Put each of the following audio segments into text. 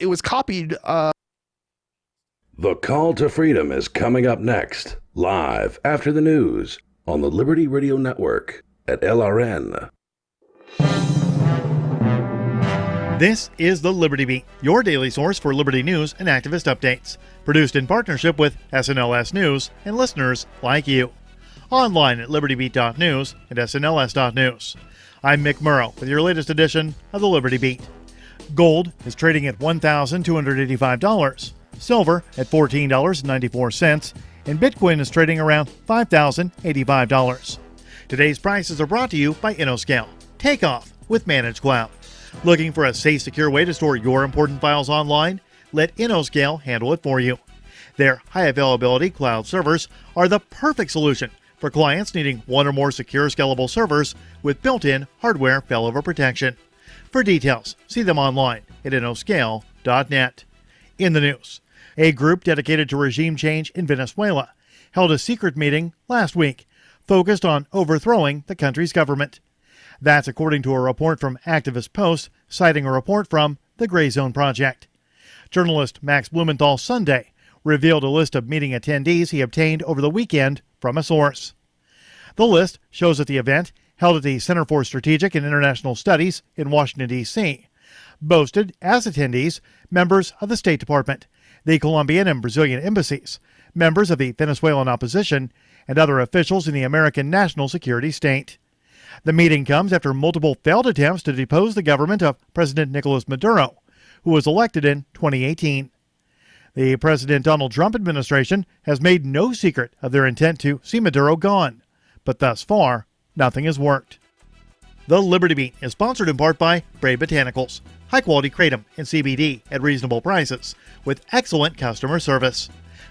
it was copied. The Call to Freedom is coming up next, live after the news on the Liberty Radio Network at LRN. This is the Liberty Beat, your daily source for Liberty news and activist updates. Produced in partnership with SNLS News and listeners like you. Online at libertybeat.news and snls.news. I'm Mick Murrow with your latest edition of the Liberty Beat. Gold is trading at $1,285, silver at $14.94, and Bitcoin is trading around $5,085. Today's prices are brought to you by InnoScale. Take off with Managed Cloud. Looking for a safe, secure way to store your important files online? Let InnoScale handle it for you. Their high-availability cloud servers are the perfect solution for clients needing one or more secure, scalable servers with built-in hardware failover protection. For details, see them online at innoscale.net. In the news, a group dedicated to regime change in Venezuela held a secret meeting last week focused on overthrowing the country's government. That's according to a report from Activist Post, citing a report from the Gray Zone Project. Journalist Max Blumenthal Sunday revealed a list of meeting attendees he obtained over the weekend from a source. The list shows that the event, held at the Center for Strategic and International Studies in Washington, D.C., boasted as attendees members of the State Department, the Colombian and Brazilian embassies, members of the Venezuelan opposition, and other officials in the American national security state. The meeting comes after multiple failed attempts to depose the government of President Nicolas Maduro, who was elected in 2018. The President Donald Trump administration has made no secret of their intent to see Maduro gone, but thus far, nothing has worked. The Liberty Beat is sponsored in part by Brave Botanicals, high-quality kratom and CBD at reasonable prices, with excellent customer service.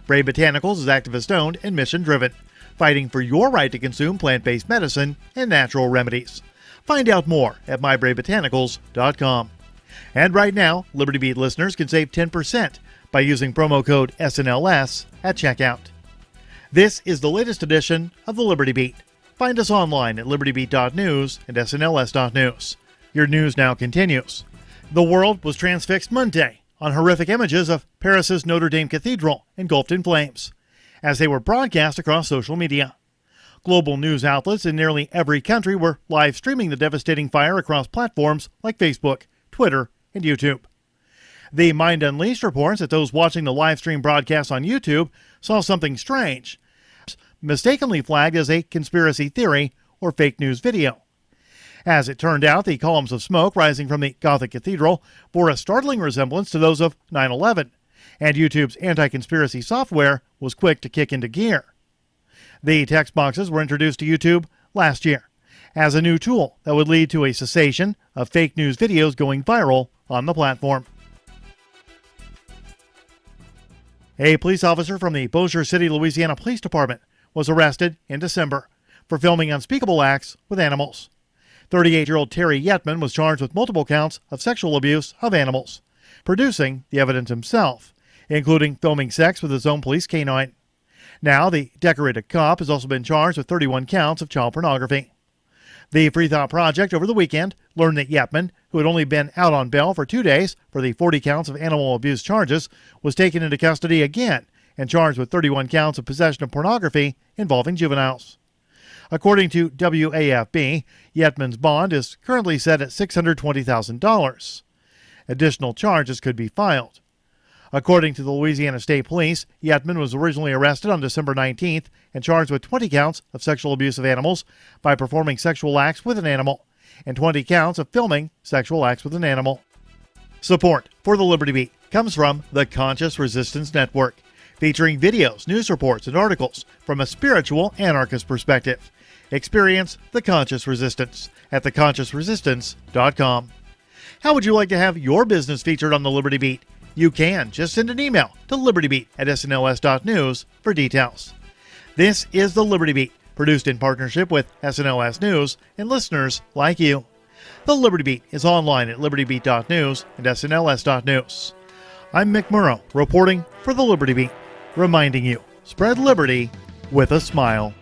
Brave Botanicals is activist-owned and mission-driven, fighting for your right to consume plant-based medicine and natural remedies. Find out more at mybravebotanicals.com. And right now, Liberty Beat listeners can save 10% by using promo code SNLS at checkout. This is the latest edition of the Liberty Beat. Find us online at libertybeat.news and snls.news. Your news now continues. The world was transfixed Monday on horrific images of Paris's Notre Dame Cathedral engulfed in flames, as they were broadcast across social media. Global news outlets in nearly every country were live streaming the devastating fire across platforms like Facebook, Twitter, and YouTube. The Mind Unleashed reports that those watching the live stream broadcast on YouTube saw something strange, mistakenly flagged as a conspiracy theory or fake news video. As it turned out, the columns of smoke rising from the Gothic Cathedral bore a startling resemblance to those of 9/11, and YouTube's anti-conspiracy software was quick to kick into gear. The text boxes were introduced to YouTube last year as a new tool that would lead to a cessation of fake news videos going viral on the platform. A police officer from the Bossier City, Louisiana Police Department was arrested in December for filming unspeakable acts with animals. 38-year-old Terry Yetman was charged with multiple counts of sexual abuse of animals, producing the evidence himself, including filming sex with his own police canine. Now, the decorated cop has also been charged with 31 counts of child pornography. The Free Thought Project over the weekend learned that Yetman, who had only been out on bail for 2 days for the 40 counts of animal abuse charges, was taken into custody again and charged with 31 counts of possession of pornography involving juveniles. According to WAFB, Yetman's bond is currently set at $620,000. Additional charges could be filed. According to the Louisiana State Police, Yetman was originally arrested on December 19th and charged with 20 counts of sexual abuse of animals by performing sexual acts with an animal, and 20 counts of filming sexual acts with an animal. Support for the Liberty Beat comes from the Conscious Resistance Network, featuring videos, news reports, and articles from a spiritual anarchist perspective. Experience the Conscious Resistance at theconsciousresistance.com. How would you like to have your business featured on the Liberty Beat? You can. Just send an email to libertybeat@snls.news for details. This is the Liberty Beat, produced in partnership with SNLS News and listeners like you. The Liberty Beat is online at libertybeat.news and snls.news. I'm Mick Murrow, reporting for the Liberty Beat, reminding you, spread liberty with a smile.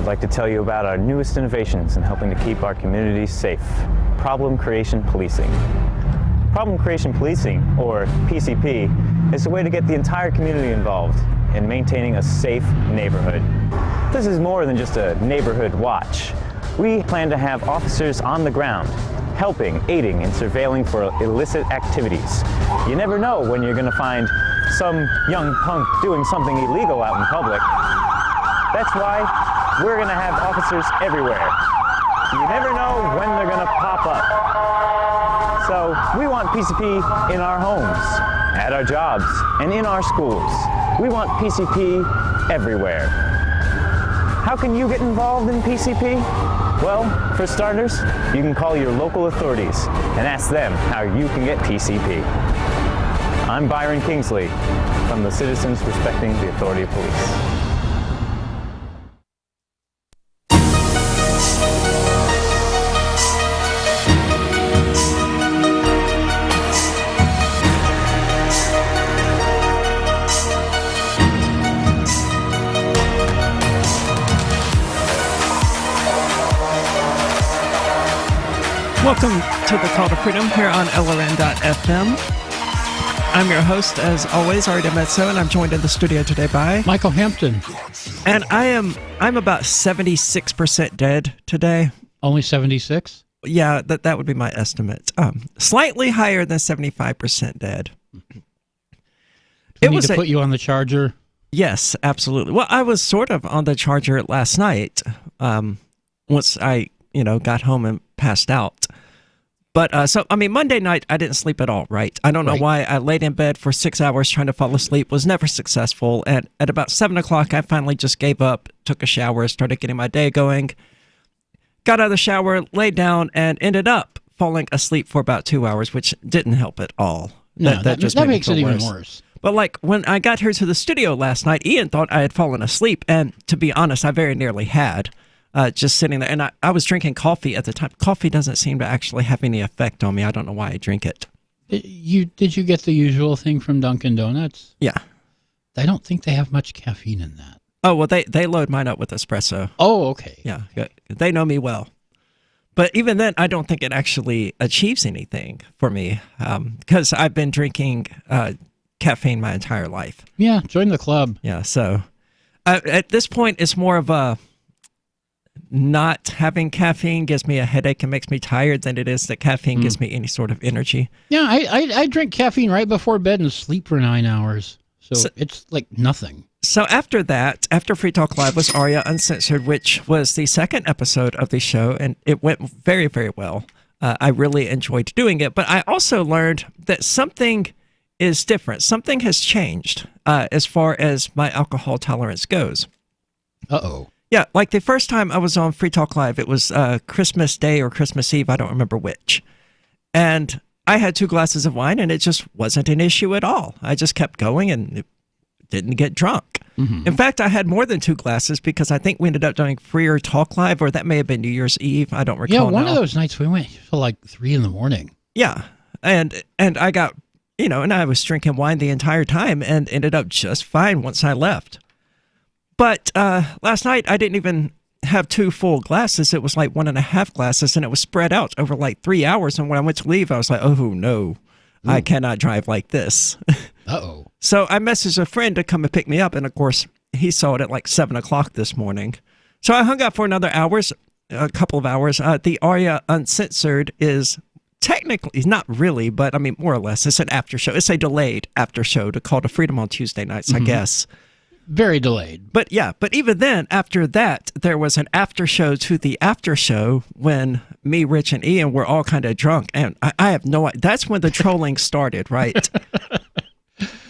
I'd like to tell you about our newest innovations in helping to keep our communities safe: problem creation policing. Problem creation policing, or PCP, is a way to get the entire community involved in maintaining a safe neighborhood. This is more than just a neighborhood watch. We plan to have officers on the ground, helping, aiding, and surveilling for illicit activities. You never know when you're going to find some young punk doing something illegal out in public. That's why we're going to have officers everywhere. You never know when they're going to pop up. So we want PCP in our homes, at our jobs, and in our schools. We want PCP everywhere. How can you get involved in PCP? Well, for starters, you can call your local authorities and ask them how you can get PCP. I'm Byron Kingsley from the Citizens Respecting the Authority of Police. Welcome to the Call to Freedom here on LRN.FM. I'm your host, as always, Aria, and I'm joined in the studio today by Michael Hampton. And I'm about 76% dead today. Only 76? Yeah, that would be my estimate. Slightly higher than 75% dead. It was to put you on the charger? Yes, absolutely. Well, I was sort of on the charger last night. Once I got home and passed out. But Monday night, I didn't sleep at all, right? I don't know why. I laid in bed for 6 hours trying to fall asleep, was never successful. And at about 7 o'clock, I finally just gave up, took a shower, started getting my day going. Got out of the shower, laid down, and ended up falling asleep for about 2 hours, which didn't help at all. No, that makes it even worse. But when I got here to the studio last night, Ian thought I had fallen asleep. And to be honest, I very nearly had. Just sitting there, and I was drinking coffee at the time. Coffee doesn't seem to actually have any effect on me. I don't know why I drink it. Did you get the usual thing from Dunkin' Donuts? Yeah. I don't think they have much caffeine in that. Oh, well, they load mine up with espresso. Oh, okay. Yeah, they know me well. But even then, I don't think it actually achieves anything for me because I've been drinking caffeine my entire life. Yeah, join the club. Yeah, so at this point, it's more of a not having caffeine gives me a headache and makes me tired than it is that caffeine gives me any sort of energy. Yeah, I drink caffeine right before bed and sleep for 9 hours. So it's like nothing. So after that, after Free Talk Live was Aria Uncensored, which was the second episode of the show, and it went very, very well. I really enjoyed doing it, but I also learned that something is different. Something has changed as far as my alcohol tolerance goes. Uh-oh. Yeah, like the first time I was on Free Talk Live, it was Christmas Day or Christmas Eve, I don't remember which. And I had 2 glasses of wine, and it just wasn't an issue at all. I just kept going and didn't get drunk. Mm-hmm. In fact, I had more than 2 glasses because I think we ended up doing Freer Talk Live, or that may have been New Year's Eve. I don't recall. Yeah, one of those nights we went till like 3 a.m. Yeah, and I got, and I was drinking wine the entire time and ended up just fine once I left. But last night, I didn't even have 2 full glasses. It was like 1.5 glasses, and it was spread out over like 3 hours. And when I went to leave, I was like, oh, no, I cannot drive like this. Uh-oh. So I messaged a friend to come and pick me up. And, of course, he saw it at like 7 o'clock this morning. So I hung out for a couple of hours. The Aria Uncensored is technically, not really, but I mean, more or less, it's an after show. It's a delayed after show to Call to Freedom on Tuesday nights, I guess. Very delayed. But yeah, but even then, after that, there was an after show to the after show when me, Rich, and Ian were all kind of drunk. And I have no idea. That's when the trolling started, right?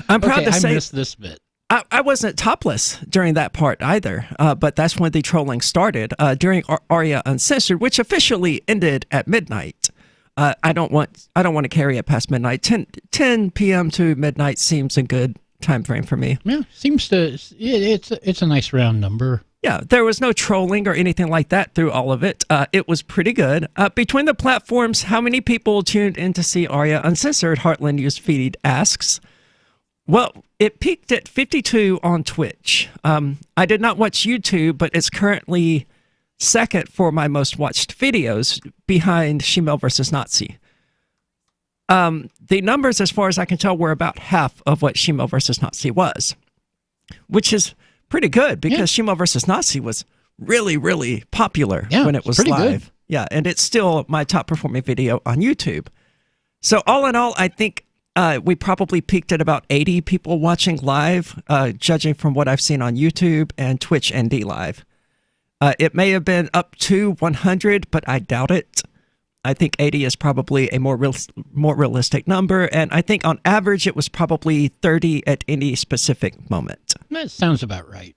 I'm proud to say I missed this bit. I wasn't topless during that part either, but that's when the trolling started during Aria Uncensored, which officially ended at midnight. I don't want to carry it past midnight. 10 p.m. to midnight seems a good time frame for me. Yeah, it's a nice round number. Yeah, there was no trolling or anything like that through all of it. It was pretty good. Between the platforms, how many people tuned in to see Aria Uncensored? Heartland Newsfeed asks. Well, it peaked at 52 on Twitch. I did not watch YouTube, but it's currently second for my most watched videos behind Shemale versus Nazi. The numbers, as far as I can tell, were about half of what Shemale versus Nazi was, which is pretty good because Shemale versus Nazi was really, really popular when it was live. Good. Yeah, and it's still my top performing video on YouTube. So all in all, I think we probably peaked at about 80 people watching live, judging from what I've seen on YouTube and Twitch and DLive. It may have been up to 100, but I doubt it. I think 80 is probably a more realistic number, and I think on average it was probably 30 at any specific moment. That sounds about right.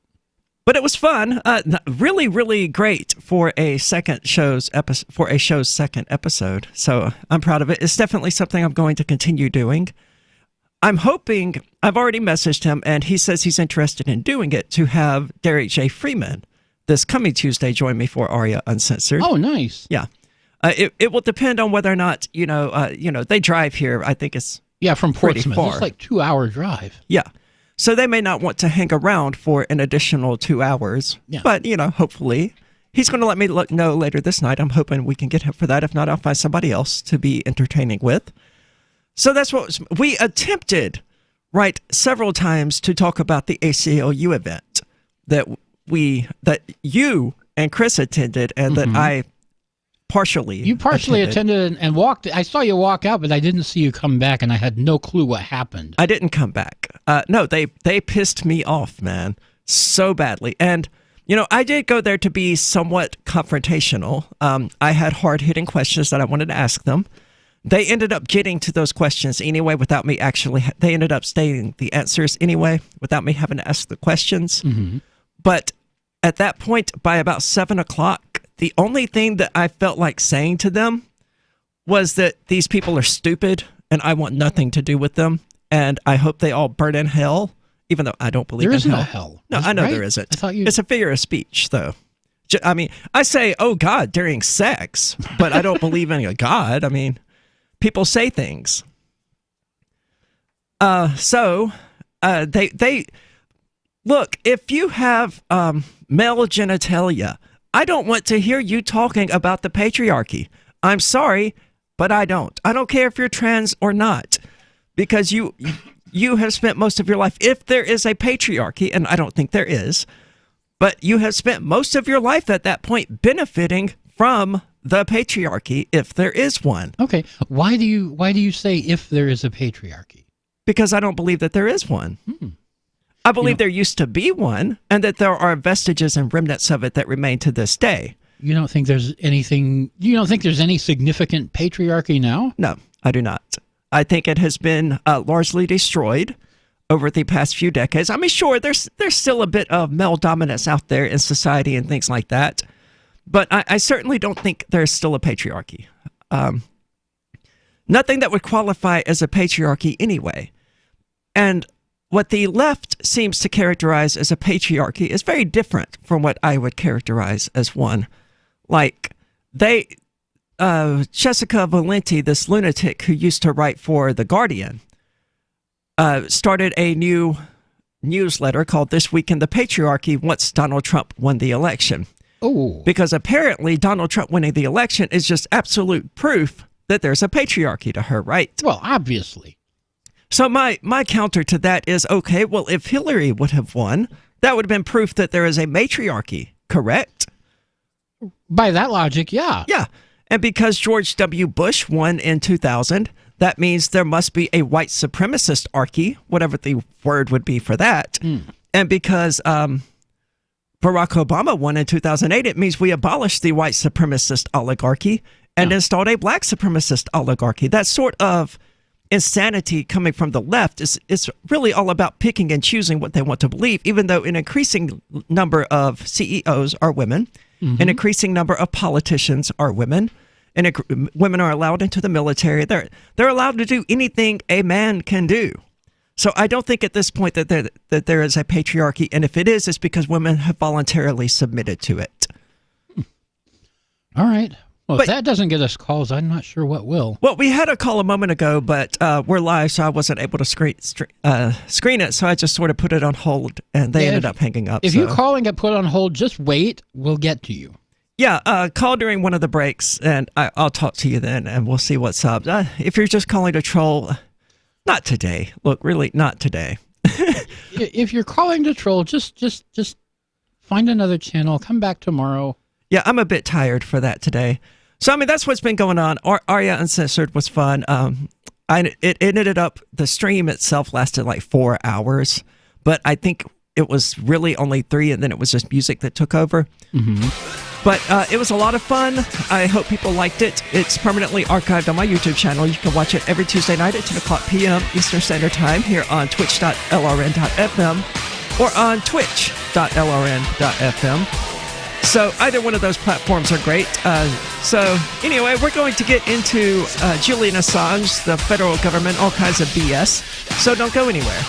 But it was fun. Really, really great for a show's second episode. So I'm proud of it. It's definitely something I'm going to continue doing. I'm hoping, I've already messaged him, and he says he's interested in doing it, to have Derek J. Freeman this coming Tuesday join me for Aria Uncensored. Oh, nice. Yeah. It will depend on whether or not, they drive here. I think it's from Portsmouth. It's like 2-hour drive. Yeah. So they may not want to hang around for an additional 2 hours. Yeah. But, hopefully he's going to let me know later this night. I'm hoping we can get him for that. If not, I'll find somebody else to be entertaining with. So that's what we attempted, several times to talk about the ACLU event that you and Chris attended, and that I partially attended and walked. I saw you walk out, but I didn't see you come back, and I had no clue what happened. I didn't come back. No, they pissed me off, man, so badly. And I did go there to be somewhat confrontational. I had hard-hitting questions that I wanted to ask them. They ended up getting to those questions anyway without me actually. They ended up stating the answers anyway without me having to ask the questions. But at that point, by about 7 o'clock, the only thing that I felt like saying to them was that these people are stupid and I want nothing to do with them. And I hope they all burn in hell, even though I don't believe in hell. There isn't a hell. No, I know there isn't. It's a figure of speech, though. I mean, I say, oh, God, during sex, but I don't believe in a God. I mean, people say things. So they look, if you have male genitalia, I don't want to hear you talking about the patriarchy. I'm sorry, but I don't. I don't care if you're trans or not, because you have spent most of your life, if there is a patriarchy, and I don't think there is, but you have spent most of your life at that point benefiting from the patriarchy, if there is one. Okay, why do you say if there is a patriarchy? Because I don't believe that there is one. I believe there used to be one, and that there are vestiges and remnants of it that remain to this day. You don't think there's anything? You don't think there's any significant patriarchy now? No, I do not. I think it has been largely destroyed over the past few decades. I mean, sure, there's still a bit of male dominance out there in society and things like that, but I certainly don't think there's still a patriarchy. Nothing that would qualify as a patriarchy anyway. And what the left seems to characterize as a patriarchy is very different from what I would characterize as one. Like, Jessica Valenti, this lunatic who used to write for The Guardian, started a new newsletter called This Week in the Patriarchy once Donald Trump won the election. Oh. Because apparently Donald Trump winning the election is just absolute proof that there's a patriarchy to her, right? Well, obviously. So my counter to that is, okay, well, if Hillary would have won, that would have been proof that there is a matriarchy, correct? By that logic, yeah. Yeah. And because George W. Bush won in 2000, that means there must be a white supremacist archy, whatever the word would be for that. And because Barack Obama won in 2008, it means we abolished the white supremacist oligarchy and installed a black supremacist oligarchy. That sort of insanity coming from the left is really all about picking and choosing what they want to believe, even though an increasing number of CEOs are women, an increasing number of politicians are women, and women are allowed into the military. They're allowed to do anything a man can do. So I don't think at this point that there is a patriarchy, and if it is, it's because women have voluntarily submitted to it. All right. Well, if that doesn't get us calls, I'm not sure what will. Well, we had a call a moment ago, but we're live, so I wasn't able to screen it, so I just sort of put it on hold, and they ended up hanging up. If you call and get put on hold, just wait. We'll get to you. Yeah, call during one of the breaks, and I'll talk to you then, and we'll see what's up. If you're just calling to troll, not today. Look, really, not today. If you're calling to troll, just find another channel. Come back tomorrow. Yeah, I'm a bit tired for that today. So, I mean, that's what's been going on. Aria Uncensored was fun. It ended up, the stream itself lasted like 4 hours, but I think it was really only 3, and then it was just music that took over. Mm-hmm. But it was a lot of fun. I hope people liked it. It's permanently archived on my YouTube channel. You can watch it every Tuesday night at 10 o'clock p.m. Eastern Standard Time here on twitch.lrn.fm or on twitch.lrn.fm. So either one of those platforms are great. So anyway, we're going to get into Julian Assange, the federal government, all kinds of BS. So don't go anywhere.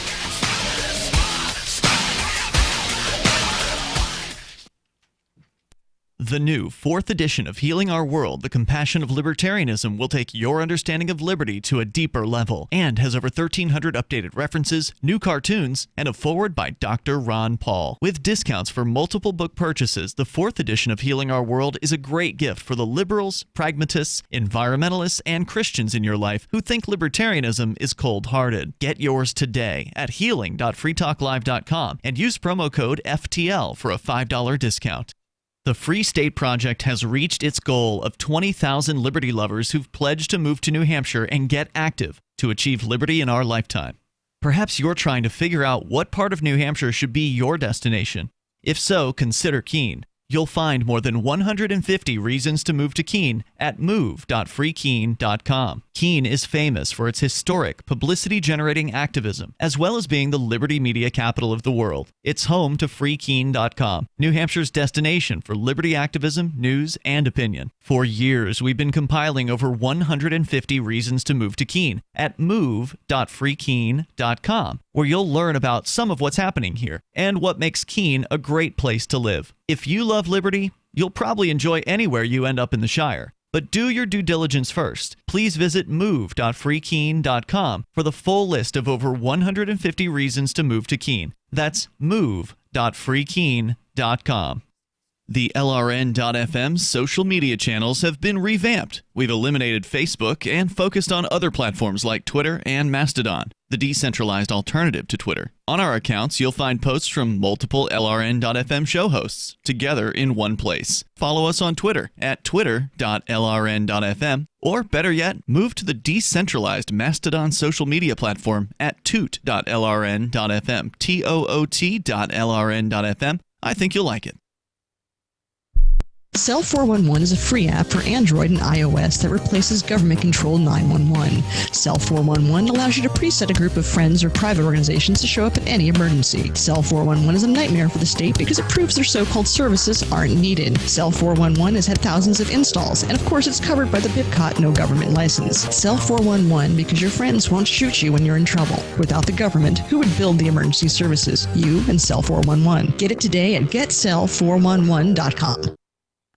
The new 4th edition of Healing Our World, The Compassion of Libertarianism will take your understanding of liberty to a deeper level and has over 1,300 updated references, new cartoons, and a foreword by Dr. Ron Paul. With discounts for multiple book purchases, the 4th edition of Healing Our World is a great gift for the liberals, pragmatists, environmentalists, and Christians in your life who think libertarianism is cold-hearted. Get yours today at healing.freetalklive.com and use promo code FTL for a $5 discount. The Free State Project has reached its goal of 20,000 liberty lovers who've pledged to move to New Hampshire and get active to achieve liberty in our lifetime. Perhaps you're trying to figure out what part of New Hampshire should be your destination. If so, consider Keene. You'll find more than 150 reasons to move to Keene at move.freekeene.com. Keene is famous for its historic, publicity-generating activism, as well as being the liberty media capital of the world. It's home to freekeene.com, New Hampshire's destination for liberty activism, news, and opinion. For years, we've been compiling over 150 reasons to move to Keene at move.freekeene.com, where you'll learn about some of what's happening here and what makes Keene a great place to live. If you love liberty, you'll probably enjoy anywhere you end up in the Shire. But do your due diligence first. Please visit move.freekeene.com for the full list of over 150 reasons to move to Keene. That's move.freekeene.com. The LRN.FM social media channels have been revamped. We've eliminated Facebook and focused on other platforms like Twitter and Mastodon, the decentralized alternative to Twitter. On our accounts, you'll find posts from multiple LRN.FM show hosts together in one place. Follow us on Twitter at twitter.lrn.fm, or better yet, move to the decentralized Mastodon social media platform at toot.lrn.fm, toot.lrn.fm. I think you'll like it. Cell 411 is a free app for Android and iOS that replaces government-controlled 911. Cell 411 allows you to preset a group of friends or private organizations to show up at any emergency. Cell 411 is a nightmare for the state because it proves their so-called services aren't needed. Cell 411 has had thousands of installs, and of course it's covered by the BIPCOT no government license. Cell 411 because your friends won't shoot you when you're in trouble. Without the government, who would build the emergency services? You and Cell 411. Get it today at getcell411.com.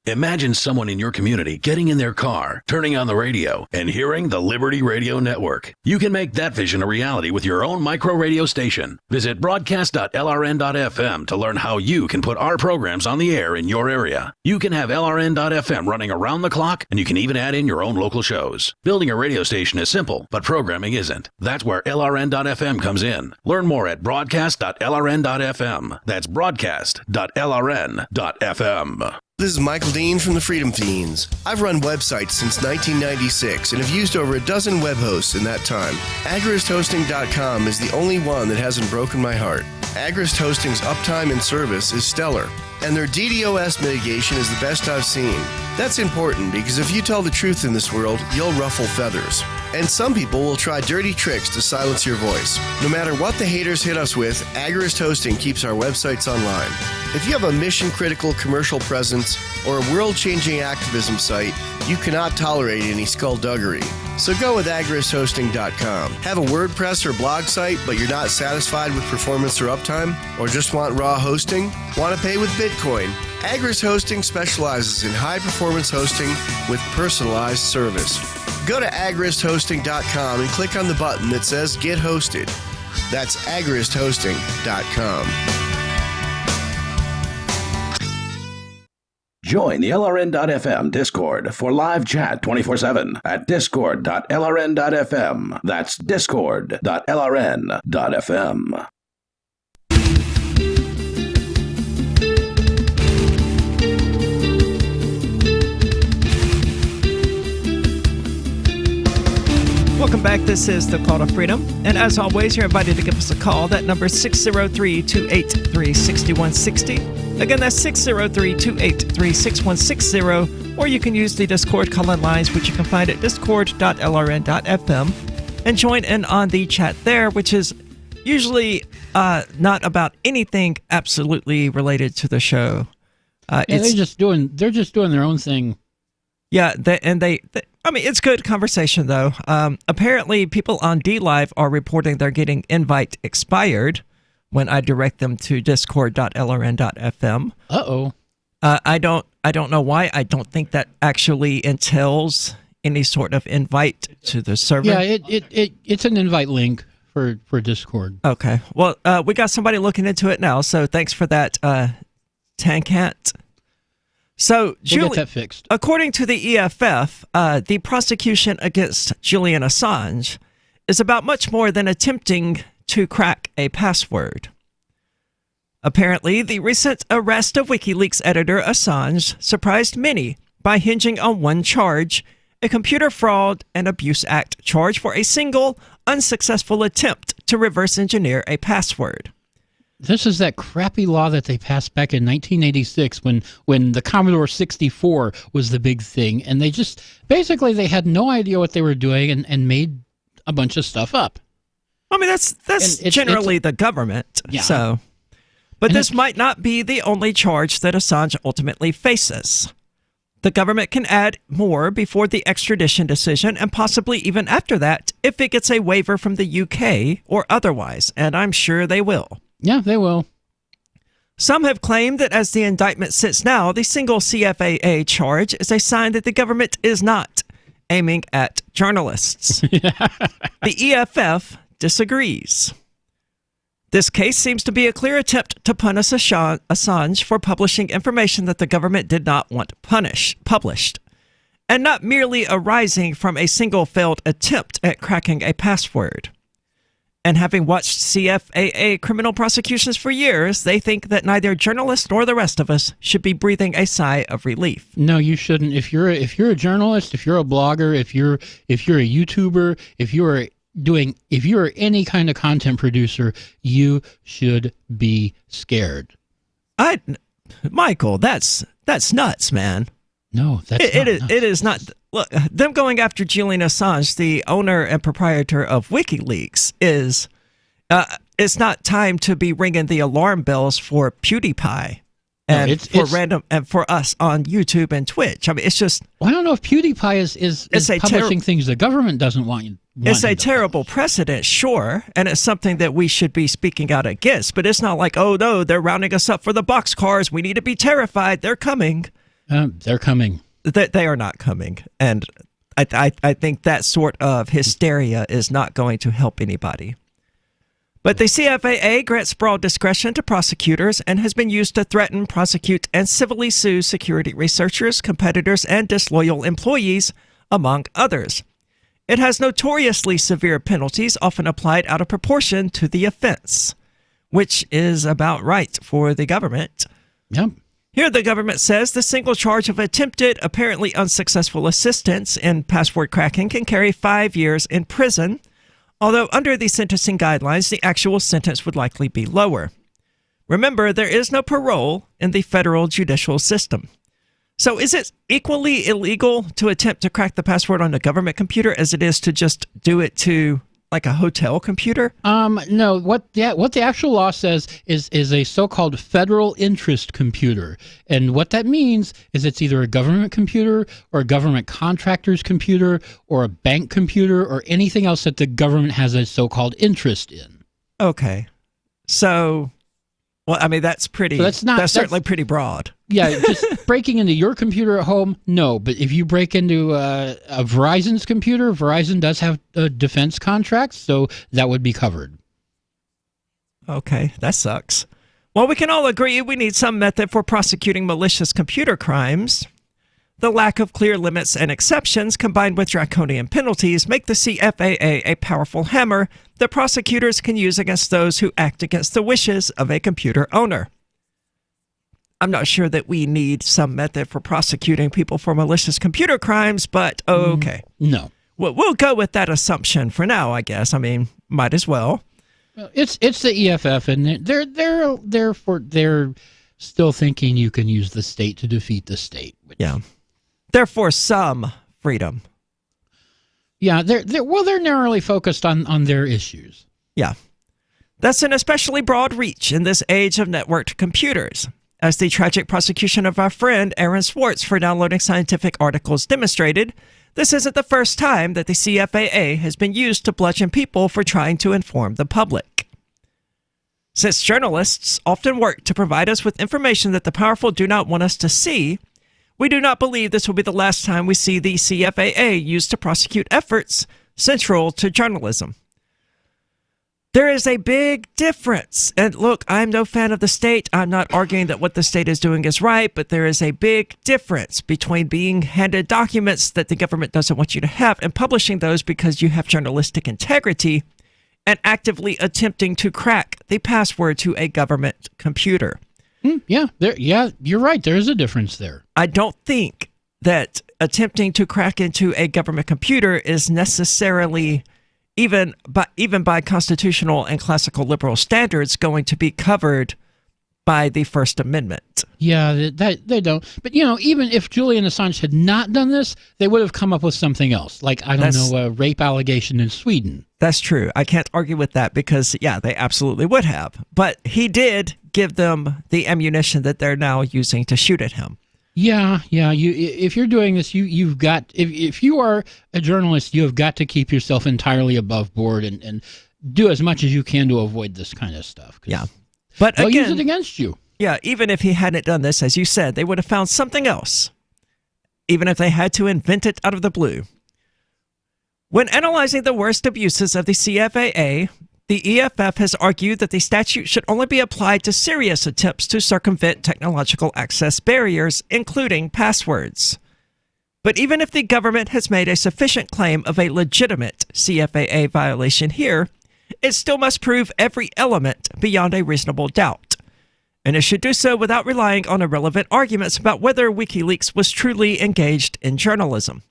Imagine someone in your community getting in their car, turning on the radio, and hearing the Liberty Radio Network. You can make that vision a reality with your own micro radio station. Visit broadcast.lrn.fm to learn how you can put our programs on the air in your area. You can have LRN.FM running around the clock, and you can even add in your own local shows. Building a radio station is simple, but programming isn't. That's where LRN.FM comes in. Learn more at broadcast.lrn.fm. That's broadcast.lrn.fm. This is Michael Dean from the Freedom Fiends. I've run websites since 1996 and have used over a dozen web hosts in that time. AgoristHosting.com is the only one that hasn't broken my heart. Agorist Hosting's uptime and service is stellar, and their DDoS mitigation is the best I've seen. That's important because if you tell the truth in this world, you'll ruffle feathers. And some people will try dirty tricks to silence your voice. No matter what the haters hit us with, Agorist Hosting keeps our websites online. If you have a mission-critical commercial presence or a world-changing activism site, you cannot tolerate any skullduggery. So go with AgoristHosting.com. Have a WordPress or blog site, but you're not satisfied with performance or uptime? Or just want raw hosting? Want to pay with Bitcoin? Bitcoin, Agris Hosting specializes in high-performance hosting with personalized service. Go to agrishosting.com and click on the button that says Get Hosted. That's agrishosting.com. Join the LRN.FM Discord for live chat 24/7 at discord.lrn.fm. That's discord.lrn.fm. Welcome back. This is the Call to Freedom. And as always, you're invited to give us a call. That number is 603-283-6160. Again, that's 603-283-6160. Or you can use the Discord call-in lines, which you can find at discord.lrn.fm. And join in on the chat there, which is usually not about anything absolutely related to the show. They're just doing their own thing. Yeah, I mean, it's good conversation, though. Apparently, people on DLive are reporting they're getting invite expired when I direct them to discord.lrn.fm. Uh-oh. I don't know why. I don't think that actually entails any sort of invite to the server. Yeah, it's an invite link for Discord. Okay. Well, we got somebody looking into it now, so thanks for that, Tankant. So, We'll get that fixed. According to the EFF, the prosecution against Julian Assange is about much more than attempting to crack a password. Apparently, the recent arrest of WikiLeaks editor Assange surprised many by hinging on one charge, a Computer Fraud and Abuse Act charge for a single, unsuccessful attempt to reverse engineer a password. This is that crappy law that they passed back in 1986 when the Commodore 64 was the big thing, and they just basically they had no idea what they were doing and made a bunch of stuff up. I mean, that's generally the government. Yeah. So, but this might not be the only charge that Assange ultimately faces. The government can add more before the extradition decision, and possibly even after that, if it gets a waiver from the UK or otherwise, and I'm sure they will. Yeah, they will. Some have claimed that as the indictment sits now, the single CFAA charge is a sign that the government is not aiming at journalists. The EFF disagrees. This case seems to be a clear attempt to punish Assange for publishing information that the government did not want published, and not merely arising from a single failed attempt at cracking a password. And having watched CFAA criminal prosecutions for years, they think that neither journalists nor the rest of us should be breathing a sigh of relief. No, you shouldn't. If you're a journalist, if you're a blogger, if you're a YouTuber, if you're any kind of content producer, you should be scared. Michael, that's nuts, man. No, that's not nuts. It is not. Look, them going after Julian Assange, the owner and proprietor of WikiLeaks, is it's not time to be ringing the alarm bells for PewDiePie and and for us on YouTube and Twitch. I mean, it's just. Well, I don't know if PewDiePie is publishing things the government doesn't want you. It's a terrible precedent, sure, and it's something that we should be speaking out against. But it's not like, oh no, they're rounding us up for the boxcars. We need to be terrified. They're coming. They're coming. They are not coming, and I think that sort of hysteria is not going to help anybody. But the CFAA grants broad discretion to prosecutors and has been used to threaten, prosecute, and civilly sue security researchers, competitors, and disloyal employees, among others. It has notoriously severe penalties, often applied out of proportion to the offense, which is about right for the government. Yep. Here, the government says the single charge of attempted, apparently unsuccessful assistance in password cracking can carry 5 years in prison, although under the sentencing guidelines, the actual sentence would likely be lower. Remember, there is no parole in the federal judicial system. So is it equally illegal to attempt to crack the password on a government computer as it is to just do it to like a hotel computer? No, what the actual law says is a so-called federal interest computer. And what that means is it's either a government computer or a government contractor's computer or a bank computer or anything else that the government has a so-called interest in. Okay. So Well, I mean, that's pretty. So that's certainly pretty broad. Yeah, just breaking into your computer at home, no. But if you break into a Verizon's computer, Verizon does have defense contracts, so that would be covered. Okay, that sucks. Well, we can all agree we need some method for prosecuting malicious computer crimes. The lack of clear limits and exceptions, combined with draconian penalties, make the CFAA a powerful hammer that prosecutors can use against those who act against the wishes of a computer owner. I'm not sure that we need some method for prosecuting people for malicious computer crimes, but okay. No. We'll go with that assumption for now, I guess. I mean, might as well. It's the EFF, and they're still thinking you can use the state to defeat the state. Yeah. Therefore, some freedom. Yeah, they're narrowly focused on their issues. Yeah. That's an especially broad reach in this age of networked computers. As the tragic prosecution of our friend Aaron Swartz for downloading scientific articles demonstrated, this isn't the first time that the CFAA has been used to bludgeon people for trying to inform the public. Since journalists often work to provide us with information that the powerful do not want us to see, we do not believe this will be the last time we see the CFAA used to prosecute efforts central to journalism. There is a big difference. And look, I'm no fan of the state. I'm not arguing that what the state is doing is right, but there is a big difference between being handed documents that the government doesn't want you to have and publishing those because you have journalistic integrity and actively attempting to crack the password to a government computer. Yeah, you're right. There is a difference there. I don't think that attempting to crack into a government computer is necessarily, even by constitutional and classical liberal standards, going to be covered by the First Amendment. Yeah, they don't. But, even if Julian Assange had not done this, they would have come up with something else. Like, a rape allegation in Sweden. That's true. I can't argue with that because, yeah, they absolutely would have. But he did give them the ammunition that they're now using to shoot at him. Yeah. If you're doing this, you've got. If you are a journalist, you have got to keep yourself entirely above board and do as much as you can to avoid this kind of stuff. Yeah, but they'll again, use it against you. Yeah, even if he hadn't done this, as you said, they would have found something else. Even if they had to invent it out of the blue. When analyzing the worst abuses of the CFAA, the EFF has argued that the statute should only be applied to serious attempts to circumvent technological access barriers, including passwords. But even if the government has made a sufficient claim of a legitimate CFAA violation here, it still must prove every element beyond a reasonable doubt. And it should do so without relying on irrelevant arguments about whether WikiLeaks was truly engaged in journalism.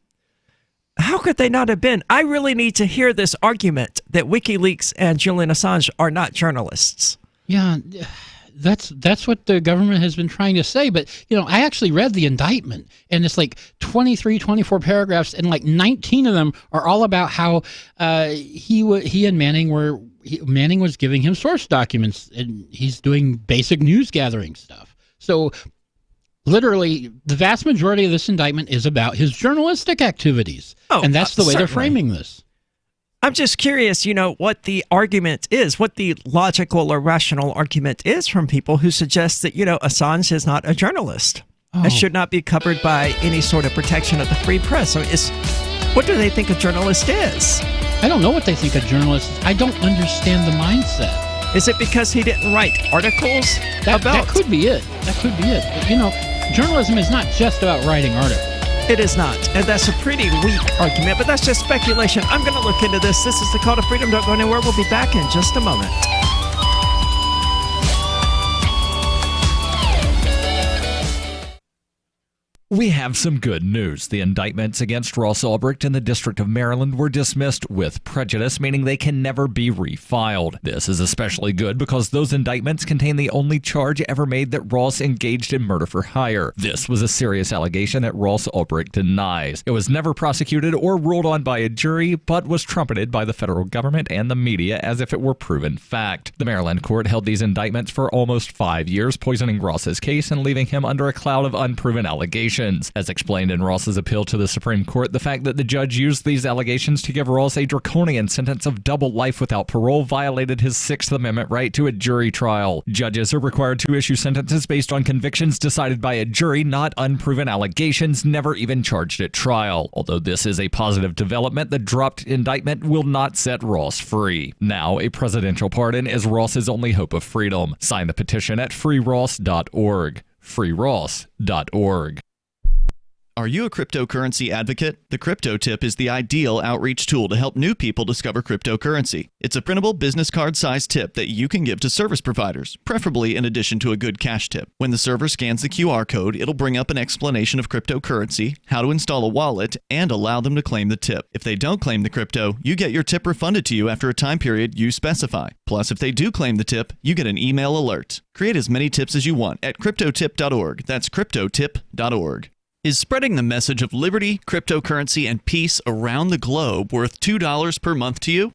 How could they not have been? I really need to hear this argument that WikiLeaks and Julian Assange are not journalists. Yeah, that's what the government has been trying to say. But, I actually read the indictment, and it's like 23, 24 paragraphs, and like 19 of them are all about how he and Manning was giving him source documents, and he's doing basic news gathering stuff. So literally, the vast majority of this indictment is about his journalistic activities. And that's the way they're framing this. I'm just curious, what the argument is, what the logical or rational argument is from people who suggest that, Assange is not a journalist and should not be covered by any sort of protection of the free press. So what do they think a journalist is? I don't know what they think a journalist is. I don't understand the mindset. Is it because he didn't write articles about? That could be it. But, journalism is not just about writing articles. It is not, and that's a pretty weak argument, but that's just speculation. I'm going to look into this. This is the Call to Freedom. Don't go anywhere. We'll be back in just a moment. We have some good news. The indictments against Ross Ulbricht in the District of Maryland were dismissed with prejudice, meaning they can never be refiled. This is especially good because those indictments contain the only charge ever made that Ross engaged in murder for hire. This was a serious allegation that Ross Ulbricht denies. It was never prosecuted or ruled on by a jury, but was trumpeted by the federal government and the media as if it were proven fact. The Maryland court held these indictments for almost 5 years, poisoning Ross's case and leaving him under a cloud of unproven allegations. allegations. As explained in Ross's appeal to the Supreme Court, the fact that the judge used these allegations to give Ross a draconian sentence of double life without parole violated his Sixth Amendment right to a jury trial. Judges are required to issue sentences based on convictions decided by a jury, not unproven allegations never even charged at trial. Although this is a positive development, the dropped indictment will not set Ross free. Now, a presidential pardon is Ross's only hope of freedom. Sign the petition at freeross.org. freeross.org. Are you a cryptocurrency advocate? The Crypto Tip is the ideal outreach tool to help new people discover cryptocurrency. It's a printable business card-sized tip that you can give to service providers, preferably in addition to a good cash tip. When the server scans the QR code, it'll bring up an explanation of cryptocurrency, how to install a wallet, and allow them to claim the tip. If they don't claim the crypto, you get your tip refunded to you after a time period you specify. Plus, if they do claim the tip, you get an email alert. Create as many tips as you want at cryptotip.org. That's cryptotip.org. Is spreading the message of liberty, cryptocurrency, and peace around the globe worth $2 per month to you?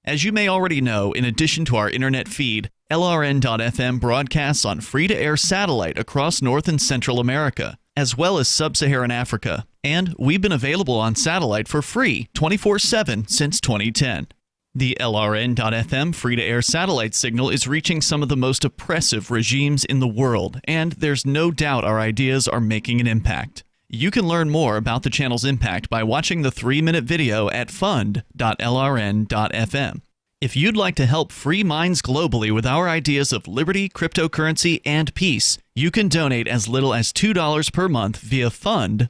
As you may already know, in addition to our internet feed, LRN.FM broadcasts on free-to-air satellite across North and Central America, as well as Sub-Saharan Africa. And we've been available on satellite for free 24/7 since 2010. The LRN.FM free-to-air satellite signal is reaching some of the most oppressive regimes in the world, and there's no doubt our ideas are making an impact. You can learn more about the channel's impact by watching the 3-minute video at fund.lrn.fm. If you'd like to help free minds globally with our ideas of liberty, cryptocurrency, and peace, you can donate as little as $2 per month via fund.lrn.fm.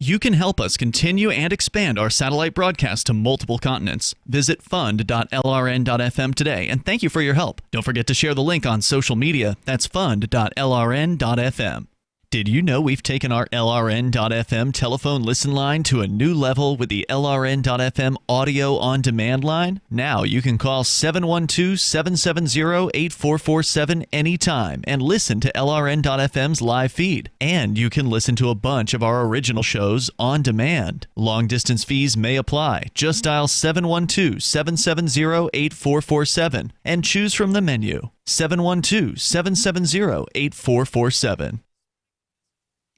You can help us continue and expand our satellite broadcast to multiple continents. Visit fund.lrn.fm today, and thank you for your help. Don't forget to share the link on social media. That's fund.lrn.fm. Did you know we've taken our LRN.FM telephone listen line to a new level with the LRN.FM audio on demand line? Now you can call 712-770-8447 anytime and listen to LRN.FM's live feed. And you can listen to a bunch of our original shows on demand. Long distance fees may apply. Just dial 712-770-8447 and choose from the menu. 712-770-8447.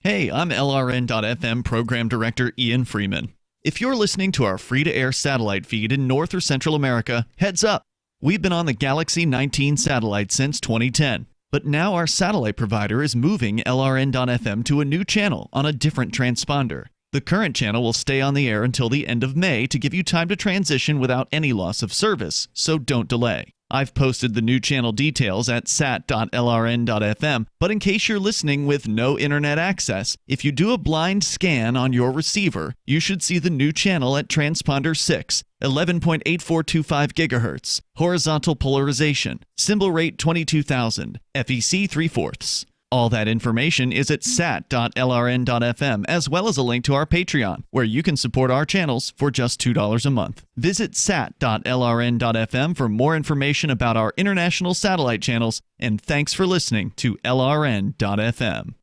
Hey, I'm LRN.FM Program Director Ian Freeman. If you're listening to our free-to-air satellite feed in North or Central America, heads up! We've been on the Galaxy 19 satellite since 2010, but now our satellite provider is moving LRN.FM to a new channel on a different transponder. The current channel will stay on the air until the end of May to give you time to transition without any loss of service, so don't delay. I've posted the new channel details at sat.lrn.fm, but in case you're listening with no internet access, if you do a blind scan on your receiver, you should see the new channel at transponder 6, 11.8425 GHz, horizontal polarization, symbol rate 22,000, FEC 3/4. All that information is at sat.lrn.fm, as well as a link to our Patreon, where you can support our channels for just $2 a month. Visit sat.lrn.fm for more information about our international satellite channels, and thanks for listening to LRN.fm.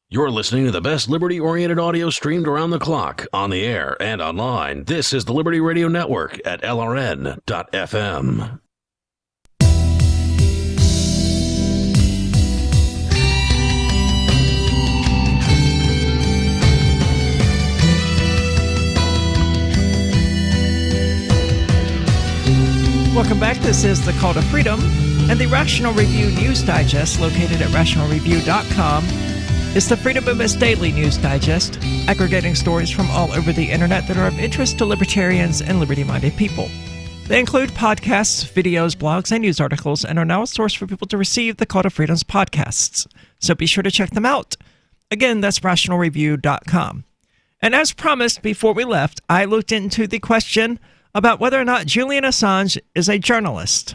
You're listening to the best liberty-oriented audio streamed around the clock, on the air, and online. This is the Liberty Radio Network at LRN.fm. Welcome back. This is the Call to Freedom, and the Rational Review News Digest, located at rationalreview.com, is the Freedom Movement's daily news digest, aggregating stories from all over the internet that are of interest to libertarians and liberty-minded people. They include podcasts, videos, blogs, and news articles, and are now a source for people to receive the Call to Freedom's podcasts. So be sure to check them out. Again, that's rationalreview.com. And as promised before we left, I looked into the question about whether or not Julian Assange is a journalist.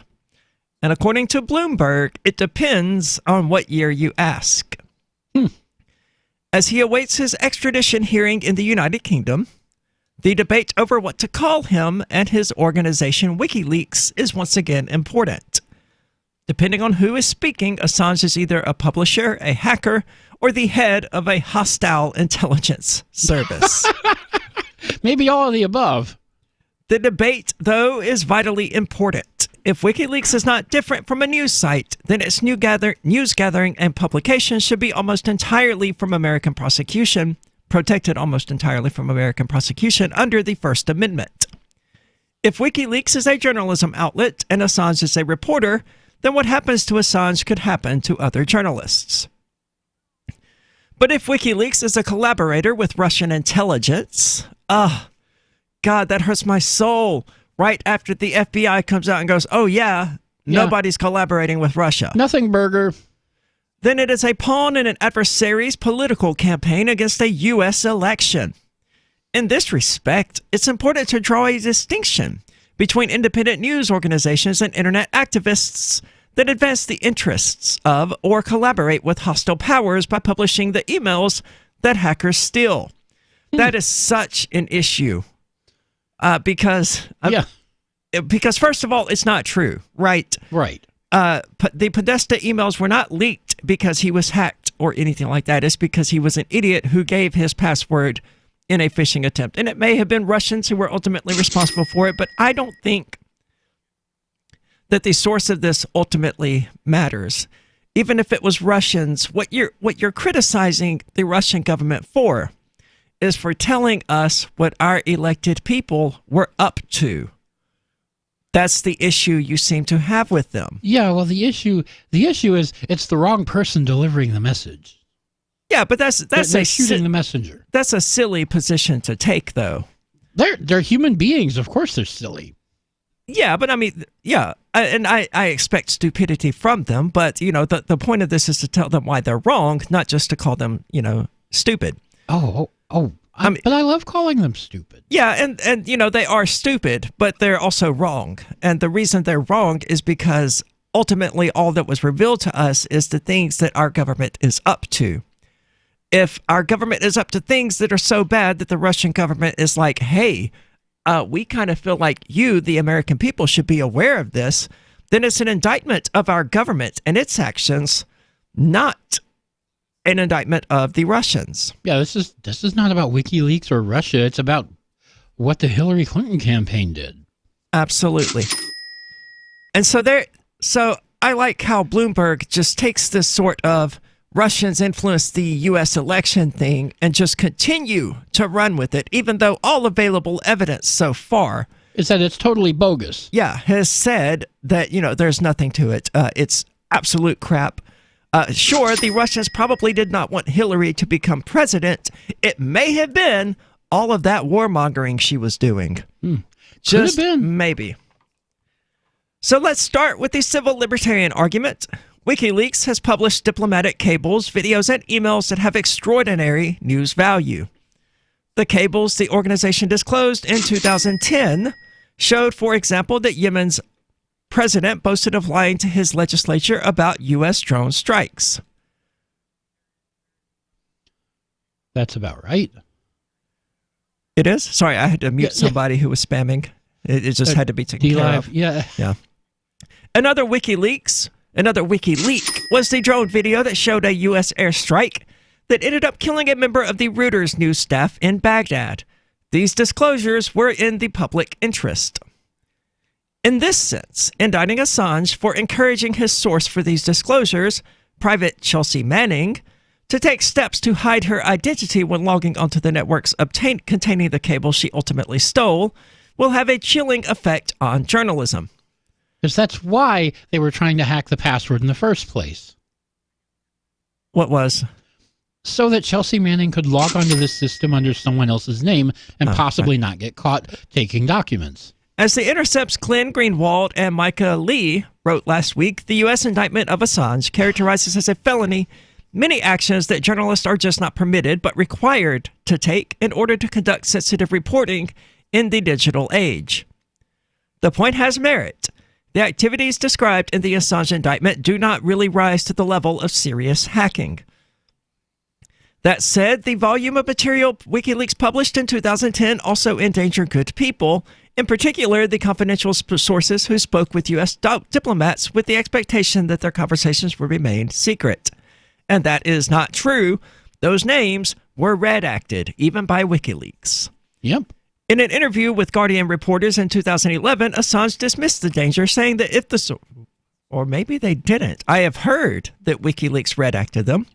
And according to Bloomberg, it depends on what year you ask. As he awaits his extradition hearing in the United Kingdom, the debate over what to call him and his organization WikiLeaks is once again important. Depending on who is speaking, Assange is either a publisher, a hacker, or the head of a hostile intelligence service. Maybe all of the above. The debate, though, is vitally important. If WikiLeaks is not different from a news site, then its news gathering and publication should be almost entirely from American prosecution, protected almost entirely from American prosecution under the First Amendment. If WikiLeaks is a journalism outlet and Assange is a reporter, then what happens to Assange could happen to other journalists. But if WikiLeaks is a collaborator with Russian intelligence, God, that hurts my soul. Right after the FBI comes out and goes, oh yeah, nobody's collaborating with Russia. Nothing, Burger. Then it is a pawn in an adversary's political campaign against a U.S. election. In this respect, it's important to draw a distinction between independent news organizations and internet activists that advance the interests of or collaborate with hostile powers by publishing the emails that hackers steal. That is such an issue. Because first of all, it's not true, right? Right. The Podesta emails were not leaked because he was hacked or anything like that. It's because he was an idiot who gave his password in a phishing attempt. And it may have been Russians who were ultimately responsible for it, but I don't think that the source of this ultimately matters. Even if it was Russians, what you're criticizing the Russian government for is for telling us what our elected people were up to. That's the issue you seem to have with them. Yeah, well, the issue is it's the wrong person delivering the message. Yeah, but they're shooting the messenger. That's a silly position to take, though. They're human beings. Of course, they're silly. Yeah, but I mean, and I expect stupidity from them. But the point of this is to tell them why they're wrong, not just to call them stupid. But I love calling them stupid. Yeah, and they are stupid, but they're also wrong. And the reason they're wrong is because ultimately all that was revealed to us is the things that our government is up to. If our government is up to things that are so bad that the Russian government is like, hey, we kind of feel like you, the American people, should be aware of this, then it's an indictment of our government and its actions, not an indictment of the Russians. Yeah, this is not about WikiLeaks or Russia. It's about what the Hillary Clinton campaign did. Absolutely. And so I like how Bloomberg just takes this sort of Russians influenced the U.S. election thing and just continue to run with it, even though all available evidence so far is that it's totally bogus. Yeah, has said that, there's nothing to it. It's absolute crap. Sure, the Russians probably did not want Hillary to become president. It may have been all of that warmongering she was doing. Just could have been. Maybe. So let's start with the civil libertarian argument. WikiLeaks has published diplomatic cables, videos, and emails that have extraordinary news value. The cables the organization disclosed in 2010 showed, for example, that Yemen's president boasted of lying to his legislature about U.S. drone strikes. That's about right. It is? Sorry, I had to mute somebody who was spamming. It just had to be taken care of. Yeah. Another WikiLeak was the drone video that showed a U.S. airstrike that ended up killing a member of the Reuters news staff in Baghdad. These disclosures were in the public interest. In this sense, indicting Assange for encouraging his source for these disclosures, Private Chelsea Manning, to take steps to hide her identity when logging onto the networks containing the cable she ultimately stole, will have a chilling effect on journalism. Because that's why they were trying to hack the password in the first place. What was? So that Chelsea Manning could log onto this system under someone else's name and possibly not get caught taking documents. As The Intercept's Glenn Greenwald and Micah Lee wrote last week, the U.S. indictment of Assange characterizes as a felony many actions that journalists are just not permitted but required to take in order to conduct sensitive reporting in the digital age. The point has merit. The activities described in the Assange indictment do not really rise to the level of serious hacking. That said, the volume of material WikiLeaks published in 2010 also endangered good people, in particular the confidential sources who spoke with U.S. diplomats with the expectation that their conversations would remain secret. And that is not true. Those names were redacted, even by WikiLeaks. Yep. In an interview with Guardian reporters in 2011, Assange dismissed the danger, saying that if the... Or maybe they didn't. I have heard that WikiLeaks redacted them.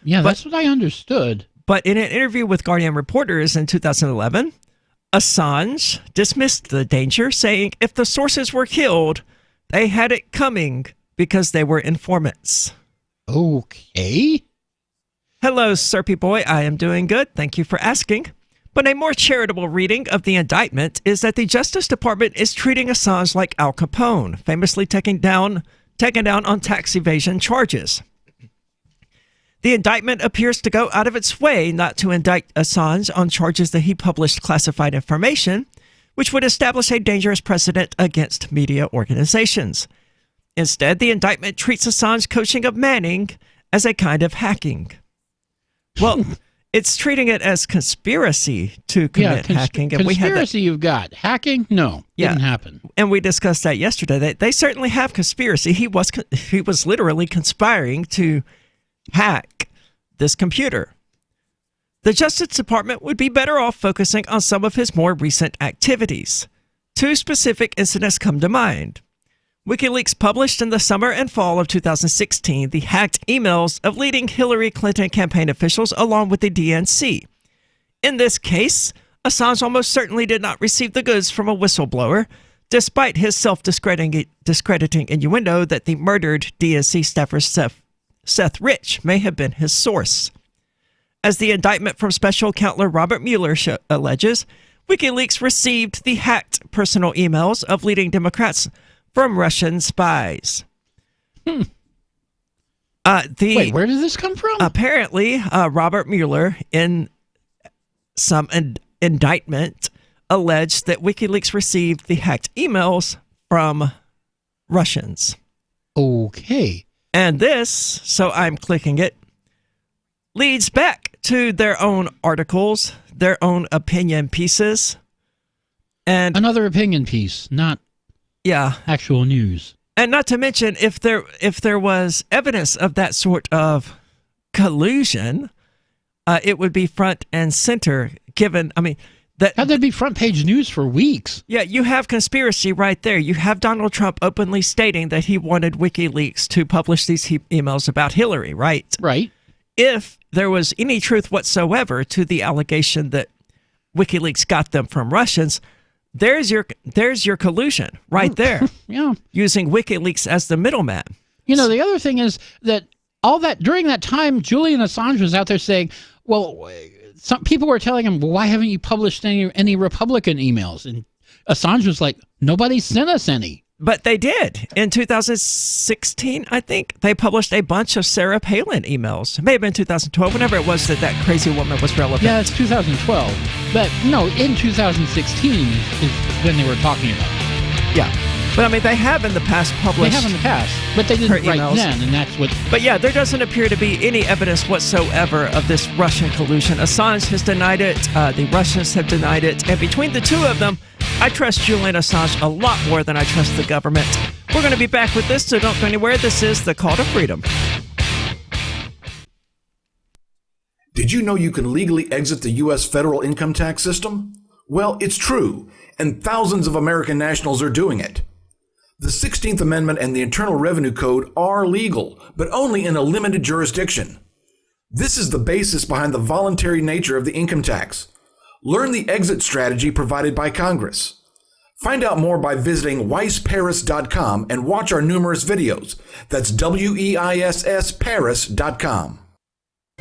Yeah, that's what I understood. But in an interview with Guardian reporters in 2011, Assange dismissed the danger, saying if the sources were killed, they had it coming because they were informants. Okay. Hello, Sirpy Boy. I am doing good. Thank you for asking. But a more charitable reading of the indictment is that the Justice Department is treating Assange like Al Capone, famously taken down on tax evasion charges. The indictment appears to go out of its way not to indict Assange on charges that he published classified information, which would establish a dangerous precedent against media organizations. Instead, the indictment treats Assange coaching of Manning as a kind of hacking. Well, it's treating it as conspiracy to commit hacking. And conspiracy you've got. Hacking? No, didn't happen. And we discussed that yesterday. They certainly have conspiracy. He was literally conspiring to hack this computer. The Justice Department would be better off focusing on some of his more recent activities. Two specific incidents come to mind. WikiLeaks published in the summer and fall of 2016 the hacked emails of leading Hillary Clinton campaign officials along with the DNC. In this case, Assange almost certainly did not receive the goods from a whistleblower, despite his self-discrediting innuendo that the murdered DNC staffer Seth Rich may have been his source. As the indictment from Special Counsel Robert Mueller alleges, WikiLeaks received the hacked personal emails of leading Democrats from Russian spies. Wait, where did this come from? Apparently, Robert Mueller, in some indictment, alleged that WikiLeaks received the hacked emails from Russians. Okay. And this, so I'm clicking it, leads back to their own articles, their own opinion pieces. And another opinion piece, not actual news. And not to mention, if there was evidence of that sort of collusion, it would be front and center. Given, how'd that be front page news for weeks? Yeah, you have conspiracy right there. You have Donald Trump openly stating that he wanted WikiLeaks to publish these emails about Hillary, right? Right. If there was any truth whatsoever to the allegation that WikiLeaks got them from Russians, there's your collusion right there. Yeah. Using WikiLeaks as the middleman. You know, the other thing is that during that time, Julian Assange was out there saying, well, some people were telling him, well, why haven't you published any Republican emails? And Assange was like, nobody sent us any. But they did. In 2016, I think, they published a bunch of Sarah Palin emails. It may have been 2012, whenever it was that crazy woman was relevant. Yeah, it's 2012. But no, in 2016 is when they were talking about it. Yeah. But they have in the past published. They have in the past, but they didn't right then, and that's what. But yeah, there doesn't appear to be any evidence whatsoever of this Russian collusion. Assange has denied it. The Russians have denied it. And between the two of them, I trust Julian Assange a lot more than I trust the government. We're going to be back with this, so don't go anywhere. This is The Call to Freedom. Did you know you can legally exit the U.S. federal income tax system? Well, it's true, and thousands of American nationals are doing it. The 16th Amendment and the Internal Revenue Code are legal, but only in a limited jurisdiction. This is the basis behind the voluntary nature of the income tax. Learn the exit strategy provided by Congress. Find out more by visiting weissparis.com and watch our numerous videos. That's WEISS Paris.com.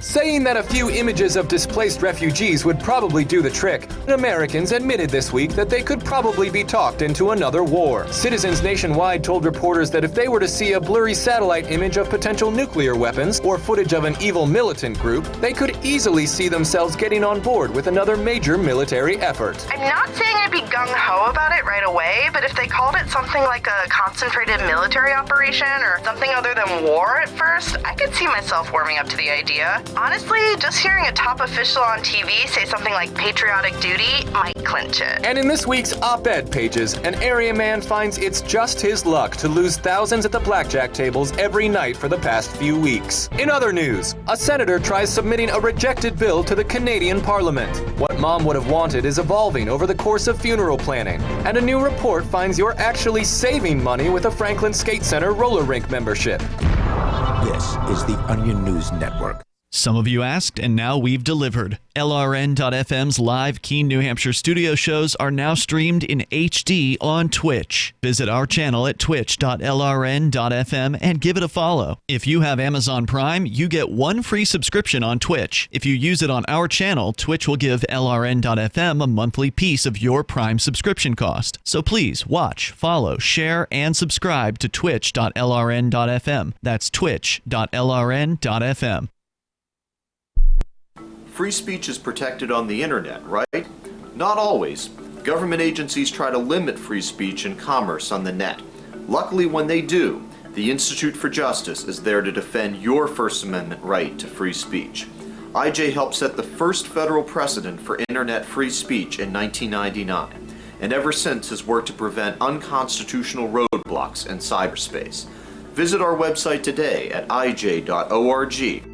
Saying that a few images of displaced refugees would probably do the trick, Americans admitted this week that they could probably be talked into another war. Citizens nationwide told reporters that if they were to see a blurry satellite image of potential nuclear weapons or footage of an evil militant group, they could easily see themselves getting on board with another major military effort. I'm not saying I'd be gung-ho about it right away, but if they called it something like a concentrated military operation or something other than war at first, I could see myself warming up to the idea. Honestly, just hearing a top official on TV say something like patriotic duty might clinch it. And in this week's op-ed pages, an area man finds it's just his luck to lose thousands at the blackjack tables every night for the past few weeks. In other news, a senator tries submitting a rejected bill to the Canadian Parliament. What Mom would have wanted is evolving over the course of funeral planning, and a new report finds you're actually saving money with a Franklin Skate Center roller rink membership. This is the Onion News Network. Some of you asked, and now we've delivered. LRN.FM's live Keene, New Hampshire studio shows are now streamed in HD on Twitch. Visit our channel at twitch.lrn.fm and give it a follow. If you have Amazon Prime, you get one free subscription on Twitch. If you use it on our channel, Twitch will give LRN.FM a monthly piece of your Prime subscription cost. So please watch, follow, share, and subscribe to twitch.lrn.fm. That's twitch.lrn.fm. Free speech is protected on the internet, right? Not always. Government agencies try to limit free speech and commerce on the net. Luckily, when they do, the Institute for Justice is there to defend your First Amendment right to free speech. IJ helped set the first federal precedent for internet free speech in 1999, and ever since has worked to prevent unconstitutional roadblocks in cyberspace. Visit our website today at ij.org.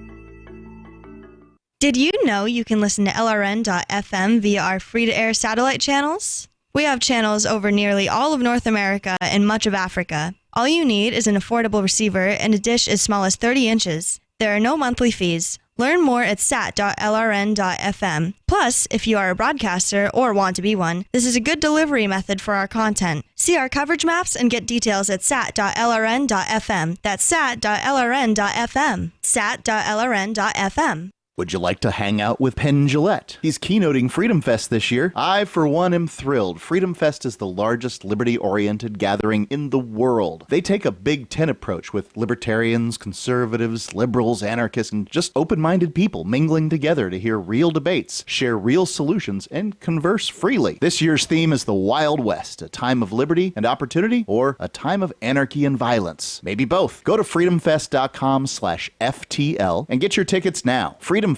Did you know you can listen to LRN.FM via our free-to-air satellite channels? We have channels over nearly all of North America and much of Africa. All you need is an affordable receiver and a dish as small as 30 inches. There are no monthly fees. Learn more at sat.lrn.fm. Plus, if you are a broadcaster or want to be one, this is a good delivery method for our content. See our coverage maps and get details at sat.lrn.fm. That's sat.lrn.fm. sat.lrn.fm. Would you like to hang out with Penn Jillette? He's keynoting Freedom Fest this year. I, for one, am thrilled. Freedom Fest is the largest liberty-oriented gathering in the world. They take a Big Ten approach with libertarians, conservatives, liberals, anarchists, and just open-minded people mingling together to hear real debates, share real solutions, and converse freely. This year's theme is the Wild West, a time of liberty and opportunity, or a time of anarchy and violence. Maybe both. Go to freedomfest.com/FTL and get your tickets now. freedomfest.com/FTL.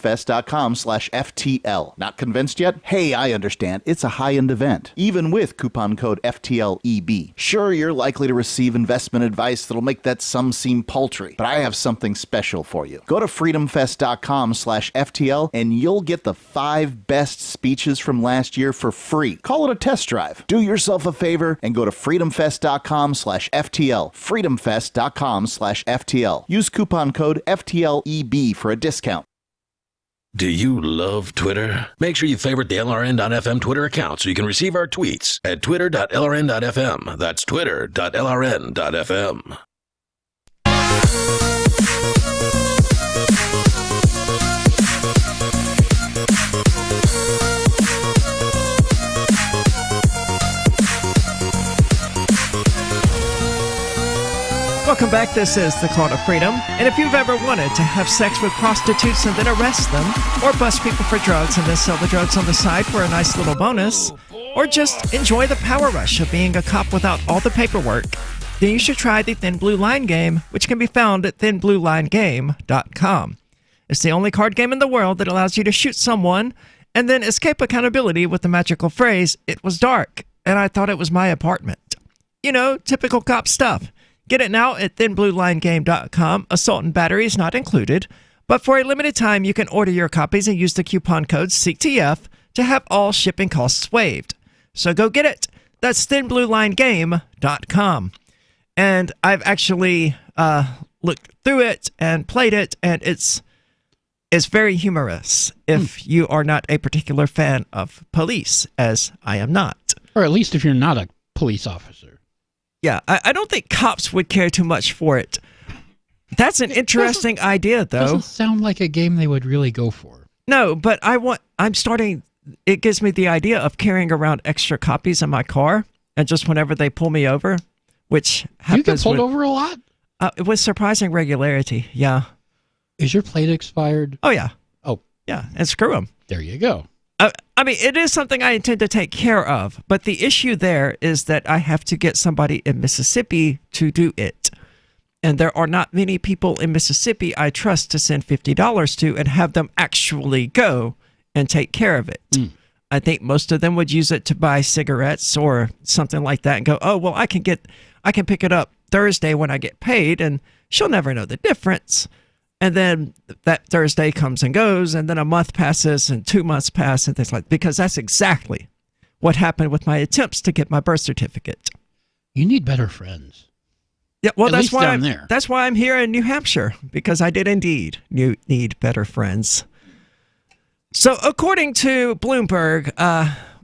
Not convinced yet? Hey, I understand. It's a high-end event, even with coupon code FTLEB. Sure, you're likely to receive investment advice that'll make that sum seem paltry, but I have something special for you. Go to freedomfest.com/FTL and you'll get the 5 best speeches from last year for free. Call it a test drive. Do yourself a favor and go to freedomfest.com/FTL. freedomfest.com/FTL. Use coupon code FTLEB for a discount. Do you love Twitter? Make sure you favorite the LRN.FM Twitter account so you can receive our tweets at twitter.lrn.fm. That's twitter.lrn.fm. Welcome back. This is the Call to Freedom. And if you've ever wanted to have sex with prostitutes and then arrest them, or bust people for drugs and then sell the drugs on the side for a nice little bonus, or just enjoy the power rush of being a cop without all the paperwork, then you should try the Thin Blue Line game, which can be found at thinbluelinegame.com. It's the only card game in the world that allows you to shoot someone and then escape accountability with the magical phrase, "It was dark, and I thought it was my apartment." You know, typical cop stuff. Get it now at thinbluelinegame.com. Assault and battery is not included, but for a limited time, you can order your copies and use the coupon code CTF to have all shipping costs waived. So go get it. That's thinbluelinegame.com. And I've actually looked through it and played it, and it's very humorous if you are not a particular fan of police, as I am not. Or at least if you're not a police officer. Yeah, I don't think cops would care too much for it. That's an interesting idea, though. Doesn't sound like a game they would really go for. No, but it gives me the idea of carrying around extra copies in my car, and just whenever they pull me over, which happens. You get pulled over a lot? With surprising regularity, yeah. Is your plate expired? Oh, yeah. Oh. Yeah, and screw them. There you go. I mean, it is something I intend to take care of, but the issue there is that I have to get somebody in Mississippi to do it. And there are not many people in Mississippi I trust to send $50 to and have them actually go and take care of it. I think most of them would use it to buy cigarettes or something like that and go, oh, well, I can pick it up Thursday when I get paid, and she'll never know the difference. And then that Thursday comes and goes, and then a month passes and 2 months pass and things like that, because that's exactly what happened with my attempts to get my birth certificate. You need better friends. Yeah, well, At least down there. That's why I'm here in New Hampshire, because I did indeed need better friends. So, according to Bloomberg,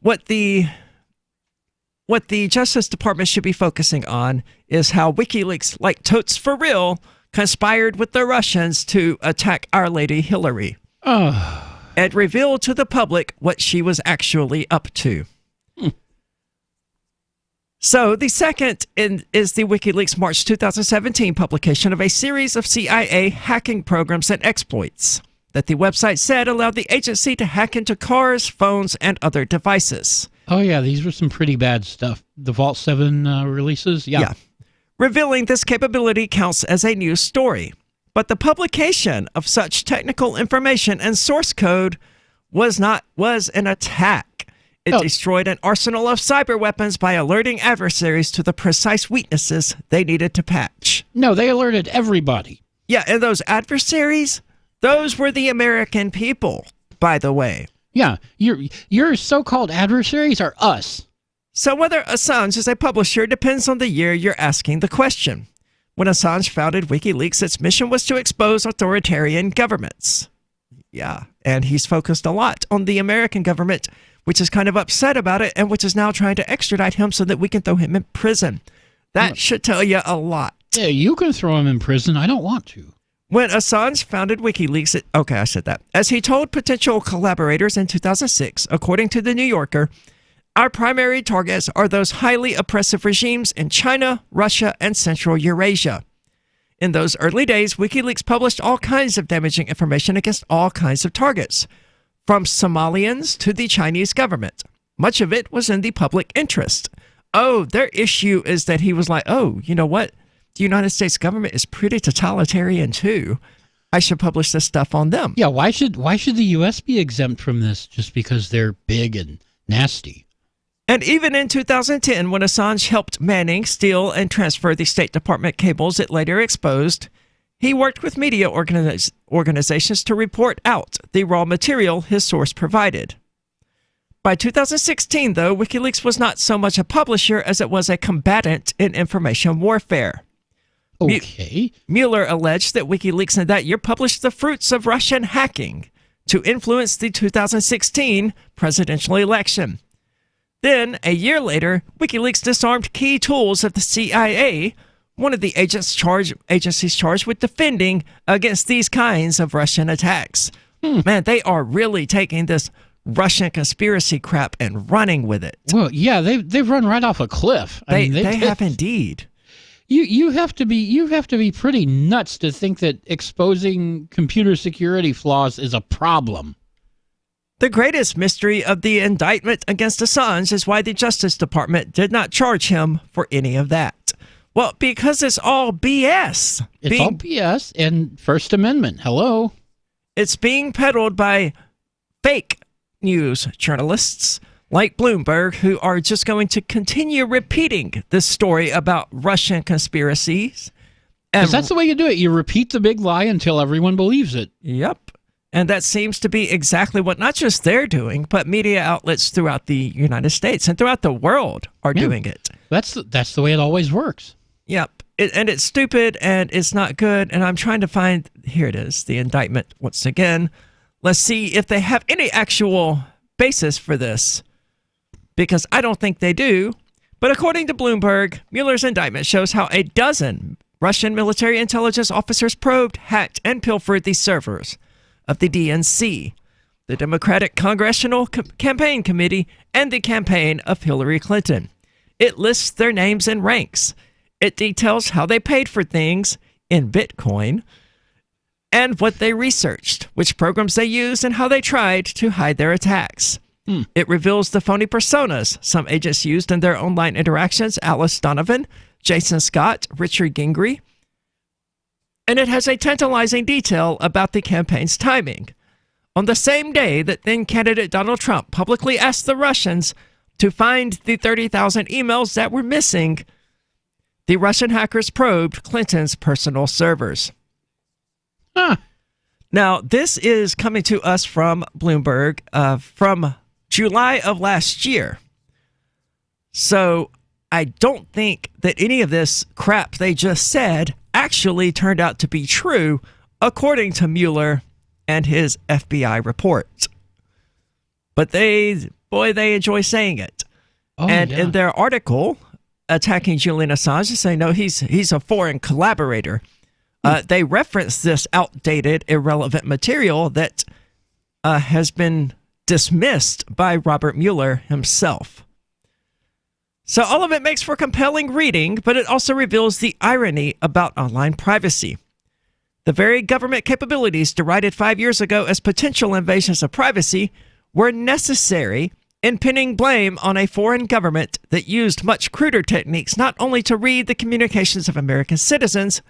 what the Justice Department should be focusing on is how WikiLeaks, like totes for real, conspired with the Russians to attack Our Lady Hillary and reveal to the public what she was actually up to. So the second is the WikiLeaks March 2017 publication of a series of CIA hacking programs and exploits that the website said allowed the agency to hack into cars, phones, and other devices. Oh, yeah, these were some pretty bad stuff. The Vault 7 releases? Yeah. Revealing this capability counts as a news story. But the publication of such technical information and source code was an attack. It destroyed an arsenal of cyber weapons by alerting adversaries to the precise weaknesses they needed to patch. No, they alerted everybody. Yeah, and those adversaries, those were the American people, by the way. Yeah, your so-called adversaries are us. So whether Assange is a publisher depends on the year you're asking the question. When Assange founded WikiLeaks, its mission was to expose authoritarian governments. Yeah, and he's focused a lot on the American government, which is kind of upset about it, and which is now trying to extradite him so that we can throw him in prison. That should tell you a lot. Yeah, you can throw him in prison. I don't want to. When Assange founded WikiLeaks, I said that. As he told potential collaborators in 2006, according to The New Yorker, our primary targets are those highly oppressive regimes in China, Russia, and Central Eurasia. In those early days, WikiLeaks published all kinds of damaging information against all kinds of targets, from Somalians to the Chinese government. Much of it was in the public interest. Oh, their issue is that he was like, oh, you know what? The United States government is pretty totalitarian too. I should publish this stuff on them. Yeah, why should the U.S. be exempt from this just because they're big and nasty? And even in 2010, when Assange helped Manning steal and transfer the State Department cables it later exposed, he worked with media organizations to report out the raw material his source provided. By 2016, though, WikiLeaks was not so much a publisher as it was a combatant in information warfare. Okay. Mueller alleged that WikiLeaks in that year published the fruits of Russian hacking to influence the 2016 presidential election. Then, a year later, WikiLeaks disarmed key tools of the CIA, one of the agencies charged with defending against these kinds of Russian attacks. Man, they are really taking this Russian conspiracy crap and running with it. Well, yeah, they've run right off a cliff. They have indeed. You have to be pretty nuts to think that exposing computer security flaws is a problem. The greatest mystery of the indictment against Assange is why the Justice Department did not charge him for any of that. Well, because it's all BS. It's all BS and First Amendment. Hello. It's being peddled by fake news journalists like Bloomberg, who are just going to continue repeating this story about Russian conspiracies. Because that's the way you do it. You repeat the big lie until everyone believes it. Yep. And that seems to be exactly what not just they're doing, but media outlets throughout the United States and throughout the world are doing it. That's the way it always works. Yep. And it's stupid and it's not good. And I'm trying to find, here it is, the indictment once again. Let's see if they have any actual basis for this, because I don't think they do. But according to Bloomberg, Mueller's indictment shows how a dozen Russian military intelligence officers probed, hacked, and pilfered the servers of the DNC, the Democratic Congressional Campaign Committee, and the campaign of Hillary Clinton. It lists their names and ranks. It details how they paid for things in Bitcoin and what they researched, which programs they used, and how they tried to hide their attacks. It reveals the phony personas some agents used in their online interactions: Alice Donovan, Jason Scott, Richard Gingrey. And it has a tantalizing detail about the campaign's timing. On the same day that then candidate Donald Trump publicly asked the Russians to find the 30,000 emails that were missing, the Russian hackers probed Clinton's personal servers. Now, this is coming to us from Bloomberg from July of last year. So I don't think that any of this crap they just said actually turned out to be true, according to Mueller and his FBI report. But they enjoy saying it. In their article attacking Julian Assange, they say, no, he's a foreign collaborator. They reference this outdated, irrelevant material that has been dismissed by Robert Mueller himself. So all of it makes for compelling reading, but it also reveals the irony about online privacy. The very government capabilities derided 5 years ago as potential invasions of privacy were necessary in pinning blame on a foreign government that used much cruder techniques not only to read the communications of American citizens,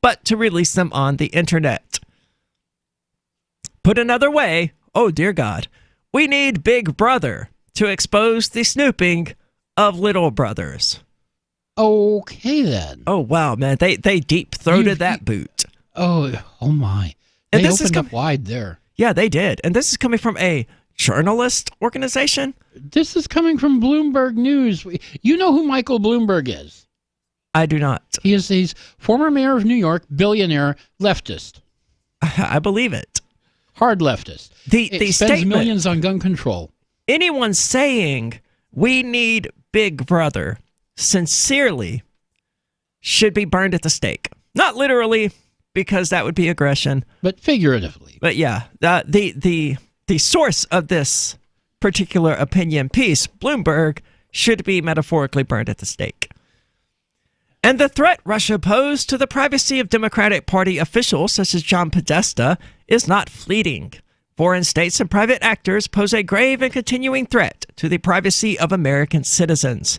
but to release them on the internet. Put another way, oh dear God, we need Big Brother to expose the snooping of little brothers. Okay, then. Oh, wow, man. They deep-throated that boot. Oh my. They opened up wide there. Yeah, they did. And this is coming from a journalist organization? This is coming from Bloomberg News. You know who Michael Bloomberg is? I do not. He's former mayor of New York, billionaire, leftist. I believe it. Hard leftist. The spends statement, millions on gun control. Anyone saying we need Big Brother sincerely should be burned at the stake. Not literally, because that would be aggression. But figuratively. But yeah, the source of this particular opinion piece, Bloomberg, should be metaphorically burned at the stake. And the threat Russia posed to the privacy of Democratic Party officials such as John Podesta is not fleeting. Foreign states and private actors pose a grave and continuing threat to the privacy of American citizens.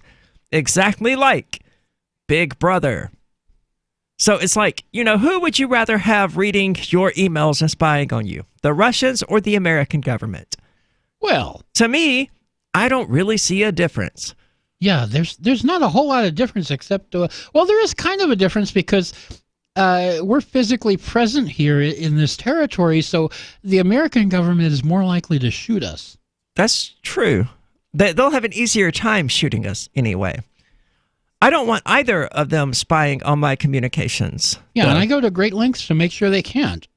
Exactly like Big Brother. So it's like, who would you rather have reading your emails and spying on you? The Russians or the American government? Well, to me, I don't really see a difference. Yeah, there's not a whole lot of difference except, there is kind of a difference because we're physically present here in this territory, so the American government is more likely to shoot us. That's true. They'll have an easier time shooting us anyway. I don't want either of them spying on my communications. Yeah, and I go to great lengths to make sure they can't.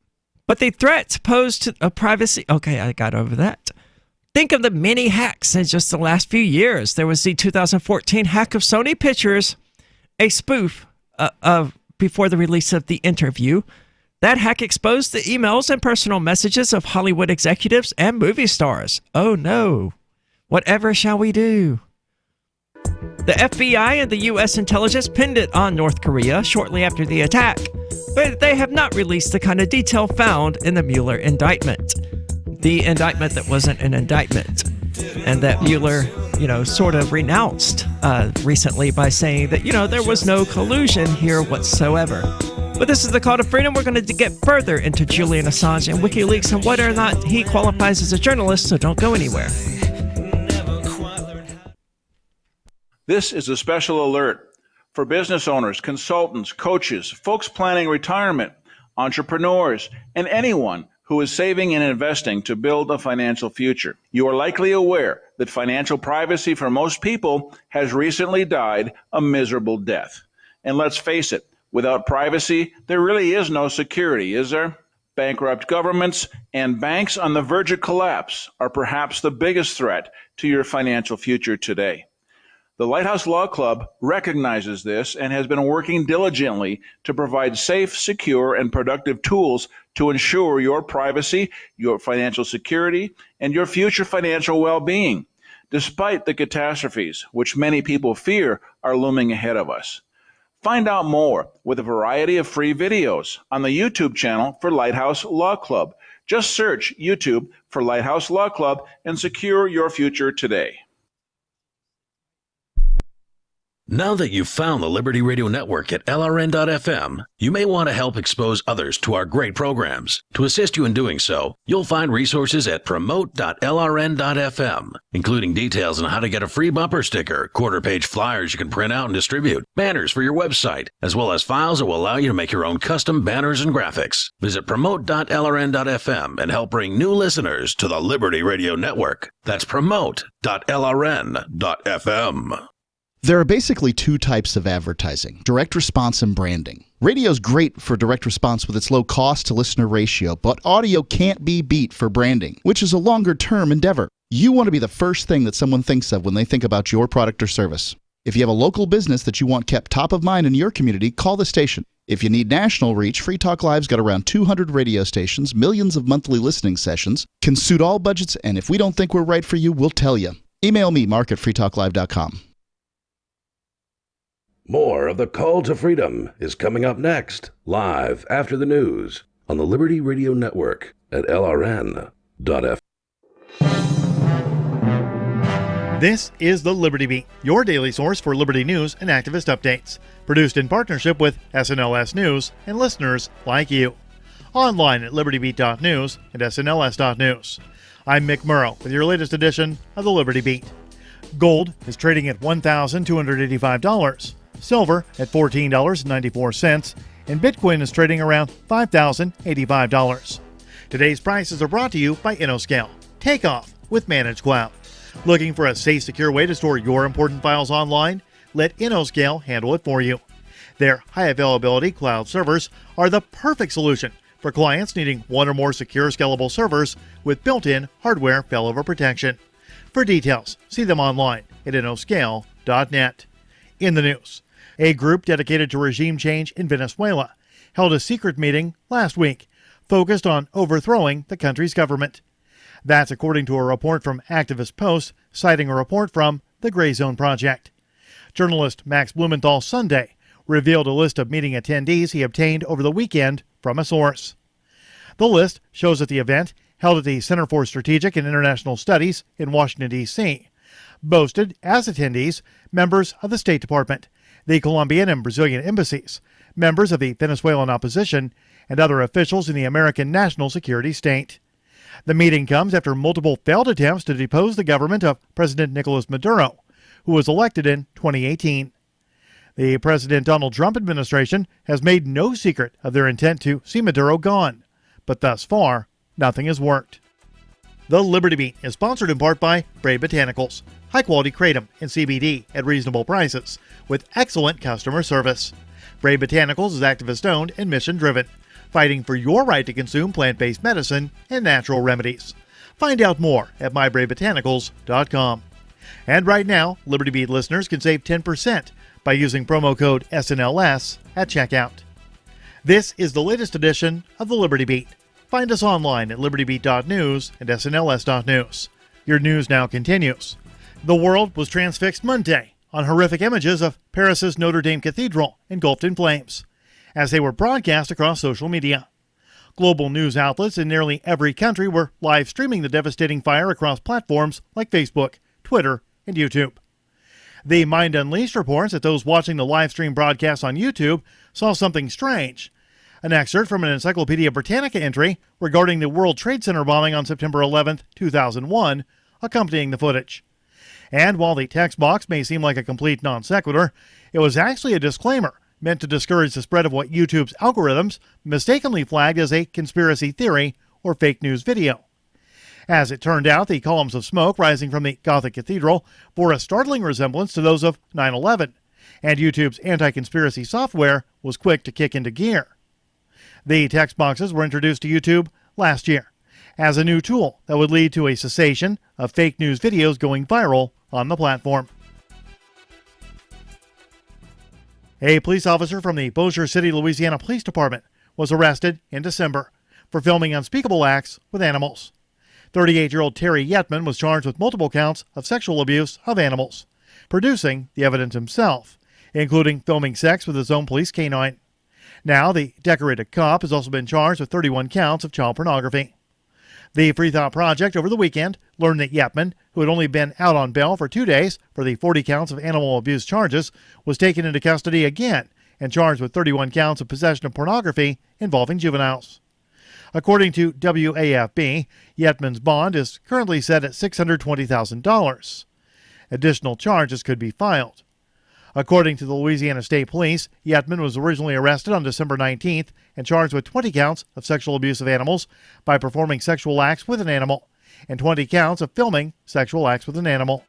But the threats posed to privacy... Okay, I got over that. Think of the many hacks in just the last few years. There was the 2014 hack of Sony Pictures, a spoof of before the release of The Interview. That hack exposed the emails and personal messages of Hollywood executives and movie stars. Oh no. Whatever shall we do? The FBI and the U.S. intelligence pinned it on North Korea shortly after the attack, but they have not released the kind of detail found in the Mueller indictment. The indictment that wasn't an indictment, and that Mueller, sort of renounced recently by saying that, there was no collusion here whatsoever. But this is the Call to Freedom. We're going to get further into Julian Assange and WikiLeaks and whether or not he qualifies as a journalist, so don't go anywhere. This is a special alert for business owners, consultants, coaches, folks planning retirement, entrepreneurs, and anyone who is saving and investing to build a financial future. You are likely aware that financial privacy for most people has recently died a miserable death. And let's face it, without privacy, there really is no security, is there? Bankrupt governments and banks on the verge of collapse are perhaps the biggest threat to your financial future today. The Lighthouse Law Club recognizes this and has been working diligently to provide safe, secure, and productive tools to ensure your privacy, your financial security, and your future financial well-being, despite the catastrophes which many people fear are looming ahead of us. Find out more with a variety of free videos on the YouTube channel for Lighthouse Law Club. Just search YouTube for Lighthouse Law Club and secure your future today. Now that you've found the Liberty Radio Network at LRN.FM, you may want to help expose others to our great programs. To assist you in doing so, you'll find resources at promote.lrn.fm, including details on how to get a free bumper sticker, quarter-page flyers you can print out and distribute, banners for your website, as well as files that will allow you to make your own custom banners and graphics. Visit promote.lrn.fm and help bring new listeners to the Liberty Radio Network. That's promote.lrn.fm. There are basically two types of advertising, direct response and branding. Radio is great for direct response with its low cost to listener ratio, but audio can't be beat for branding, which is a longer term endeavor. You want to be the first thing that someone thinks of when they think about your product or service. If you have a local business that you want kept top of mind in your community, call the station. If you need national reach, Free Talk Live's got around 200 radio stations, millions of monthly listening sessions, can suit all budgets, and if we don't think we're right for you, we'll tell you. Email me, mark@freetalklive.com. More of the Call to Freedom is coming up next, live after the news on the Liberty Radio Network at LRN.FM. This is the Liberty Beat, your daily source for liberty news and activist updates. Produced in partnership with SNLS News and listeners like you. Online at libertybeat.news and snls.news. I'm Mick Murrow with your latest edition of the Liberty Beat. Gold is trading at $1,285. Silver at $14.94, and Bitcoin is trading around $5,085. Today's prices are brought to you by InnoScale. Take off with Managed Cloud. Looking for a safe, secure way to store your important files online? Let InnoScale handle it for you. Their high availability cloud servers are the perfect solution for clients needing one or more secure, scalable servers with built-in hardware failover protection. For details, see them online at innoscale.net. In the news, a group dedicated to regime change in Venezuela held a secret meeting last week focused on overthrowing the country's government. That's according to a report from Activist Post, citing a report from the Gray Zone Project. Journalist Max Blumenthal Sunday revealed a list of meeting attendees he obtained over the weekend from a source. The list shows that the event, held at the Center for Strategic and International Studies in Washington, D.C., boasted as attendees members of the State Department, the Colombian and Brazilian embassies, members of the Venezuelan opposition, and other officials in the American national security state. The meeting comes after multiple failed attempts to depose the government of President Nicolas Maduro, who was elected in 2018. The President Donald Trump administration has made no secret of their intent to see Maduro gone, but thus far, nothing has worked. The Liberty Beat is sponsored in part by Brave Botanicals, high-quality kratom and CBD at reasonable prices, with excellent customer service. Brave Botanicals is activist-owned and mission-driven, fighting for your right to consume plant-based medicine and natural remedies. Find out more at mybravebotanicals.com. And right now, Liberty Beat listeners can save 10% by using promo code SNLS at checkout. This is the latest edition of the Liberty Beat. Find us online at libertybeat.news and snls.news. Your news now continues. The world was transfixed Monday on horrific images of Paris's Notre Dame Cathedral engulfed in flames, as they were broadcast across social media. Global news outlets in nearly every country were live streaming the devastating fire across platforms like Facebook, Twitter, and YouTube. The Mind Unleashed reports that those watching the live stream broadcast on YouTube saw something strange. An excerpt from an Encyclopedia Britannica entry regarding the World Trade Center bombing on September 11, 2001, accompanying the footage. And while the text box may seem like a complete non sequitur, it was actually a disclaimer meant to discourage the spread of what YouTube's algorithms mistakenly flagged as a conspiracy theory or fake news video. As it turned out, the columns of smoke rising from the Gothic Cathedral bore a startling resemblance to those of 9/11, and YouTube's anti-conspiracy software was quick to kick into gear. The text boxes were introduced to YouTube last year as a new tool that would lead to a cessation of fake news videos going viral on the platform. A police officer from the Bossier City, Louisiana Police Department was arrested in December for filming unspeakable acts with animals. 38-year-old Terry Yetman was charged with multiple counts of sexual abuse of animals, producing the evidence himself, including filming sex with his own police canine. Now, the decorated cop has also been charged with 31 counts of child pornography. The Free Thought Project over the weekend learned that Yepman, who had only been out on bail for 2 days for the 40 counts of animal abuse charges, was taken into custody again and charged with 31 counts of possession of pornography involving juveniles. According to WAFB, Yetman's bond is currently set at $620,000. Additional charges could be filed. According to the Louisiana State Police, Yetman was originally arrested on December 19th and charged with 20 counts of sexual abuse of animals by performing sexual acts with an animal and 20 counts of filming sexual acts with an animal.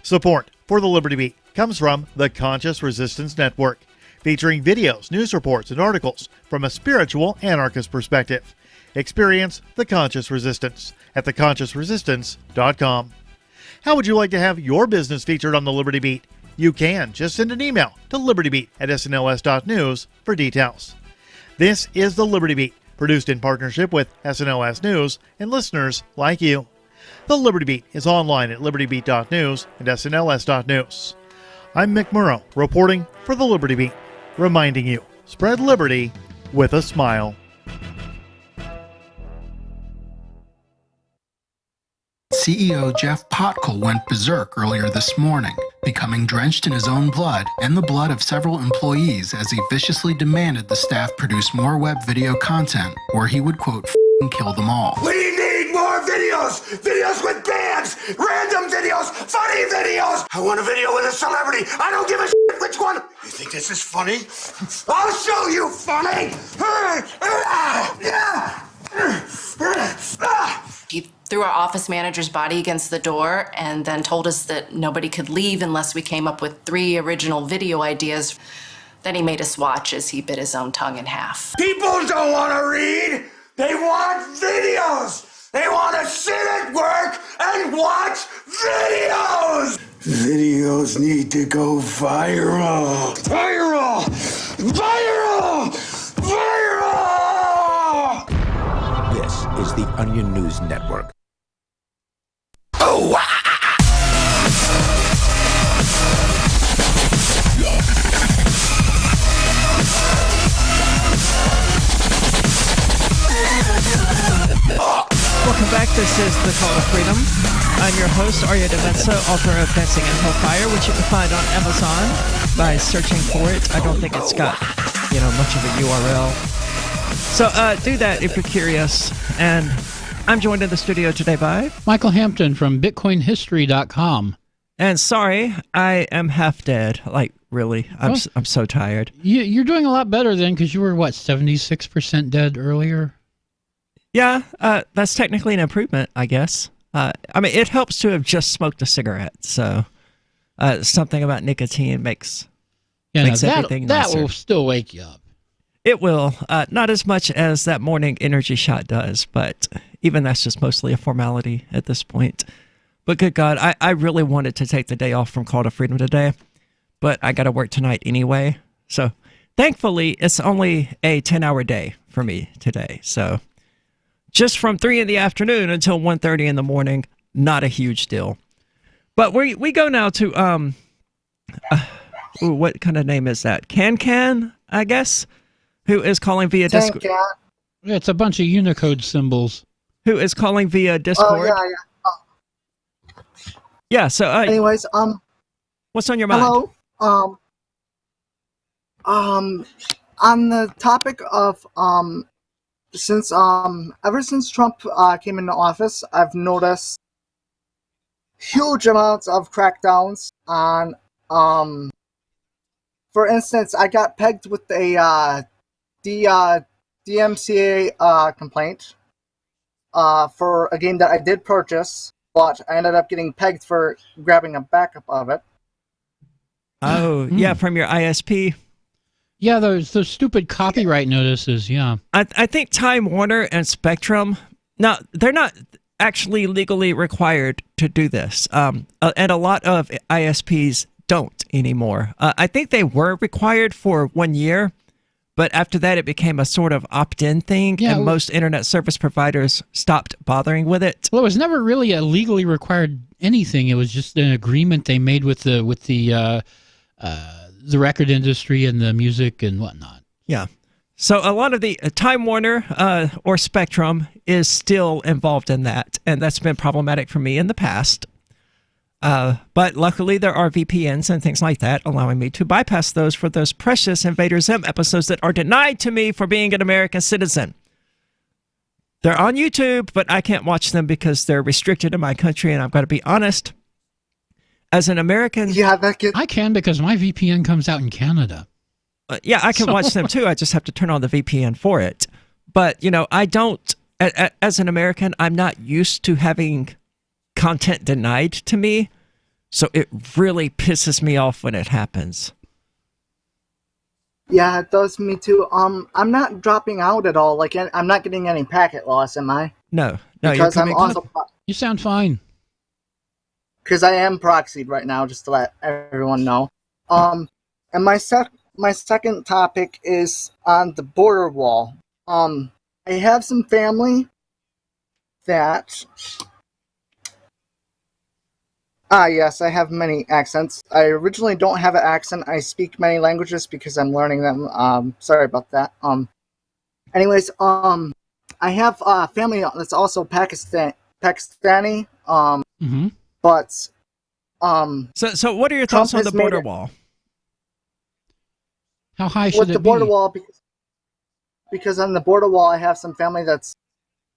Support for the Liberty Beat comes from the Conscious Resistance Network, featuring videos, news reports, and articles from a spiritual anarchist perspective. Experience the Conscious Resistance at theconsciousresistance.com. How would you like to have your business featured on the Liberty Beat? You can just send an email to libertybeat@snls.news for details. This is the Liberty Beat, produced in partnership with SNLS News and listeners like you. The Liberty Beat is online at libertybeat.news and snls.news. I'm Mick Murrow, reporting for the Liberty Beat, reminding you, spread liberty with a smile. CEO Jeff Potkel went berserk earlier this morning, becoming drenched in his own blood and the blood of several employees as he viciously demanded the staff produce more web video content, or he would, quote, kill them all. We need more videos! Videos with bands! Random videos! Funny videos! I want a video with a celebrity! I don't give a shit which one! You think this is funny? I'll show you funny! He threw our office manager's body against the door and then told us that nobody could leave unless we came up with 3 original video ideas. Then he made us watch as he bit his own tongue in half. People don't want to read! They want videos! They want to sit at work and watch videos! Videos need to go viral! Viral! Viral! Viral! This is the Onion News Network. Oh! Welcome back. This is The Call to Freedom. I'm your host, Aria author of Dancing in Hellfire, which you can find on Amazon by searching for it. I don't think it's got, much of a URL. So do that if you're curious. And I'm joined in the studio today by Michael Hampton from BitcoinHistory.com. And sorry, I am half dead. Like, really, I'm so tired. You're doing a lot better then, because you were, 76% dead earlier? Yeah, that's technically an improvement, I guess. It helps to have just smoked a cigarette. So something about nicotine makes everything nicer. That will still wake you up. It will. Not as much as that morning energy shot does, but even that's just mostly a formality at this point. But good God, I really wanted to take the day off from Call to Freedom today, but I got to work tonight anyway. So thankfully, it's only a 10-hour day for me today. So just from 3 in the afternoon until 1:30 in the morning, not a huge deal. But we go now to, what kind of name is that? Can, I guess? Who is calling via Discord? Yeah, it's a bunch of Unicode symbols. Who is calling via Discord? Oh, yeah. Yeah, so... anyways, what's on your mind? Hello. On the topic of, ever since Trump came into office, I've noticed huge amounts of crackdowns on, for instance, I got pegged with a, DMCA complaint for a game that I did purchase, but I ended up getting pegged for grabbing a backup of it. Oh, yeah, from your ISP. Yeah, those stupid copyright notices, yeah. I think Time Warner and Spectrum, now, they're not actually legally required to do this, and a lot of ISPs don't anymore. I think they were required for 1 year, but after that, it became a sort of opt-in thing, and most internet service providers stopped bothering with it. Well, it was never really a legally required anything. It was just an agreement they made with the record industry and the music and whatnot. Yeah. So a lot of the Time Warner or Spectrum is still involved in that, and that's been problematic for me in the past. But luckily there are VPNs and things like that allowing me to bypass those for those precious Invader Zim episodes that are denied to me for being an American citizen. They're on YouTube, but I can't watch them because they're restricted in my country, and I've got to be honest. As an American... I can because my VPN comes out in Canada. Yeah, I can watch them too. I just have to turn on the VPN for it. But, you know, I don't... As an American, I'm not used to having content denied to me, so it really pisses me off when it happens. Yeah, it does me too. I'm not dropping out at all. Like, I'm not getting any packet loss, am I? No, because you're I'm also. You sound fine. Because I am proxied right now, just to let everyone know. And my second topic is on the border wall. I have some family that. Yes, I have many accents. I originally don't have an accent. I speak many languages because I'm learning them. Sorry about that. Anyways, I have family that's also Pakistani. But So what are your thoughts on the border wall? How high should with it the be? border wall? Because on the border wall, I have some family that's,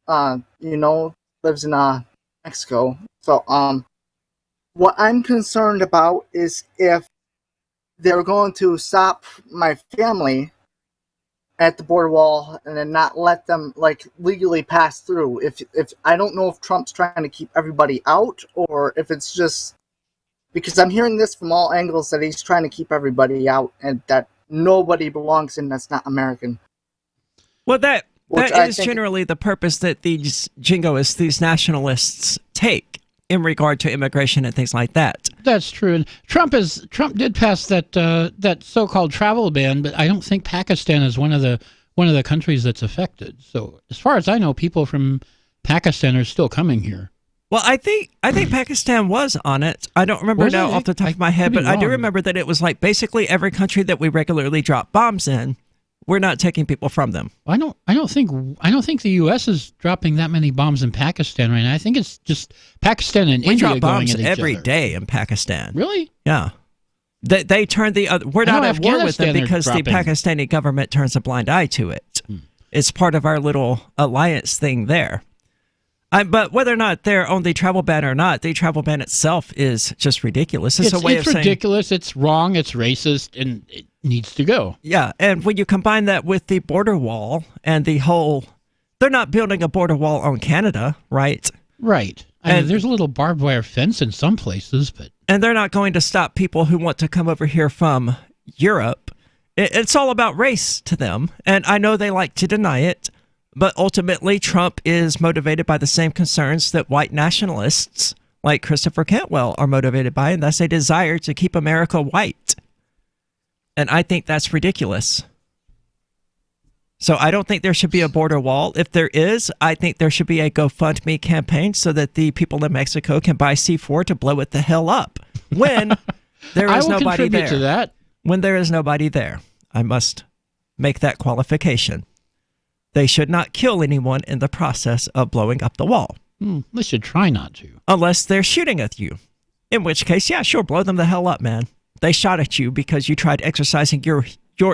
lives in Mexico. So what I'm concerned about is if they're going to stop my family at the border wall and then not let them legally pass through. If I don't know if Trump's trying to keep everybody out or if it's just because I'm hearing this from all angles that he's trying to keep everybody out and that nobody belongs in that's not American. Well, that is generally the purpose that these jingoists, these nationalists take in regard to immigration and things like that. That's true. And Trump did pass that so-called travel ban, but I don't think Pakistan is one of the countries that's affected. So as far as I know, people from Pakistan are still coming here. Well, I think Pakistan was on it. I don't remember now off the top of my head, but I do remember that it was like basically every country that we regularly drop bombs in, we're not taking people from them. I don't think the U.S. is dropping that many bombs in Pakistan right now. I think it's just Pakistan and India drop going bombs at each every other. day in Pakistan. Really? Yeah. They turn the other. We're not at war with them because the Pakistani government turns a blind eye to it. It's part of our little alliance thing there. But whether or not they're on the travel ban or not, the travel ban itself is just ridiculous. It's a way of saying... It's ridiculous, it's wrong, it's racist, and it needs to go. Yeah, and when you combine that with the border wall and the whole... They're not building a border wall on Canada, right? Right. I mean, there's a little barbed wire fence in some places, but... And they're not going to stop people who want to come over here from Europe. It's all about race to them, and I know they like to deny it. But ultimately, Trump is motivated by the same concerns that white nationalists like Christopher Cantwell are motivated by, and that's a desire to keep America white. And I think that's ridiculous. So I don't think there should be a border wall. If there is, I think there should be a GoFundMe campaign so that the people in Mexico can buy C4 to blow it the hell up when there is nobody there. To that. When there is nobody there. I must make that qualification. They should not kill anyone in the process of blowing up the wall. They should try not to. Unless they're shooting at you. In which case, yeah, sure, blow them the hell up, man. They shot at you because you tried exercising your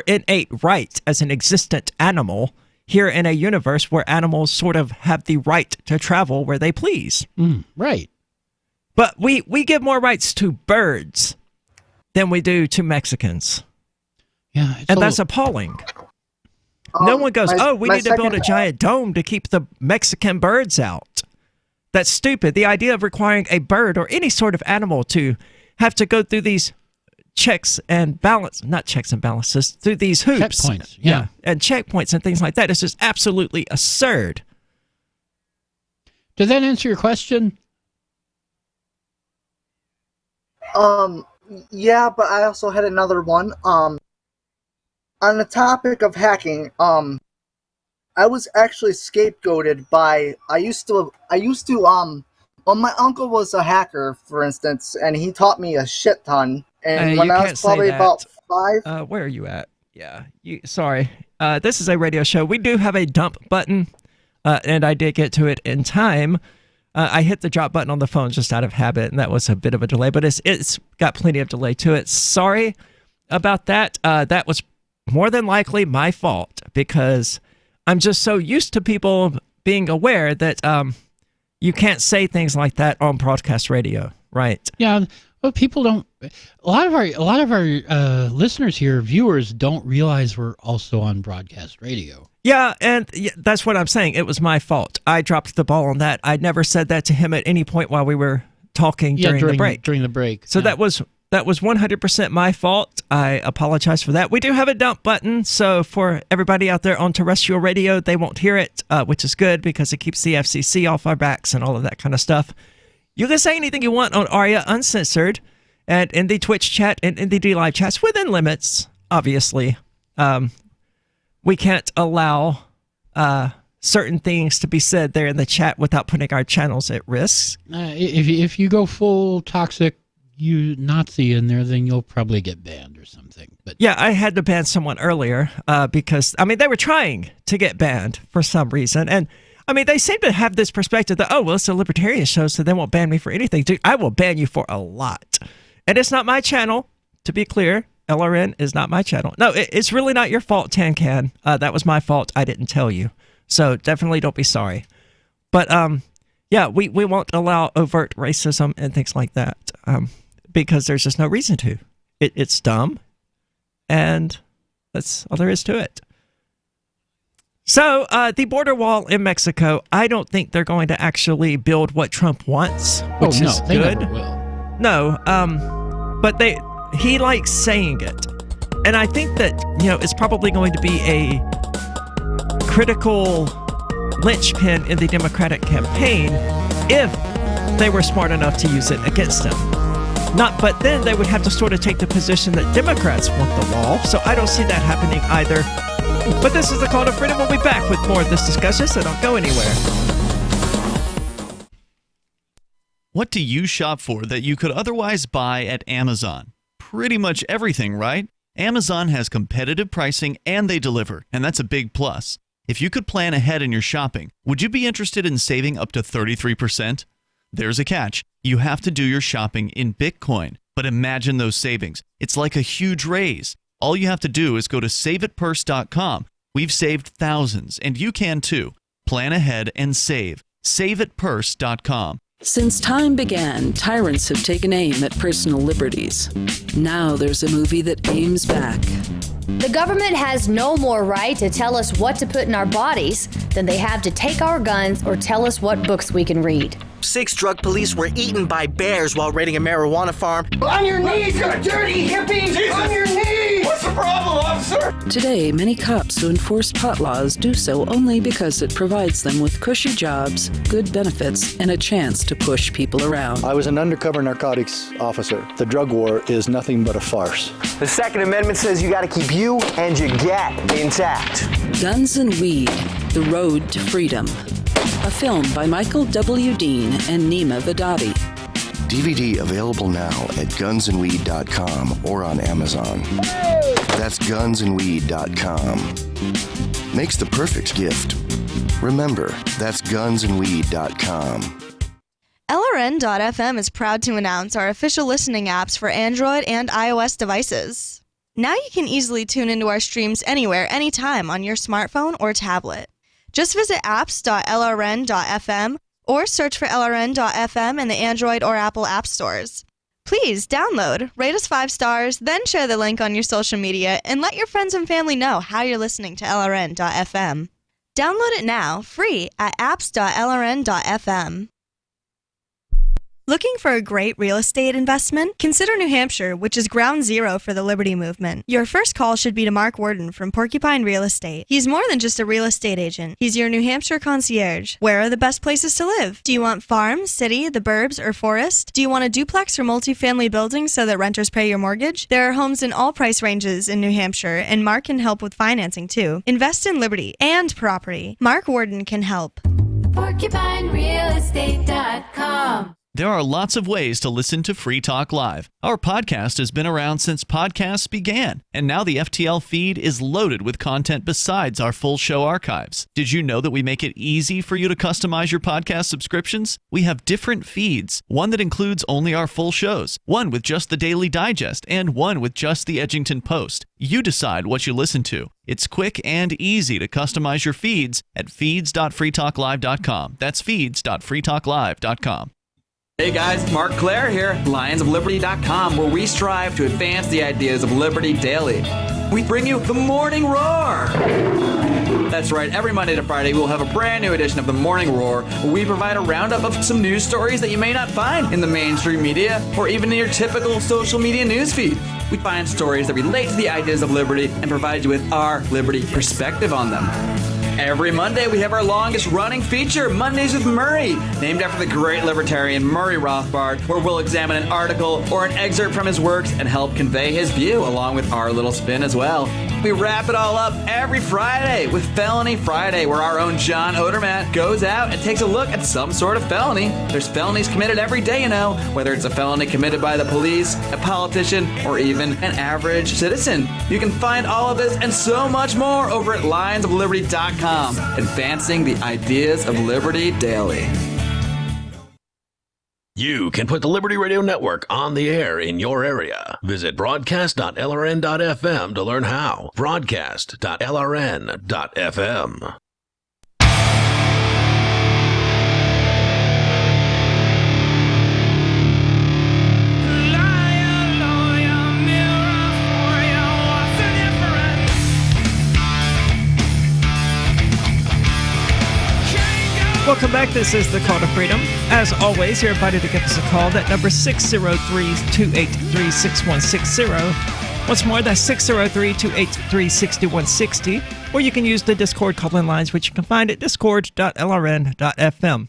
innate right as an existent animal here in a universe where animals sort of have the right to travel where they please. Right. But we give more rights to birds than we do to Mexicans. Yeah. And that's appalling. No one goes, we need to build a giant dome to keep the Mexican birds out. That's stupid. The idea of requiring a bird or any sort of animal to have to go through these checks and not checks and balances, through these hoops. Checkpoints, yeah. And checkpoints and things like that is just absolutely absurd. Did that answer your question? Yeah, but I also had another one. On the topic of hacking, I was actually scapegoated by well, my uncle was a hacker, for instance, and he taught me a shit ton. And when I was probably about 5, where are you at? Yeah, sorry, this is a radio show. We do have a dump button, and I did get to it in time. I hit the drop button on the phone just out of habit, and that was a bit of a delay, but it's got plenty of delay to it. Sorry about that. That was more than likely my fault, because I'm just so used to people being aware that you can't say things like that on broadcast radio, right? Yeah, well, people don't. A lot of our listeners here, viewers, don't realize we're also on broadcast radio. Yeah, and that's what I'm saying. It was my fault. I dropped the ball on that. I never said that to him at any point while we were talking during the break. During the break. So that was 100% my fault. I apologize for that. We do have a dump button, so for everybody out there on terrestrial radio, they won't hear it, which is good because it keeps the FCC off our backs and all of that kind of stuff. You can say anything you want on Aria uncensored, and in the Twitch chat and in the D-Live chats within limits, obviously. We can't allow certain things to be said there in the chat without putting our channels at risk. If you go full toxic Nazi in there, then you'll probably get banned or something. But yeah, I had to ban someone earlier because, I mean, they were trying to get banned for some reason. And, I mean, they seem to have this perspective that, oh, well, it's a libertarian show, so they won't ban me for anything. Dude, I will ban you for a lot. And it's not my channel, to be clear. LRN is not my channel. No, it's really not your fault, Tancan. That was my fault. I didn't tell you. So definitely don't be sorry. But, yeah, we won't allow overt racism and things like that because there's just no reason to. It's dumb, and that's all there is to it. So the border wall in Mexico, I don't think they're going to actually build what Trump wants, which is they good. never will. No, but he likes saying it. And I think that, it's probably going to be a critical linchpin in the Democratic campaign if they were smart enough to use it against him. But then they would have to sort of take the position that Democrats want the wall, so I don't see that happening either. But this is the Call to Freedom. We'll be back with more of this discussion, so don't go anywhere. What do you shop for that you could otherwise buy at Amazon? Pretty much everything, right? Amazon has competitive pricing and they deliver, and that's a big plus. If you could plan ahead in your shopping, would you be interested in saving up to 33%? There's a catch. You have to do your shopping in Bitcoin. But imagine those savings. It's like a huge raise. All you have to do is go to saveitpurse.com. We've saved thousands, and you can too. Plan ahead and save. Saveitpurse.com. Since time began, tyrants have taken aim at personal liberties. Now there's a movie that aims back. The government has no more right to tell us what to put in our bodies than they have to take our guns or tell us what books we can read. 6 drug police were eaten by bears while raiding a marijuana farm. On your knees, you dirty hippies! Jesus. On your knees! What's the problem, officer? Today, many cops who enforce pot laws do so only because it provides them with cushy jobs, good benefits, and a chance to push people around. I was an undercover narcotics officer. The drug war is nothing but a farce. The Second Amendment says you gotta keep you and your gat intact. Guns and Weed, The Road to Freedom. A film by Michael W. Dean and Nima Vadadi. DVD available now at gunsandweed.com or on Amazon. That's gunsandweed.com. Makes the perfect gift. Remember, that's gunsandweed.com. LRN.FM is proud to announce our official listening apps for Android and iOS devices. Now you can easily tune into our streams anywhere, anytime on your smartphone or tablet. Just visit apps.lrn.fm or search for LRN.FM in the Android or Apple app stores. Please download, rate us 5 stars, then share the link on your social media and let your friends and family know how you're listening to LRN.FM. Download it now, free at apps.lrn.fm. Looking for a great real estate investment? Consider New Hampshire, which is ground zero for the Liberty Movement. Your first call should be to Mark Worden from Porcupine Real Estate. He's more than just a real estate agent. He's your New Hampshire concierge. Where are the best places to live? Do you want farm, city, the burbs, or forest? Do you want a duplex or multifamily building so that renters pay your mortgage? There are homes in all price ranges in New Hampshire, and Mark can help with financing too. Invest in liberty and property. Mark Worden can help. PorcupineRealestate.com. There are lots of ways to listen to Free Talk Live. Our podcast has been around since podcasts began, and now the FTL feed is loaded with content besides our full show archives. Did you know that we make it easy for you to customize your podcast subscriptions? We have different feeds, one that includes only our full shows, one with just the Daily Digest, and one with just the Edgington Post. You decide what you listen to. It's quick and easy to customize your feeds at feeds.freetalklive.com. That's feeds.freetalklive.com. Hey guys, Mark Claire here, lionsofliberty.com, where we strive to advance the ideas of liberty daily. We bring you the Morning Roar. That's right, every Monday to Friday we'll have a brand new edition of the Morning Roar, where we provide a roundup of some news stories that you may not find in the mainstream media or even in your typical social media newsfeed. We find stories that relate to the ideas of liberty and provide you with our liberty perspective on them. Every Monday, we have our longest-running feature, Mondays with Murray, named after the great libertarian Murray Rothbard, where we'll examine an article or an excerpt from his works and help convey his view, along with our little spin as well. We wrap it all up every Friday with Felony Friday, where our own John Odermatt goes out and takes a look at some sort of felony. There's felonies committed every day, you know, whether it's a felony committed by the police, a politician, or even an average citizen. You can find all of this and so much more over at lionsofliberty.com. Advancing the ideas of liberty daily. You can put the Liberty Radio Network on the air in your area. Visit broadcast.lrn.fm to learn how. Broadcast.lrn.fm. Welcome back. This is the Call to Freedom. As always, you're invited to give us a call. That number 603-283-6160. Once more, that's 603-283-6160. Or you can use the Discord call-in lines, which you can find at discord.lrn.fm.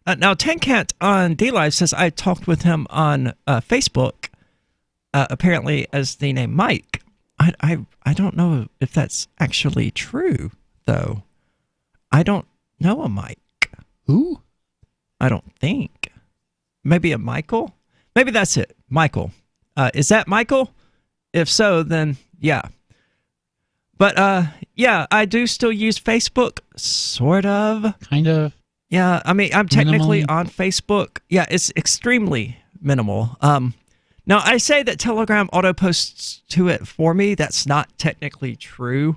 Now, Tencat on D-Live says I talked with him on Facebook, apparently as the name Mike. I don't know if that's actually true, though. I don't know a Mike. Who? I don't think. Maybe a Michael? Maybe that's it. Michael. Is that Michael? If so, then yeah. But yeah, I do still use Facebook, sort of. Kind of. Yeah, I mean, I'm technically Minimally. on Facebook. Yeah, it's extremely minimal. Now, I say that Telegram auto-posts to it for me. That's not technically true.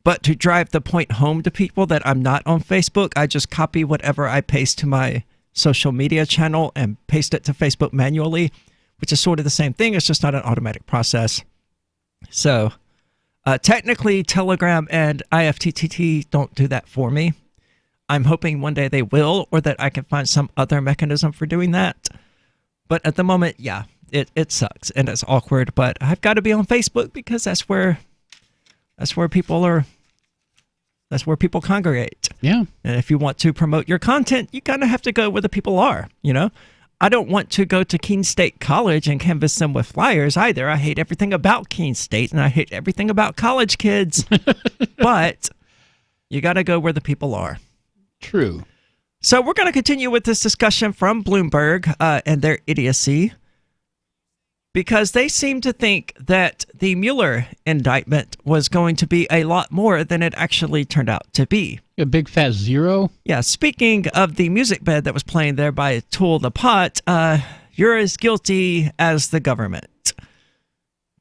But to drive the point home to people that I'm not on Facebook, I just copy whatever I paste to my social media channel and paste it to Facebook manually, which is sort of the same thing. It's just not an automatic process. So technically, Telegram and IFTTT don't do that for me. I'm hoping one day they will, or that I can find some other mechanism for doing that. But at the moment, yeah, it sucks and it's awkward. But I've got to be on Facebook because that's where people are. That's where people congregate. Yeah. And if you want to promote your content, you kind of have to go where the people are, you know? I don't want to go to Keene State College and canvass them with flyers either. I hate everything about Keene State, and I hate everything about college kids. But you got to go where the people are. True. So we're going to continue with this discussion from Bloomberg and their idiocy, because they seem to think that the Mueller indictment was going to be a lot more than it actually turned out to be. A big fat zero? Yeah, speaking of the music bed that was playing there by Tool the Pot, you're as guilty as the government.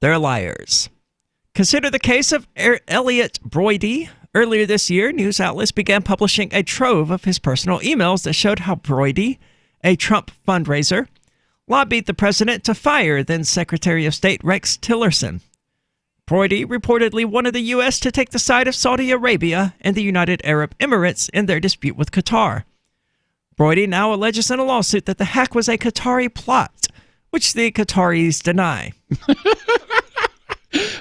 They're liars. Consider the case of Elliot Broidy. Earlier this year, news outlets began publishing a trove of his personal emails that showed how Broidy, a Trump fundraiser, lobbied the president to fire then Secretary of State Rex Tillerson. Broidy reportedly wanted the U.S. to take the side of Saudi Arabia and the United Arab Emirates in their dispute with Qatar. Broidy now alleges in a lawsuit that the hack was a Qatari plot, which the Qataris deny.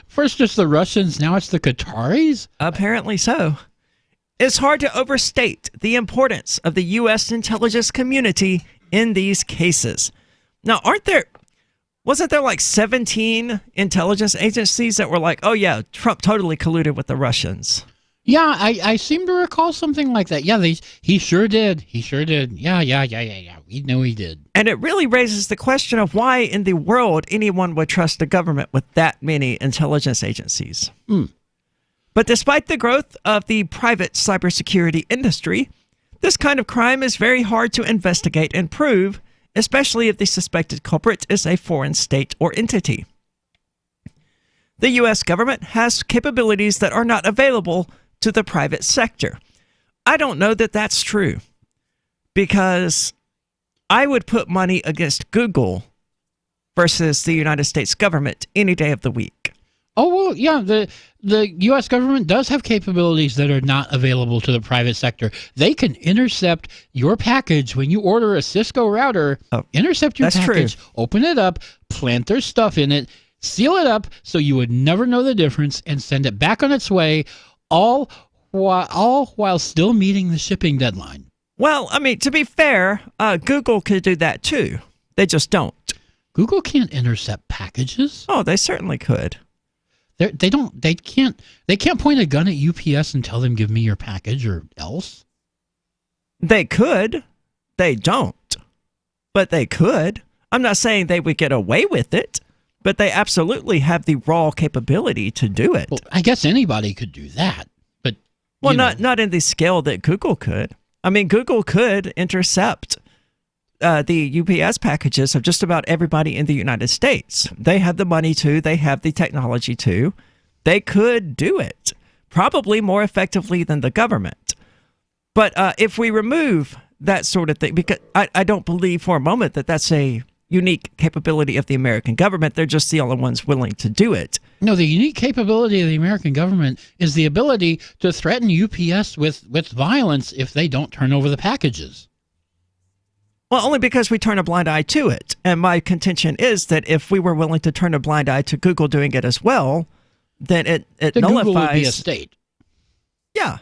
First it's the Russians, now it's the Qataris? Apparently so. It's hard to overstate the importance of the U.S. intelligence community in these cases. Now, wasn't there like 17 intelligence agencies that were like, oh yeah, Trump totally colluded with the Russians? Yeah, I seem to recall something like that. Yeah, he sure did. He sure did. Yeah. We know he did. And it really raises the question of why in the world anyone would trust the government with that many intelligence agencies. But despite the growth of the private cybersecurity industry, this kind of crime is very hard to investigate and prove, especially if the suspected culprit is a foreign state or entity. The U.S. government has capabilities that are not available to the private sector. I don't know that that's true, because I would put money against Google versus the United States government any day of the week. Oh, well, yeah, the U.S. government does have capabilities that are not available to the private sector. They can intercept your package when you order a Cisco router, intercept your package, open it up, plant their stuff in it, seal it up so you would never know the difference, and send it back on its way, all while still meeting the shipping deadline. Well, I mean, to be fair, Google could do that too. They just don't. Google can't intercept packages. Oh, they certainly could. They can't point a gun at UPS and tell them, give me your package or else. They could. They don't. But they could. I'm not saying they would get away with it, but they absolutely have the raw capability to do it. Well, I guess anybody could do that, but not in the scale that Google could. I mean, Google could intercept the UPS packages of just about everybody in the United States. They have the money to, they have the technology to. They could do it, probably more effectively than the government. But if we remove that sort of thing, because I don't believe for a moment that that's a unique capability of the American government. They're just the only ones willing to do it. No, the unique capability of the American government is the ability to threaten UPS with violence if they don't turn over the packages. Well, only because we turn a blind eye to it. And my contention is that if we were willing to turn a blind eye to Google doing it as well, then it nullifies... Google would be a state. Yeah.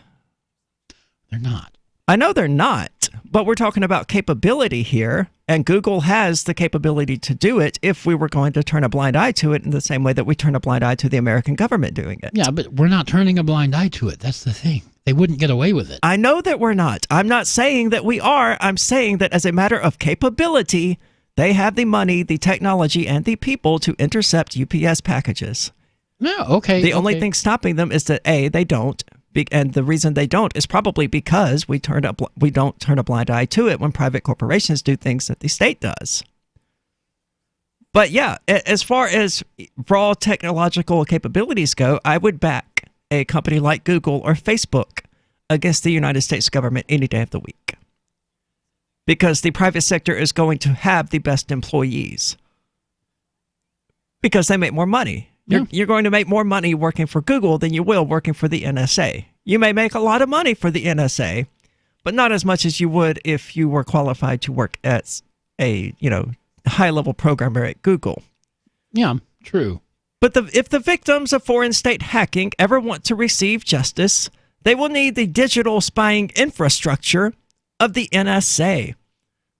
They're not. I know they're not, but we're talking about capability here, and Google has the capability to do it if we were going to turn a blind eye to it in the same way that we turn a blind eye to the American government doing it. Yeah, but we're not turning a blind eye to it. That's the thing. They wouldn't get away with it. I know that we're not. I'm not saying that we are. I'm saying that as a matter of capability, they have the money, the technology, and the people to intercept UPS packages. No, okay. The only thing stopping them is that A, they don't. And the reason they don't is probably because we don't turn a blind eye to it when private corporations do things that the state does. But yeah, as far as raw technological capabilities go, I would back a company like Google or Facebook against the United States government any day of the week. Because the private sector is going to have the best employees. Because they make more money. You're going to make more money working for Google than you will working for the NSA. You may make a lot of money for the NSA, but not as much as you would if you were qualified to work as a, high-level programmer at Google. Yeah, true. But if the victims of foreign state hacking ever want to receive justice, they will need the digital spying infrastructure of the NSA,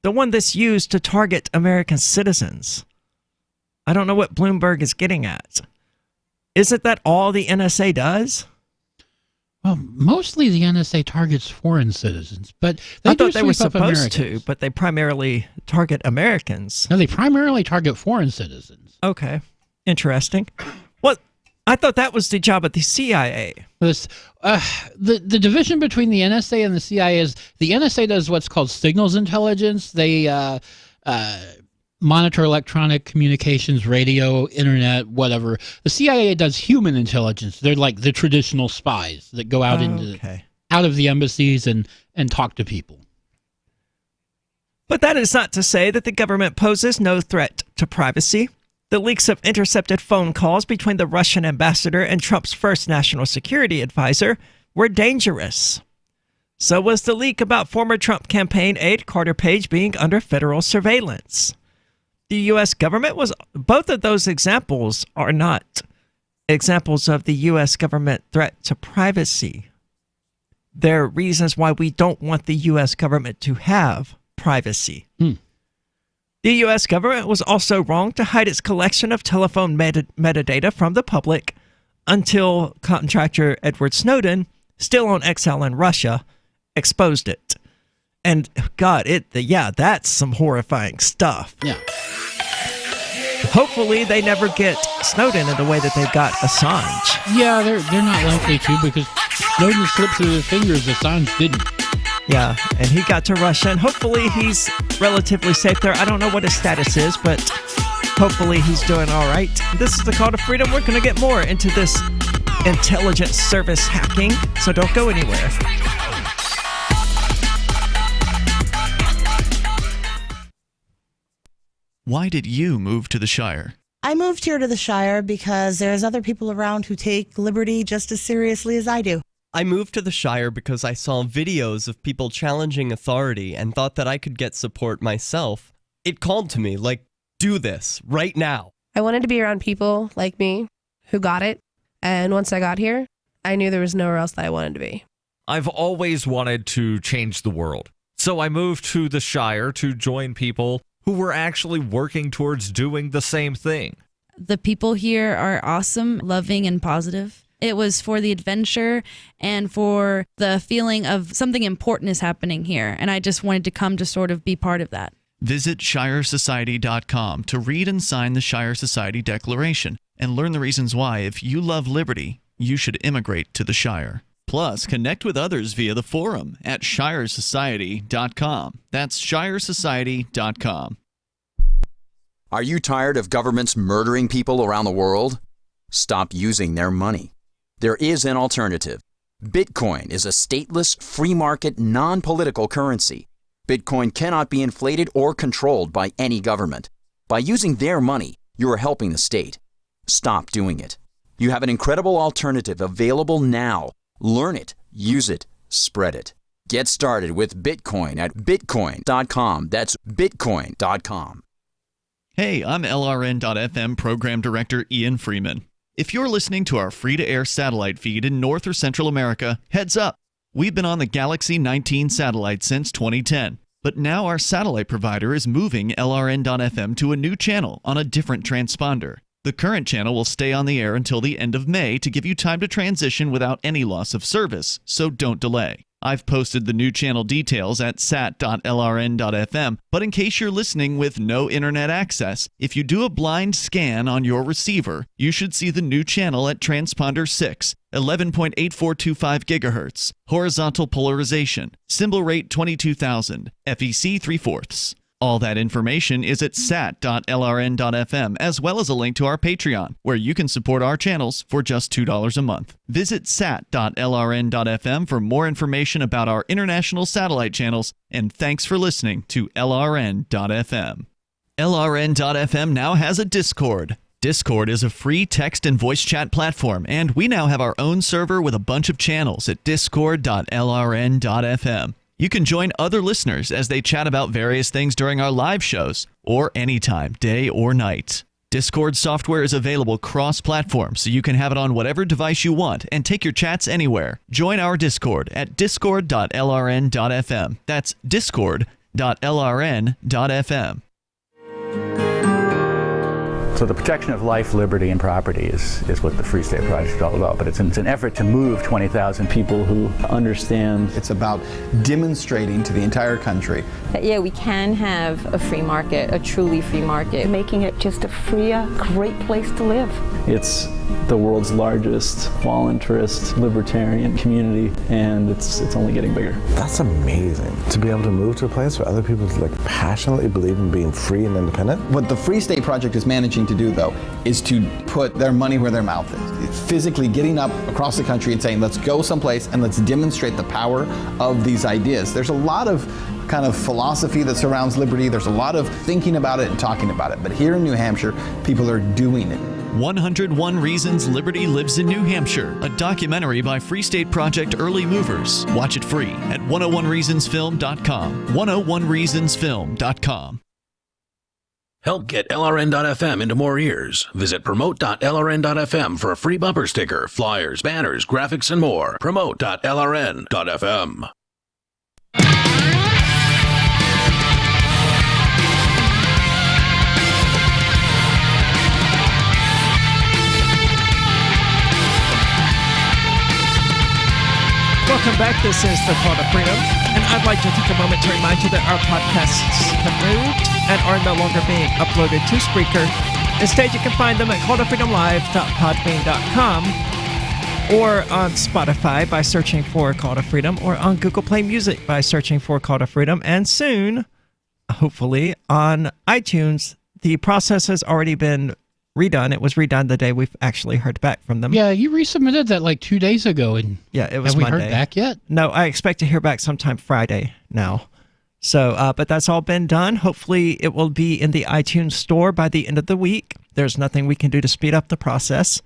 the one that's used to target American citizens. I don't know what Bloomberg is getting at. Isn't that all the NSA does? Well, mostly the NSA targets foreign citizens, but I thought they were supposed to, but they primarily target Americans. No, they primarily target foreign citizens. Okay, interesting. Well, I thought that was the job of the CIA. The division between the NSA and the CIA is the NSA does what's called signals intelligence. They monitor electronic communications, radio, internet, whatever. The CIA does human intelligence. They're like the traditional spies that go out out of the embassies and talk to people. But that is not to say that the government poses no threat to privacy. The leaks of intercepted phone calls between the Russian ambassador and Trump's first national security advisor were dangerous. So was the leak about former Trump campaign aide Carter Page being under federal surveillance. The U.S. government both of those examples are not examples of the U.S. government threat to privacy. They're reasons why we don't want the U.S. government to have privacy. The U.S. government was also wrong to hide its collection of telephone metadata from the public until contractor Edward Snowden still on exile in Russia, exposed it. And God, that's some horrifying stuff. Yeah. Hopefully they never get Snowden in the way that they got Assange. Yeah, they're not likely to, because Snowden slipped through their fingers, Assange didn't. Yeah, and he got to Russia, and hopefully he's relatively safe there. I don't know what his status is, but hopefully he's doing all right. This is the Call to Freedom. We're going to get more into this intelligence service hacking, so don't go anywhere. Why did you move to the Shire? I moved here to the Shire because there's other people around who take liberty just as seriously as I do. I moved to the Shire because I saw videos of people challenging authority and thought that I could get support myself. It called to me, like, do this, right now. I wanted to be around people like me who got it, and once I got here, I knew there was nowhere else that I wanted to be. I've always wanted to change the world, so I moved to the Shire to join people who were actually working towards doing the same thing. The people here are awesome, loving, and positive. It was for the adventure and for the feeling of something important is happening here, and I just wanted to come to sort of be part of that. Visit ShireSociety.com to read and sign the Shire Society Declaration and learn the reasons why, if you love liberty, you should immigrate to the Shire. Plus, connect with others via the forum at ShireSociety.com. That's ShireSociety.com. Are you tired of governments murdering people around the world? Stop using their money. There is an alternative. Bitcoin is a stateless, free market, non-political currency. Bitcoin cannot be inflated or controlled by any government. By using their money, you are helping the state. Stop doing it. You have an incredible alternative available now. Learn it, use it, spread it. Get started with Bitcoin at bitcoin.com. That's bitcoin.com. Hey, I'm LRN.FM Program Director Ian Freeman. If you're listening to our free-to-air satellite feed in North or Central America, heads up. We've been on the Galaxy 19 satellite since 2010, but now our satellite provider is moving LRN.FM to a new channel on a different transponder. The current channel will stay on the air until the end of May to give you time to transition without any loss of service, so don't delay. I've posted the new channel details at sat.lrn.fm, but in case you're listening with no internet access, if you do a blind scan on your receiver, you should see the new channel at transponder 6, 11.8425 GHz, horizontal polarization, symbol rate 22,000, FEC 3/4. All that information is at sat.lrn.fm, as well as a link to our Patreon, where you can support our channels for just $2 a month. Visit sat.lrn.fm for more information about our international satellite channels, and thanks for listening to LRN.FM. LRN.FM now has a Discord. Discord is a free text and voice chat platform, and we now have our own server with a bunch of channels at discord.lrn.fm. You can join other listeners as they chat about various things during our live shows, or anytime, day or night. Discord software is available cross-platform, so you can have it on whatever device you want and take your chats anywhere. Join our Discord at discord.lrn.fm. That's discord.lrn.fm. So the protection of life, liberty, and property is what the Free State Project is all about. But it's an effort to move 20,000 people who understand. It's about demonstrating to the entire country that, yeah, we can have a free market, a truly free market. Making it just a freer, great place to live. It's the world's largest voluntarist libertarian community, and it's only getting bigger. That's amazing, to be able to move to a place where other people passionately believe in being free and independent. What the Free State Project is managing to do, though, is to put their money where their mouth is. Physically getting up across the country and saying, let's go someplace and let's demonstrate the power of these ideas. There's a lot of kind of philosophy that surrounds liberty. There's a lot of thinking about it and talking about it. But here in New Hampshire, people are doing it. 101 Reasons Liberty Lives in New Hampshire, a documentary by Free State Project Early Movers. Watch it free at 101reasonsfilm.com. 101reasonsfilm.com. Help get LRN.FM into more ears. Visit promote.lrn.fm for a free bumper sticker, flyers, banners, graphics, and more. Promote.lrn.fm. welcome back. This is the Call to Freedom, and I'd like to take a moment to remind you that our podcasts have moved and are no longer being uploaded to Spreaker. Instead, you can find them at calltofreedomlive.podbean.com or on Spotify by searching for Call to Freedom, or on Google Play Music by searching for Call to Freedom, and soon, hopefully, on iTunes. The process has already been redone. It was redone the day we've actually heard back from them. Yeah, you resubmitted that like 2 days ago. And yeah, it was have Monday. we heard back yet? No, I expect to hear back sometime Friday now. So, but that's all been done. Hopefully it will be in the iTunes store by the end of the week. There's nothing we can do to speed up the process,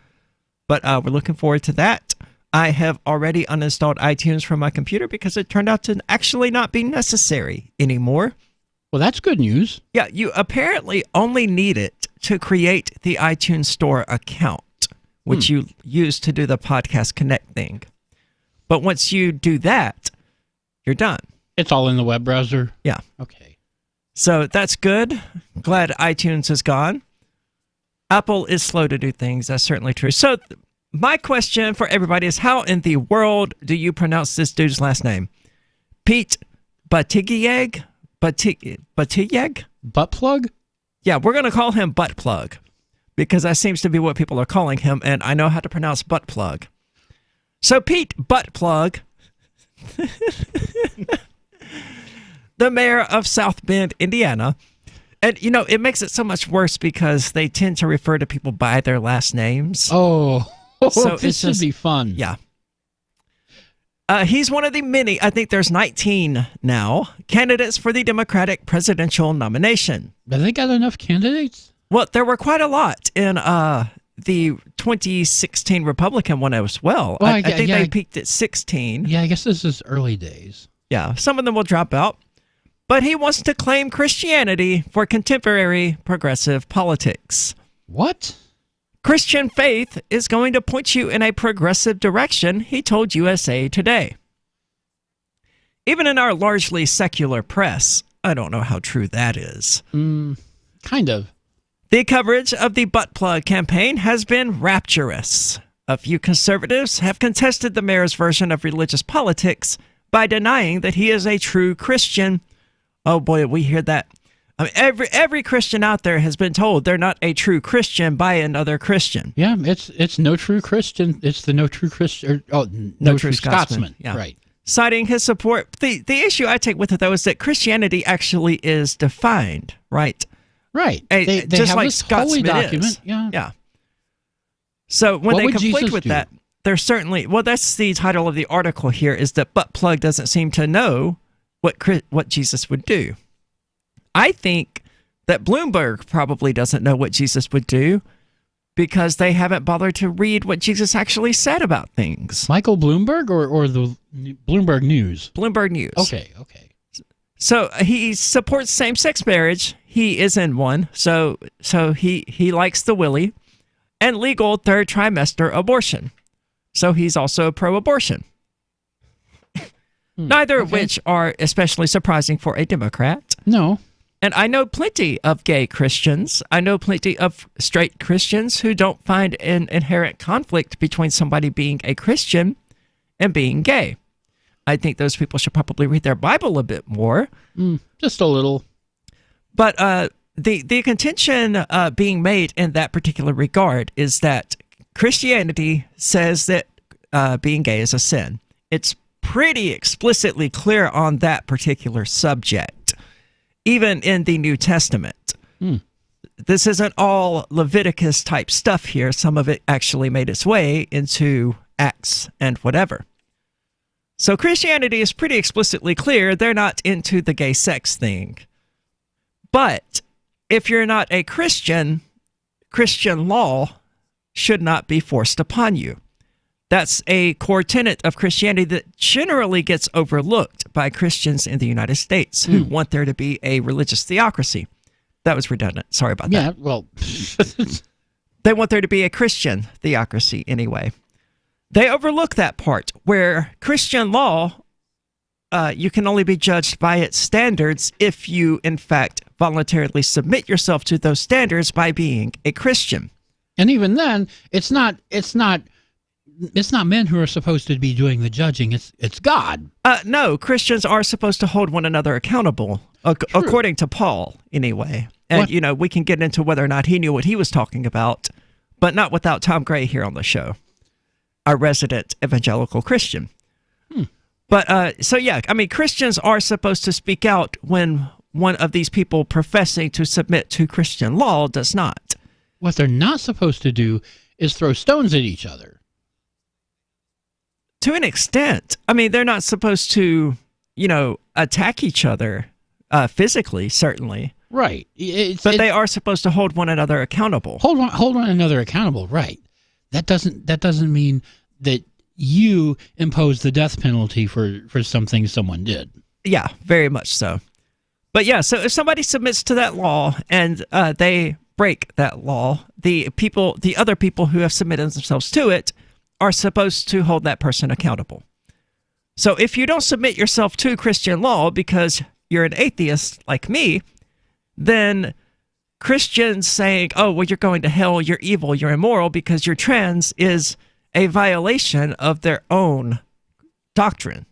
but we're looking forward to that. I have already uninstalled iTunes from my computer because it turned out to actually not be necessary anymore. Well, that's good news. Yeah, you apparently only need it to create the iTunes Store account, which you use to do the Podcast Connect thing. But once you do that, you're done. It's all in the web browser? Yeah. Okay. So that's good. Glad iTunes is gone. Apple is slow to do things. That's certainly true. So my question for everybody is, how in the world do you pronounce this dude's last name? Pete Buttigieg? Buttigieg? Butt plug? Yeah, we're going to call him Butt Plug because that seems to be what people are calling him, and I know how to pronounce Butt Plug. So Pete Butt Plug, the mayor of South Bend, Indiana, and you know, it makes it so much worse because they tend to refer to people by their last names. Oh, so this should be fun. Yeah. He's one of the many, I think there's 19 now, candidates for the Democratic presidential nomination. Have they got enough candidates? Well, there were quite a lot in the 2016 Republican one as well. I think they peaked at 16. Yeah, I guess this is early days. Yeah, some of them will drop out. But he wants to claim Christianity for contemporary progressive politics. What? Christian faith is going to point you in a progressive direction, he told USA Today. Even in our largely secular press, I don't know how true that is. Kind of. The coverage of the Butt Plug campaign has been rapturous. A few conservatives have contested the mayor's version of religious politics by denying that he is a true Christian. Oh boy, we hear that. I mean, every Christian out there has been told they're not a true Christian by another Christian. Yeah, it's no true Christian. It's the no true Christian. No true Scotsman. Yeah. Right. Citing his support. The issue I take with it, though, is that Christianity actually is defined, right? Right. They just have like this holy Scotsman document. is. Yeah. Yeah. So when What they would conflict Jesus with do? that, there's certainly, well, that's the title of the article here, is that Butt Plug doesn't seem to know what Jesus would do. I think that Bloomberg probably doesn't know what Jesus would do because they haven't bothered to read what Jesus actually said about things. Michael Bloomberg or the Bloomberg News? Bloomberg News. Okay. So he supports same-sex marriage. He is in one. So he likes the willy, and legal third trimester abortion. So he's also pro-abortion. Neither of which are especially surprising for a Democrat. No. And I know plenty of gay Christians. I know plenty of straight Christians who don't find an inherent conflict between somebody being a Christian and being gay. I think those people should probably read their Bible a bit more. Just a little. But the contention being made in that particular regard is that Christianity says that being gay is a sin. It's pretty explicitly clear on that particular subject, even in the New Testament. This isn't all Leviticus type stuff here. Some of it actually made its way into Acts and whatever. So Christianity is pretty explicitly clear. They're not into the gay sex thing. But if you're not a Christian, Christian law should not be forced upon you. That's a core tenet of Christianity that generally gets overlooked by Christians in the United States who want there to be a religious theocracy. That was redundant. Sorry about that. Yeah, well. They want there to be a Christian theocracy anyway. They overlook that part where Christian law, you can only be judged by its standards if you, in fact, voluntarily submit yourself to those standards by being a Christian. And even then, it's not men who are supposed to be doing the judging. It's God. No, Christians are supposed to hold one another accountable, according to Paul, anyway. And, we can get into whether or not he knew what he was talking about, but not without Tom Gray here on the show, our resident evangelical Christian. But, Christians are supposed to speak out when one of these people professing to submit to Christian law does not. What they're not supposed to do is throw stones at each other. To an extent. I mean, they're not supposed to, attack each other physically, certainly. Right. But they are supposed to hold one another accountable. Hold one another accountable, right. That doesn't mean that you impose the death penalty for something someone did. Yeah, very much so. But yeah, so if somebody submits to that law and they break that law, the other people who have submitted themselves to it are supposed to hold that person accountable. So if you don't submit yourself to Christian law because you're an atheist like me, then Christians saying, oh, well, you're going to hell, you're evil, you're immoral because you're trans is a violation of their own doctrine.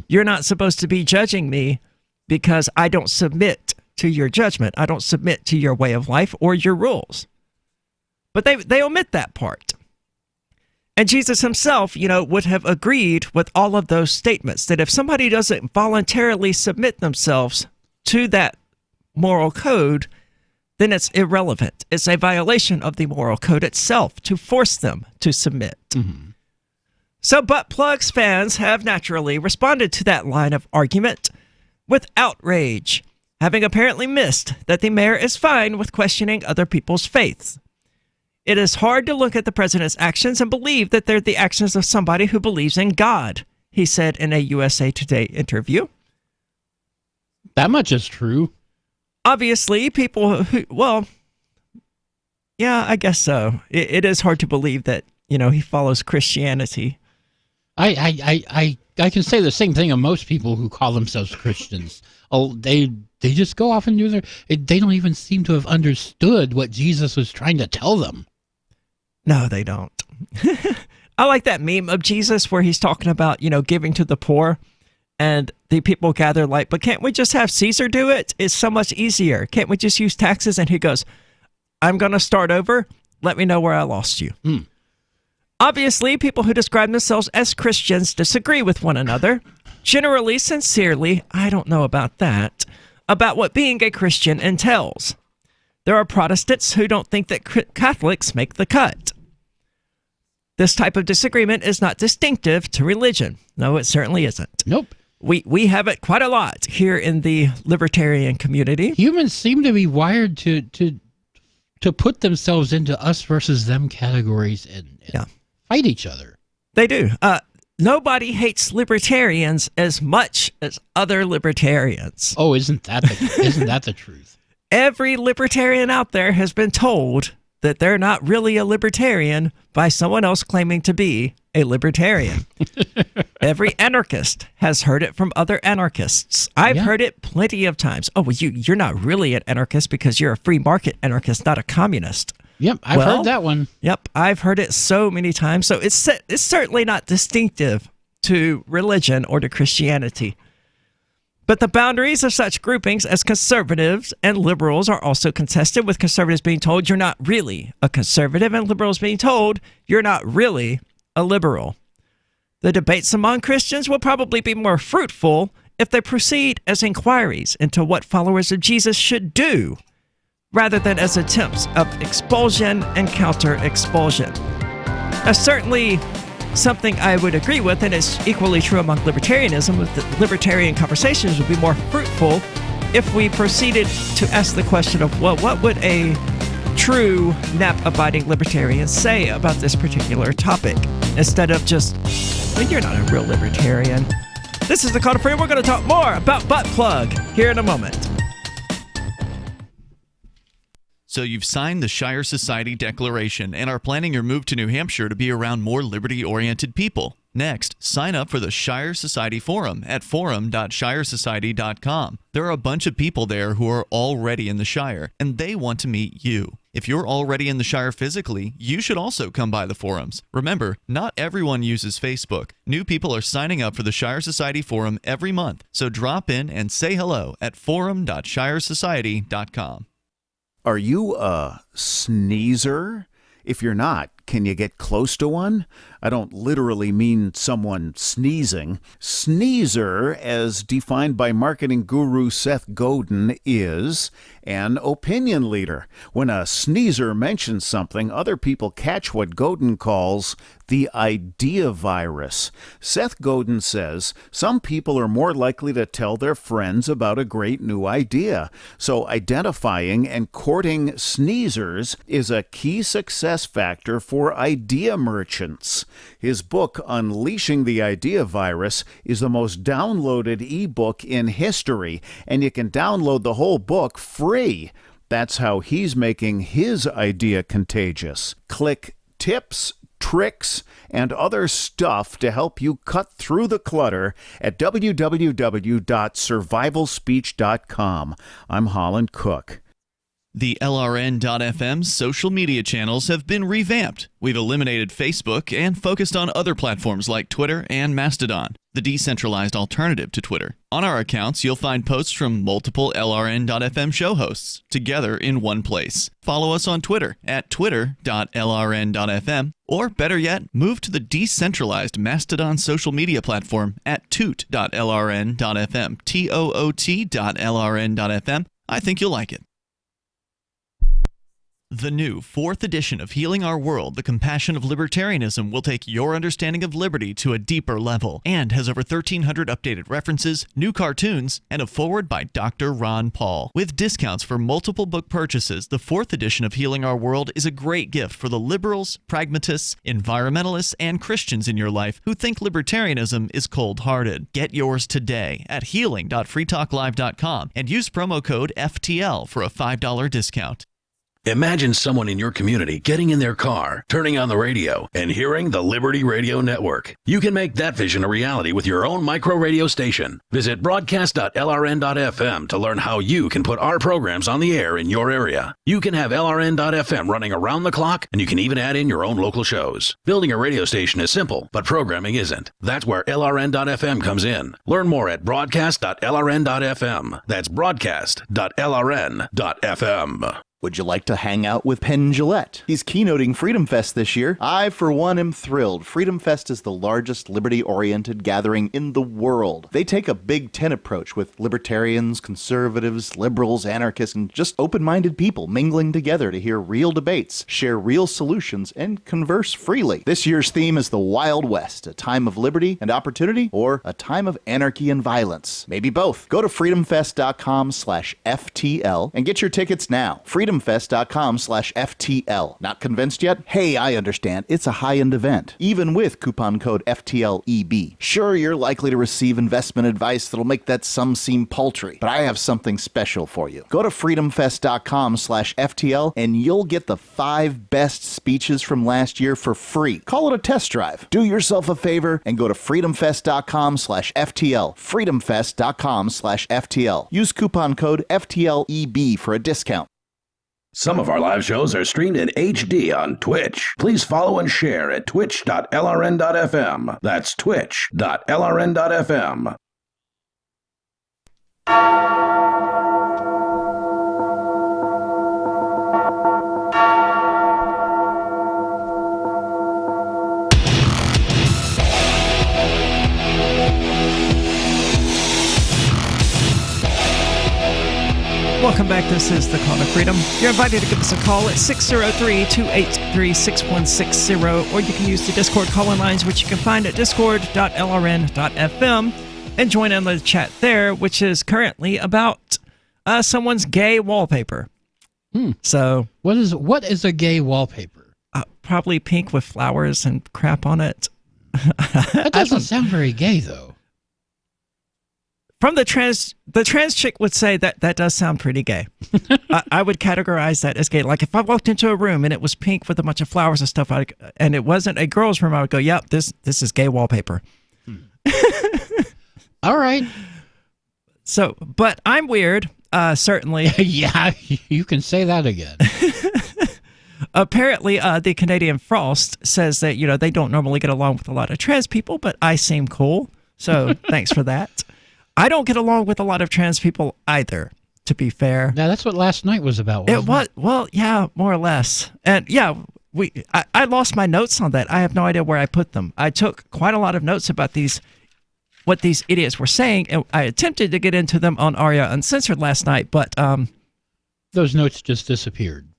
You're not supposed to be judging me because I don't submit to your judgment. I don't submit to your way of life or your rules. But they omit that part. And Jesus himself, would have agreed with all of those statements that if somebody doesn't voluntarily submit themselves to that moral code, then it's irrelevant. It's a violation of the moral code itself to force them to submit. Mm-hmm. So Butt Plugs fans have naturally responded to that line of argument with outrage, having apparently missed that the mayor is fine with questioning other people's faiths. It is hard to look at the president's actions and believe that they're the actions of somebody who believes in God, he said in a USA Today interview. That much is true. Obviously, people who, I guess so. It is hard to believe that, he follows Christianity. I can say the same thing of most people who call themselves Christians. Oh, they just go off and do they don't even seem to have understood what Jesus was trying to tell them. No, they don't. I like that meme of Jesus where he's talking about, giving to the poor. And the people gather like, but can't we just have Caesar do it? It's so much easier. Can't we just use taxes? And he goes, I'm going to start over. Let me know where I lost you. Obviously, people who describe themselves as Christians disagree with one another. Generally, sincerely, I don't know about that, about what being a Christian entails. There are Protestants who don't think that Catholics make the cut. This type of disagreement is not distinctive to religion. No, it certainly isn't. Nope. We have it quite a lot here in the libertarian community. Humans seem to be wired to put themselves into us versus them categories and fight each other. They do. Nobody hates libertarians as much as other libertarians. Oh, isn't that the truth? Every libertarian out there has been told that they're not really a libertarian by someone else claiming to be a libertarian. Every anarchist has heard it from other anarchists. I've heard it plenty of times. Oh, well, you're not really an anarchist because you're a free market anarchist, not a communist. Yep, I've heard that one. Yep, I've heard it so many times. So it's certainly not distinctive to religion or to Christianity. But the boundaries of such groupings as conservatives and liberals are also contested, with conservatives being told you're not really a conservative and liberals being told you're not really a liberal. The debates among Christians will probably be more fruitful if they proceed as inquiries into what followers of Jesus should do, rather than as attempts of expulsion and counter-expulsion. That's certainly something I would agree with, and it's equally true among libertarianism. The libertarian conversations would be more fruitful if we proceeded to ask the question of, well, what would a true NAP-abiding libertarian say about this particular topic, instead of just, well, you're not a real libertarian. This is The Call to Freedom. We're going to talk more about Butt Plug here in a moment. So you've signed the Shire Society Declaration and are planning your move to New Hampshire to be around more liberty-oriented people. Next, sign up for the Shire Society Forum at forum.shiresociety.com. There are a bunch of people there who are already in the Shire, and they want to meet you. If you're already in the Shire physically, you should also come by the forums. Remember, not everyone uses Facebook. New people are signing up for the Shire Society Forum every month, so drop in and say hello at forum.shiresociety.com. Are you a sneezer? If you're not, can you get close to one? I don't literally mean someone sneezing. Sneezer, as defined by marketing guru Seth Godin, is an opinion leader. When a sneezer mentions something, other people catch what Godin calls the idea virus. Seth Godin says some people are more likely to tell their friends about a great new idea. So identifying and courting sneezers is a key success factor for idea merchants. His book, Unleashing the Idea Virus, is the most downloaded ebook in history, and you can download the whole book free. That's how he's making his idea contagious. Click tips, tricks, and other stuff to help you cut through the clutter at www.survivalspeech.com. I'm Holland Cook. The LRN.FM social media channels have been revamped. We've eliminated Facebook and focused on other platforms like Twitter and Mastodon, the decentralized alternative to Twitter. On our accounts, you'll find posts from multiple LRN.FM show hosts together in one place. Follow us on Twitter at twitter.lrn.fm, or better yet, move to the decentralized Mastodon social media platform at toot.lrn.fm, toot.lrn.fm. I think you'll like it. The new 4th edition of Healing Our World, The Compassion of Libertarianism will take your understanding of liberty to a deeper level and has over 1,300 updated references, new cartoons, and a foreword by Dr. Ron Paul. With discounts for multiple book purchases, the 4th edition of Healing Our World is a great gift for the liberals, pragmatists, environmentalists, and Christians in your life who think libertarianism is cold-hearted. Get yours today at healing.freetalklive.com and use promo code FTL for a $5 discount. Imagine someone in your community getting in their car, turning on the radio, and hearing the Liberty Radio Network. You can make that vision a reality with your own micro radio station. Visit broadcast.lrn.fm to learn how you can put our programs on the air in your area. You can have LRN.FM running around the clock, and you can even add in your own local shows. Building a radio station is simple, but programming isn't. That's where LRN.FM comes in. Learn more at broadcast.lrn.fm. That's broadcast.lrn.fm. Would you like to hang out with Penn Jillette? He's keynoting Freedom Fest this year. I, for one, am thrilled. Freedom Fest is the largest liberty-oriented gathering in the world. They take a Big Ten approach with libertarians, conservatives, liberals, anarchists, and just open-minded people mingling together to hear real debates, share real solutions, and converse freely. This year's theme is the Wild West, a time of liberty and opportunity, or a time of anarchy and violence. Maybe both. Go to freedomfest.com/FTL and get your tickets now. freedomfest.com/FTL. Not convinced yet? Hey, I understand. It's a high-end event, even with coupon code FTLEB. Sure, you're likely to receive investment advice that'll make that sum seem paltry, but I have something special for you. Go to freedomfest.com/FTL and you'll get the 5 best speeches from last year for free. Call it a test drive. Do yourself a favor and go to freedomfest.com/FTL. freedomfest.com/FTL. Use coupon code FTLEB for a discount. Some of our live shows are streamed in HD on Twitch. Please follow and share at twitch.lrn.fm. That's twitch.lrn.fm. Welcome back. This is the Call to Freedom. You're invited to give us a call at 603-283-6160, or you can use the Discord call-in lines, which you can find at discord.lrn.fm, and join in the chat there, which is currently about someone's gay wallpaper. So, what is a gay wallpaper? Probably pink with flowers and crap on it. That doesn't sound very gay, though. From the trans chick would say that does sound pretty gay. I would categorize that as gay. Like if I walked into a room and it was pink with a bunch of flowers and stuff, and it wasn't a girl's room, I would go, "Yep, this is gay wallpaper." All right. So, but I'm weird, certainly. Yeah, you can say that again. Apparently, the Canadian Frost says that, they don't normally get along with a lot of trans people, but I seem cool. So thanks for that. I don't get along with a lot of trans people either, to be fair. Now, that's what last night was about, wasn't it? Well, yeah, more or less. And yeah, I lost my notes on that. I have no idea where I put them. I took quite a lot of notes about what these idiots were saying, and I attempted to get into them on Aria Uncensored last night, but those notes just disappeared.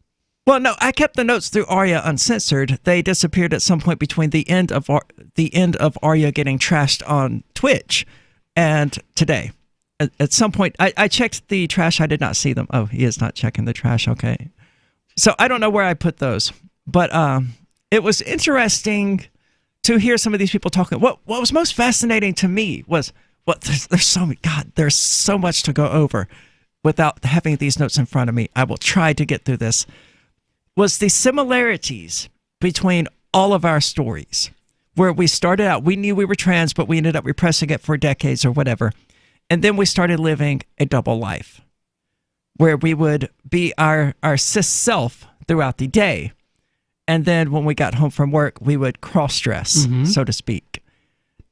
Well, no, I kept the notes through Aria Uncensored. They disappeared at some point between the end of Aria getting trashed on Twitch and today. At some point, I checked the trash. I did not see them. Oh, he is not checking the trash. Okay. So I don't know where I put those, but it was interesting to hear some of these people talking. What was most fascinating to me was there's so much to go over without having these notes in front of me. I will try to get through this. Was the similarities between all of our stories, where we started out, we knew we were trans, but we ended up repressing it for decades or whatever. And then we started living a double life, where we would be our cis self throughout the day. And then when we got home from work, we would cross-dress, so to speak.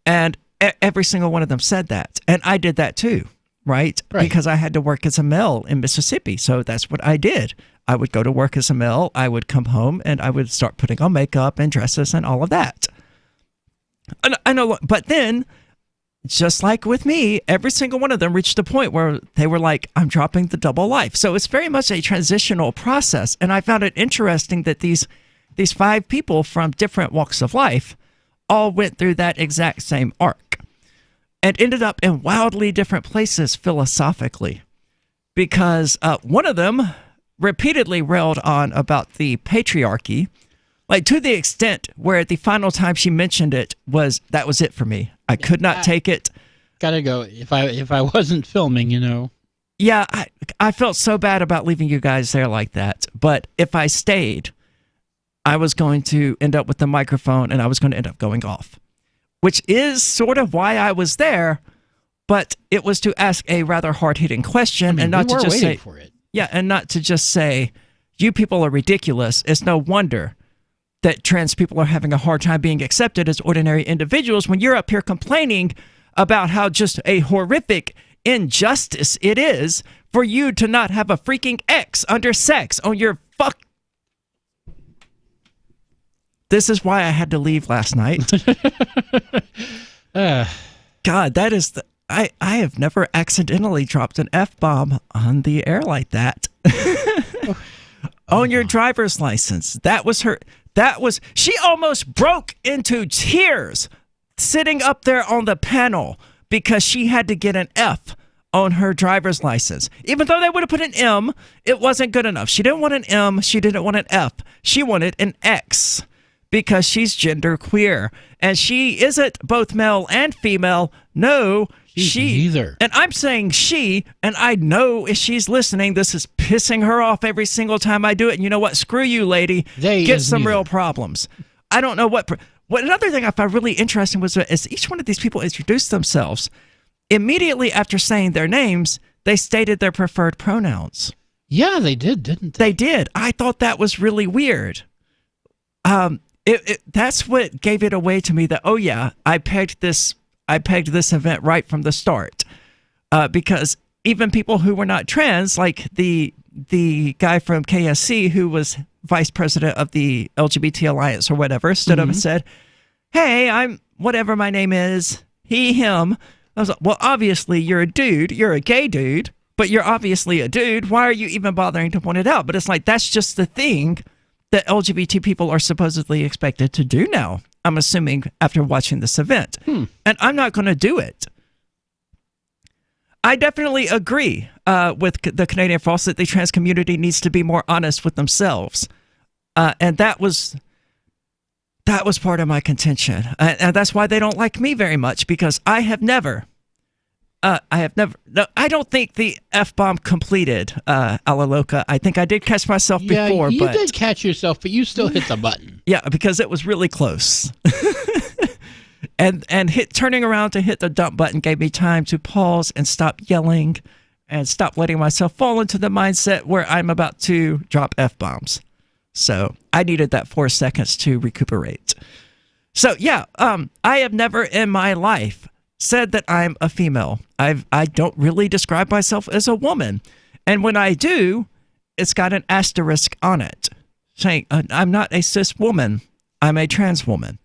And every single one of them said that. And I did that too, right? Because I had to work as a male in Mississippi. So that's what I did. I would go to work as a male. I would come home and I would start putting on makeup and dresses and all of that. And I know, but then, just like with me, every single one of them reached a point where they were like, I'm dropping the double life. So it's very much a transitional process. And I found it interesting that these 5 people from different walks of life all went through that exact same arc and ended up in wildly different places philosophically. Because one of them repeatedly railed on about the patriarchy, like to the extent where the final time she mentioned it that was it for me. I could not take it. Gotta go. If I wasn't filming, Yeah, I felt so bad about leaving you guys there like that. But if I stayed, I was going to end up with the microphone and I was going to end up going off, which is sort of why I was there. But it was to ask a rather hard-hitting question and not to just say, for it. Yeah, and not to just say, you people are ridiculous. It's no wonder that trans people are having a hard time being accepted as ordinary individuals when you're up here complaining about how just a horrific injustice it is for you to not have a freaking X under sex on your fuck. This is why I had to leave last night. God, that is I have never accidentally dropped an F-bomb on the air like that. On your driver's license. She almost broke into tears sitting up there on the panel because she had to get an F on her driver's license. Even though they would have put an M, it wasn't good enough. She didn't want an M. She didn't want an F. She wanted an X because she's gender queer. And she isn't both male and female. No, either. And I'm saying she, and I know if she's listening, this is pissing her off every single time I do it. And you know what? Screw you, lady. Get some real problems. I don't know what another thing I found really interesting was as each one of these people introduced themselves, immediately after saying their names, they stated their preferred pronouns. Yeah, they did, didn't they? They did. I thought that was really weird. That's what gave it away to me that, oh yeah, I pegged this event right from the start, because even people who were not trans, like the guy from KSC who was vice president of the LGBT Alliance or whatever, stood up and said, hey, I'm whatever my name is, he, him. I was like, well, obviously you're a dude, you're a gay dude, but you're obviously a dude. Why are you even bothering to point it out? But it's like, that's just the thing that LGBT people are supposedly expected to do now, I'm assuming, after watching this event. And I'm not going to do it. I definitely agree with the Canadian Frost that the trans community needs to be more honest with themselves. And that was part of my contention. And that's why they don't like me very much, because I don't think the F-bomb completed, Alaloka. I think I did catch myself before. You did catch yourself, but you still hit the button. Yeah, because it was really close. and turning around to hit the dump button gave me time to pause and stop yelling and stop letting myself fall into the mindset where I'm about to drop F-bombs. So I needed that 4 seconds to recuperate. So yeah, I have never in my life said that I'm a female. I don't really describe myself as a woman. And when I do, it's got an asterisk on it saying I'm not a cis woman, I'm a trans woman.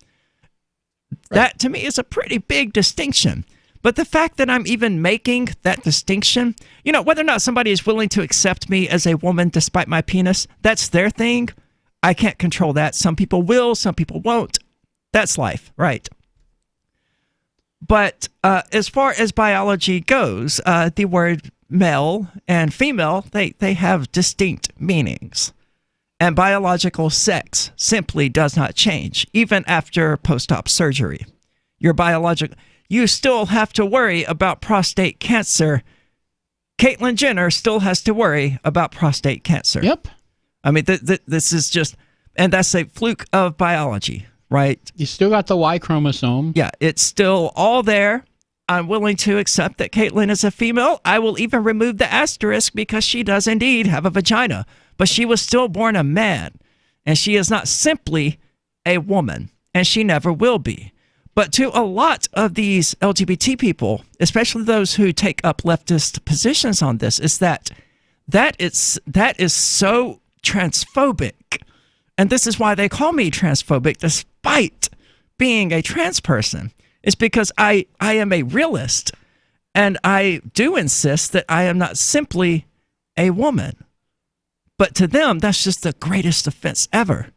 Right. That to me is a pretty big distinction. But the fact that I'm even making that distinction, you know, whether or not somebody is willing to accept me as a woman despite my penis, that's their thing. I can't control that. Some people will, some people won't. That's life, right? But as far as biology goes, the word male and female, they have distinct meanings. And biological sex simply does not change, even after post-op surgery. Your biological... You still have to worry about prostate cancer. Caitlyn Jenner still has to worry about prostate cancer. Yep. I mean, this is just... And that's a fluke of biology, right? You still got the Y chromosome. Yeah, it's still all there. I'm willing to accept that Caitlyn is a female. I will even remove the asterisk because she does indeed have a vagina. But she was still born a man. And she is not simply a woman. And she never will be. But to a lot of these LGBT people, especially those who take up leftist positions on this, is that is so transphobic. And this is why they call me transphobic, despite being a trans person. It's because I am a realist, and I do insist that I am not simply a woman. But to them, that's just the greatest offense ever.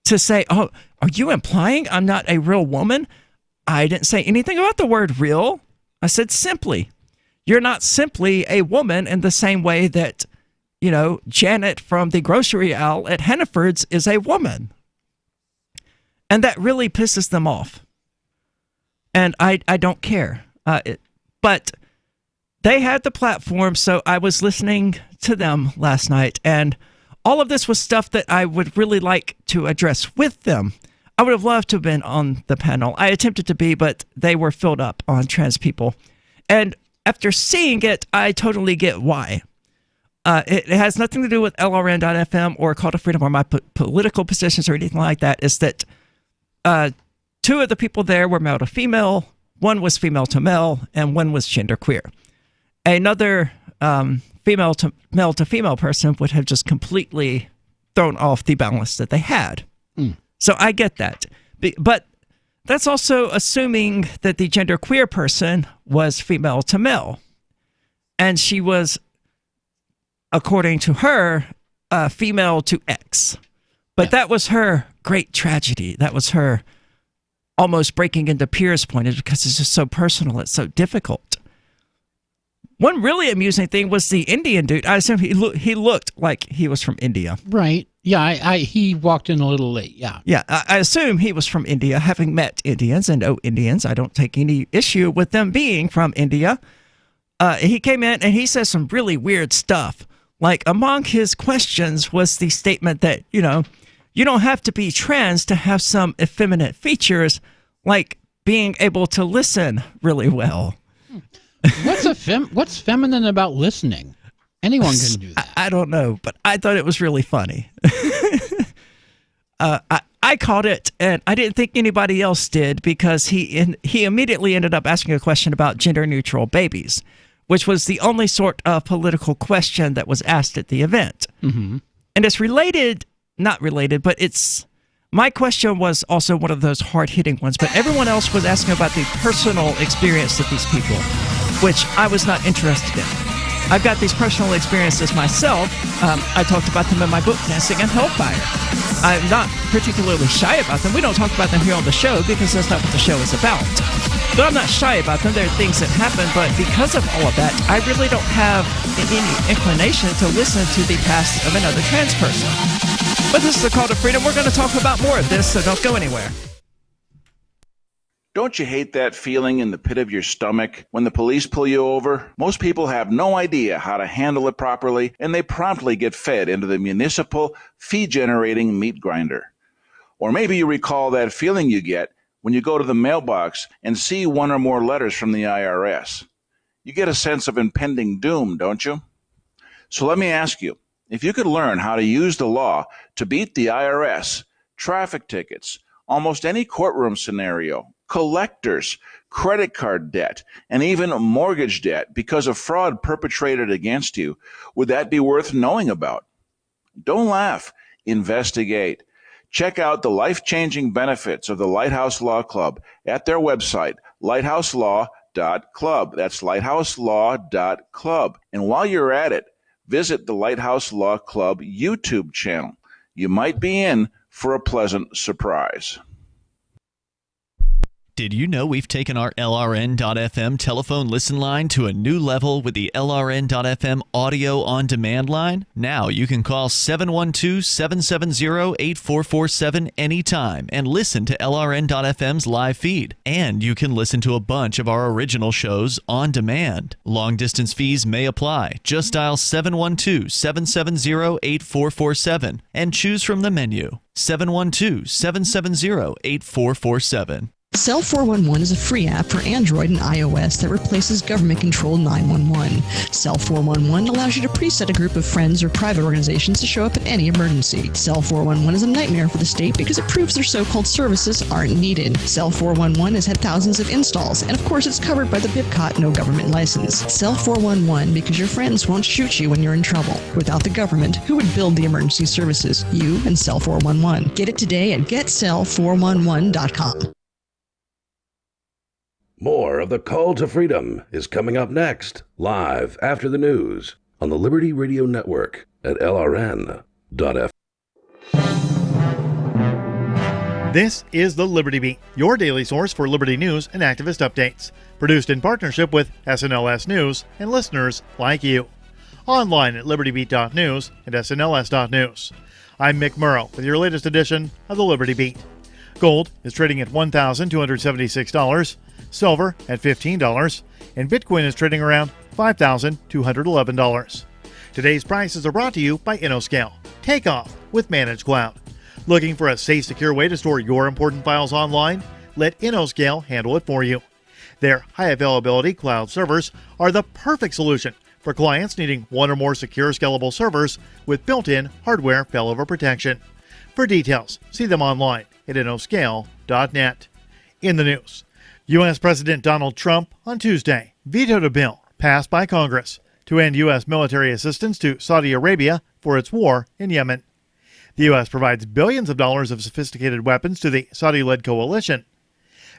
To say, oh, are you implying I'm not a real woman? I didn't say anything about the word real. I said simply. You're not simply a woman in the same way that, you know, Janet from the grocery aisle at Hannaford's is a woman. And that really pisses them off. And I don't care. But they had the platform, so I was listening to them last night, and all of this was stuff that I would really like to address with them. I would have loved to have been on the panel. I attempted to be, but they were filled up on trans people. And after seeing it, I totally get why. It has nothing to do with LRN.FM or Call to Freedom or my political positions or anything like that. It's that two of the people there were male to female, one was female to male, and one was genderqueer. Another female to male to female person would have just completely thrown off the balance that they had. So I get that. But that's also assuming that the genderqueer person was female to male. And she was, according to her, female to X. But that was her great tragedy. That was her almost breaking into Pierre's point, is because it's just so personal. It's so difficult. One really amusing thing was the Indian dude. I assume he looked like he was from India. Right. Yeah, he walked in a little late, yeah. Yeah, I assume he was from India, having met Indians and know Indians. I don't take any issue with them being from India. He came in and he said some really weird stuff. Like, among his questions was the statement that, you know, you don't have to be trans to have some effeminate features, like being able to listen really well. What's feminine about listening? Anyone can do that. I don't know, but I thought it was really funny. I caught it, and I didn't think anybody else did, because he immediately ended up asking a question about gender-neutral babies, which was the only sort of political question that was asked at the event. Mm-hmm. And it's related, not related, but it's... My question was also one of those hard-hitting ones, but everyone else was asking about the personal experience of these people, which I was not interested in. I've got these personal experiences myself. I talked about them in my book, Dancing and Hellfire. I'm not particularly shy about them. We don't talk about them here on the show because that's not what the show is about. But I'm not shy about them. There are things that happen, but because of all of that, I really don't have any inclination to listen to the past of another trans person. But this is a call to freedom. We're going to talk about more of this, so don't go anywhere. Don't you hate that feeling in the pit of your stomach when the police pull you over? Most people have no idea how to handle it properly, and they promptly get fed into the municipal fee-generating meat grinder. Or maybe you recall that feeling you get when you go to the mailbox and see one or more letters from the IRS. You get a sense of impending doom, don't you? So let me ask you, If you could learn how to use the law to beat the IRS, traffic tickets, almost any courtroom scenario, collectors, credit card debt, and even mortgage debt because of fraud perpetrated against you, would that be worth knowing about? Don't laugh. Investigate. Check out the life-changing benefits of the Lighthouse Law Club at their website, lighthouselaw.club. That's lighthouselaw.club. And while you're at it, visit the Lighthouse Law Club YouTube channel. You might be in for a pleasant surprise. Did you know we've taken our LRN.FM telephone listen line to a new level with the LRN.FM audio on demand line? Now you can call 712-770-8447 anytime and listen to LRN.FM's live feed. And you can listen to a bunch of our original shows on demand. Long distance fees may apply. Just dial 712-770-8447 and choose from the menu. 712-770-8447. Cell 411 is a free app for Android and iOS that replaces government-controlled 911. Cell 411 allows you to preset a group of friends or private organizations to show up in any emergency. Cell 411 is a nightmare for the state because it proves their so-called services aren't needed. Cell 411 has had thousands of installs, and of course it's covered by the BIPCOT no government license. Cell 411 because your friends won't shoot you when you're in trouble. Without the government, who would build the emergency services? You and Cell 411. Get it today at getcell411.com. More of the Call to Freedom is coming up next, live after the news on the Liberty Radio Network at LRN.FM. This is the Liberty Beat, your daily source for liberty news and activist updates. Produced in partnership with SNLS News and listeners like you. Online at libertybeat.news and snls.news. I'm Mick Murrow with your latest edition of the Liberty Beat. Gold is trading at $1,276. Silver at $15, and Bitcoin is trading around $5,211. Today's prices are brought to you by InnoScale. Take off with Managed Cloud. Looking for a safe, secure way to store your important files online? Let InnoScale handle it for you. Their high availability cloud servers are the perfect solution for clients needing one or more secure, scalable servers with built-in hardware failover protection. For details, see them online at innoscale.net. In the news, U.S. President Donald Trump on Tuesday vetoed a bill passed by Congress to end U.S. military assistance to Saudi Arabia for its war in Yemen. The U.S. provides billions of dollars of sophisticated weapons to the Saudi-led coalition.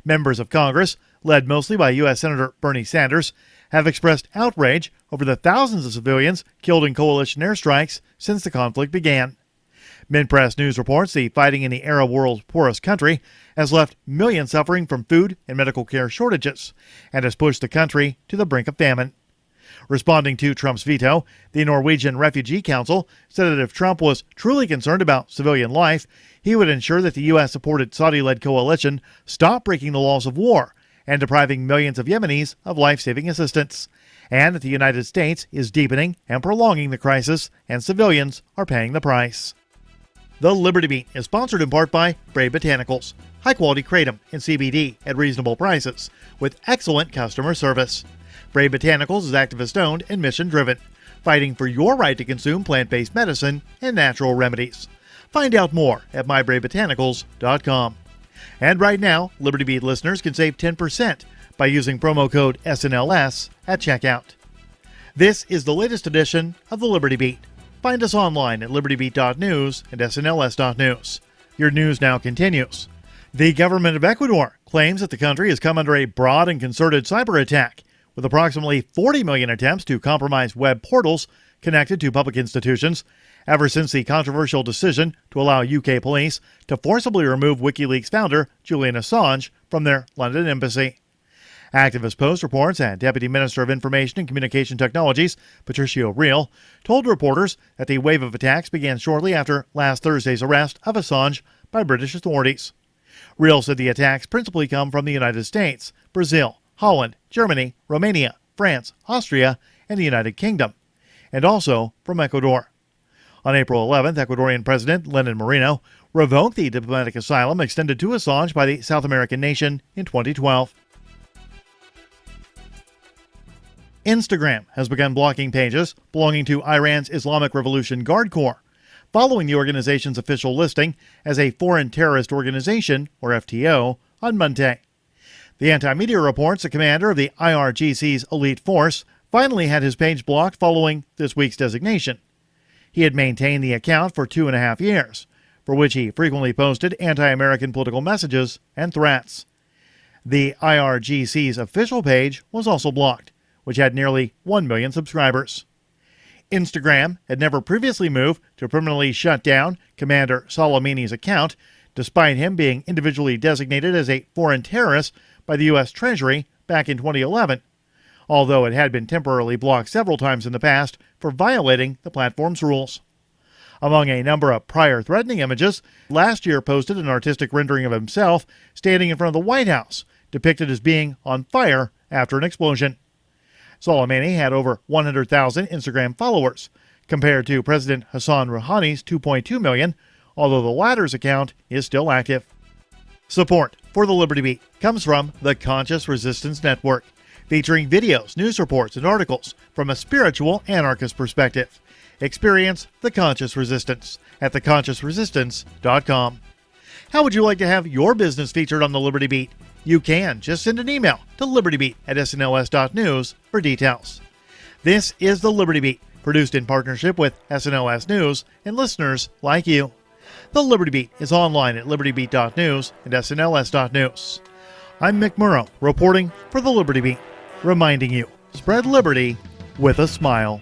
Members of Congress, led mostly by U.S. Senator Bernie Sanders, have expressed outrage over the thousands of civilians killed in coalition airstrikes since the conflict began. Minpress News reports the fighting in the Arab world's poorest country has left millions suffering from food and medical care shortages and has pushed the country to the brink of famine. Responding to Trump's veto, the Norwegian Refugee Council said that if Trump was truly concerned about civilian life, he would ensure that the U.S.-supported Saudi-led coalition stop breaking the laws of war and depriving millions of Yemenis of life-saving assistance, and that the United States is deepening and prolonging the crisis, and civilians are paying the price. The Liberty Beat is sponsored in part by Brave Botanicals, high-quality kratom and CBD at reasonable prices, with excellent customer service. Brave Botanicals is activist-owned and mission-driven, fighting for your right to consume plant-based medicine and natural remedies. Find out more at mybravebotanicals.com. And right now, Liberty Beat listeners can save 10% by using promo code SNLS at checkout. This is the latest edition of the Liberty Beat. Find us online at libertybeat.news and snls.news. Your news now continues. The government of Ecuador claims that the country has come under a broad and concerted cyber attack, with approximately 40 million attempts to compromise web portals connected to public institutions ever since the controversial decision to allow UK police to forcibly remove WikiLeaks founder Julian Assange from their London embassy. Activist Post reports that Deputy Minister of Information and Communication Technologies, Patricio Real, told reporters that the wave of attacks began shortly after last Thursday's arrest of Assange by British authorities. Real said the attacks principally come from the United States, Brazil, Holland, Germany, Romania, France, Austria, and the United Kingdom, and also from Ecuador. On April 11th, Ecuadorian President Lenin Moreno revoked the diplomatic asylum extended to Assange by the South American nation in 2012. Instagram has begun blocking pages belonging to Iran's Islamic Revolution Guard Corps, following the organization's official listing as a foreign terrorist organization, or FTO, on Monday. The anti-media reports the commander of the IRGC's elite force finally had his page blocked following this week's designation. He had maintained the account for 2.5 years, for which he frequently posted anti-American political messages and threats. The IRGC's official page was also blocked, which had nearly 1 million subscribers. Instagram had never previously moved to permanently shut down Commander Soleimani's account, despite him being individually designated as a foreign terrorist by the U.S. Treasury back in 2011, although it had been temporarily blocked several times in the past for violating the platform's rules. Among a number of prior threatening images, last year posted an artistic rendering of himself standing in front of the White House, depicted as being on fire after an explosion. Soleimani had over 100,000 Instagram followers, compared to President Hassan Rouhani's 2.2 million, although the latter's account is still active. Support for the Liberty Beat comes from the Conscious Resistance Network, featuring videos, news reports, and articles from a spiritual anarchist perspective. Experience the Conscious Resistance at theconsciousresistance.com. How would you like to have your business featured on the Liberty Beat? You can just send an email to libertybeat@snls.news for details. This is the Liberty Beat, produced in partnership with SNLS News and listeners like you. The Liberty Beat is online at libertybeat.news and snls.news. I'm Mick Murrow, reporting for the Liberty Beat, reminding you, spread liberty with a smile.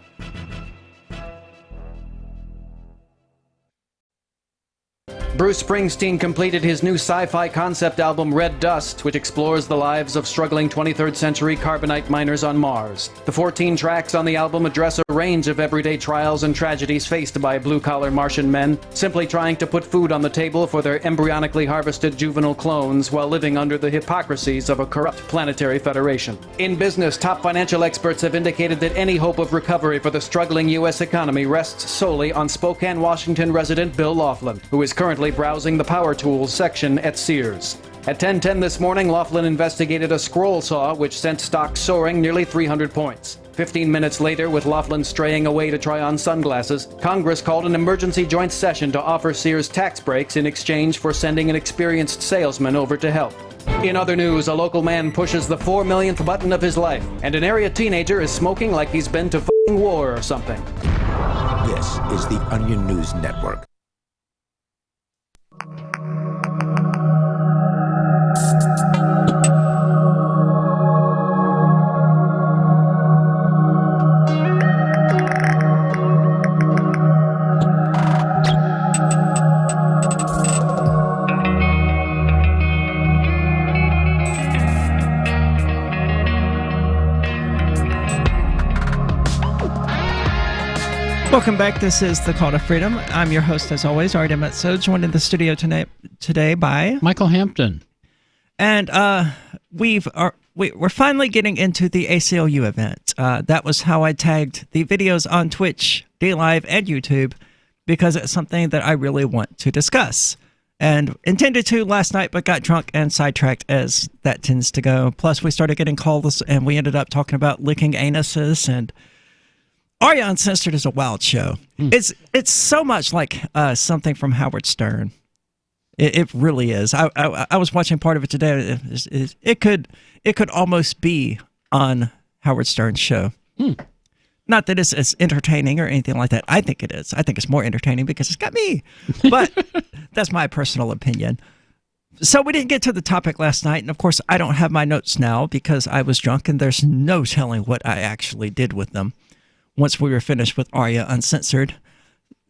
Bruce Springsteen completed his new sci-fi concept album Red Dust, which explores the lives of struggling 23rd century carbonite miners on Mars. The 14 tracks on the album address a range of everyday trials and tragedies faced by blue-collar Martian men, simply trying to put food on the table for their embryonically harvested juvenile clones while living under the hypocrisies of a corrupt planetary federation. In business, top financial experts have indicated that any hope of recovery for the struggling U.S. economy rests solely on Spokane, Washington resident Bill Laughlin, who is currently browsing the power tools section at Sears. At 10:10 this morning, Laughlin investigated a scroll saw which sent stocks soaring nearly 300 points. 15 minutes later, with Laughlin straying away to try on sunglasses, Congress called an emergency joint session to offer Sears tax breaks in exchange for sending an experienced salesman over to help. In other news, a local man pushes the 4 millionth button of his life, and an area teenager is smoking like he's been to f***ing war or something. This is the Onion News Network. Welcome back. This is The Call to Freedom. I'm your host, as always, Aria Metso, joined in the studio today by Michael Hampton. And we're finally getting into the ACLU event. That was how I tagged the videos on Twitch, DLive, and YouTube, because it's something that I really want to discuss. And intended to last night, but got drunk and sidetracked, as that tends to go. Plus, we started getting calls, and we ended up talking about licking anuses, and Aria Uncensored is a wild show. It's so much like something from Howard Stern. It really is. I was watching part of it today. It could almost be on Howard Stern's show. Not that it's entertaining or anything like that. I think it is. I think it's more entertaining because it's got me. But that's my personal opinion. So we didn't get to the topic last night, and of course I don't have my notes now because I was drunk, and there's no telling what I actually did with them once we were finished with Aria Uncensored.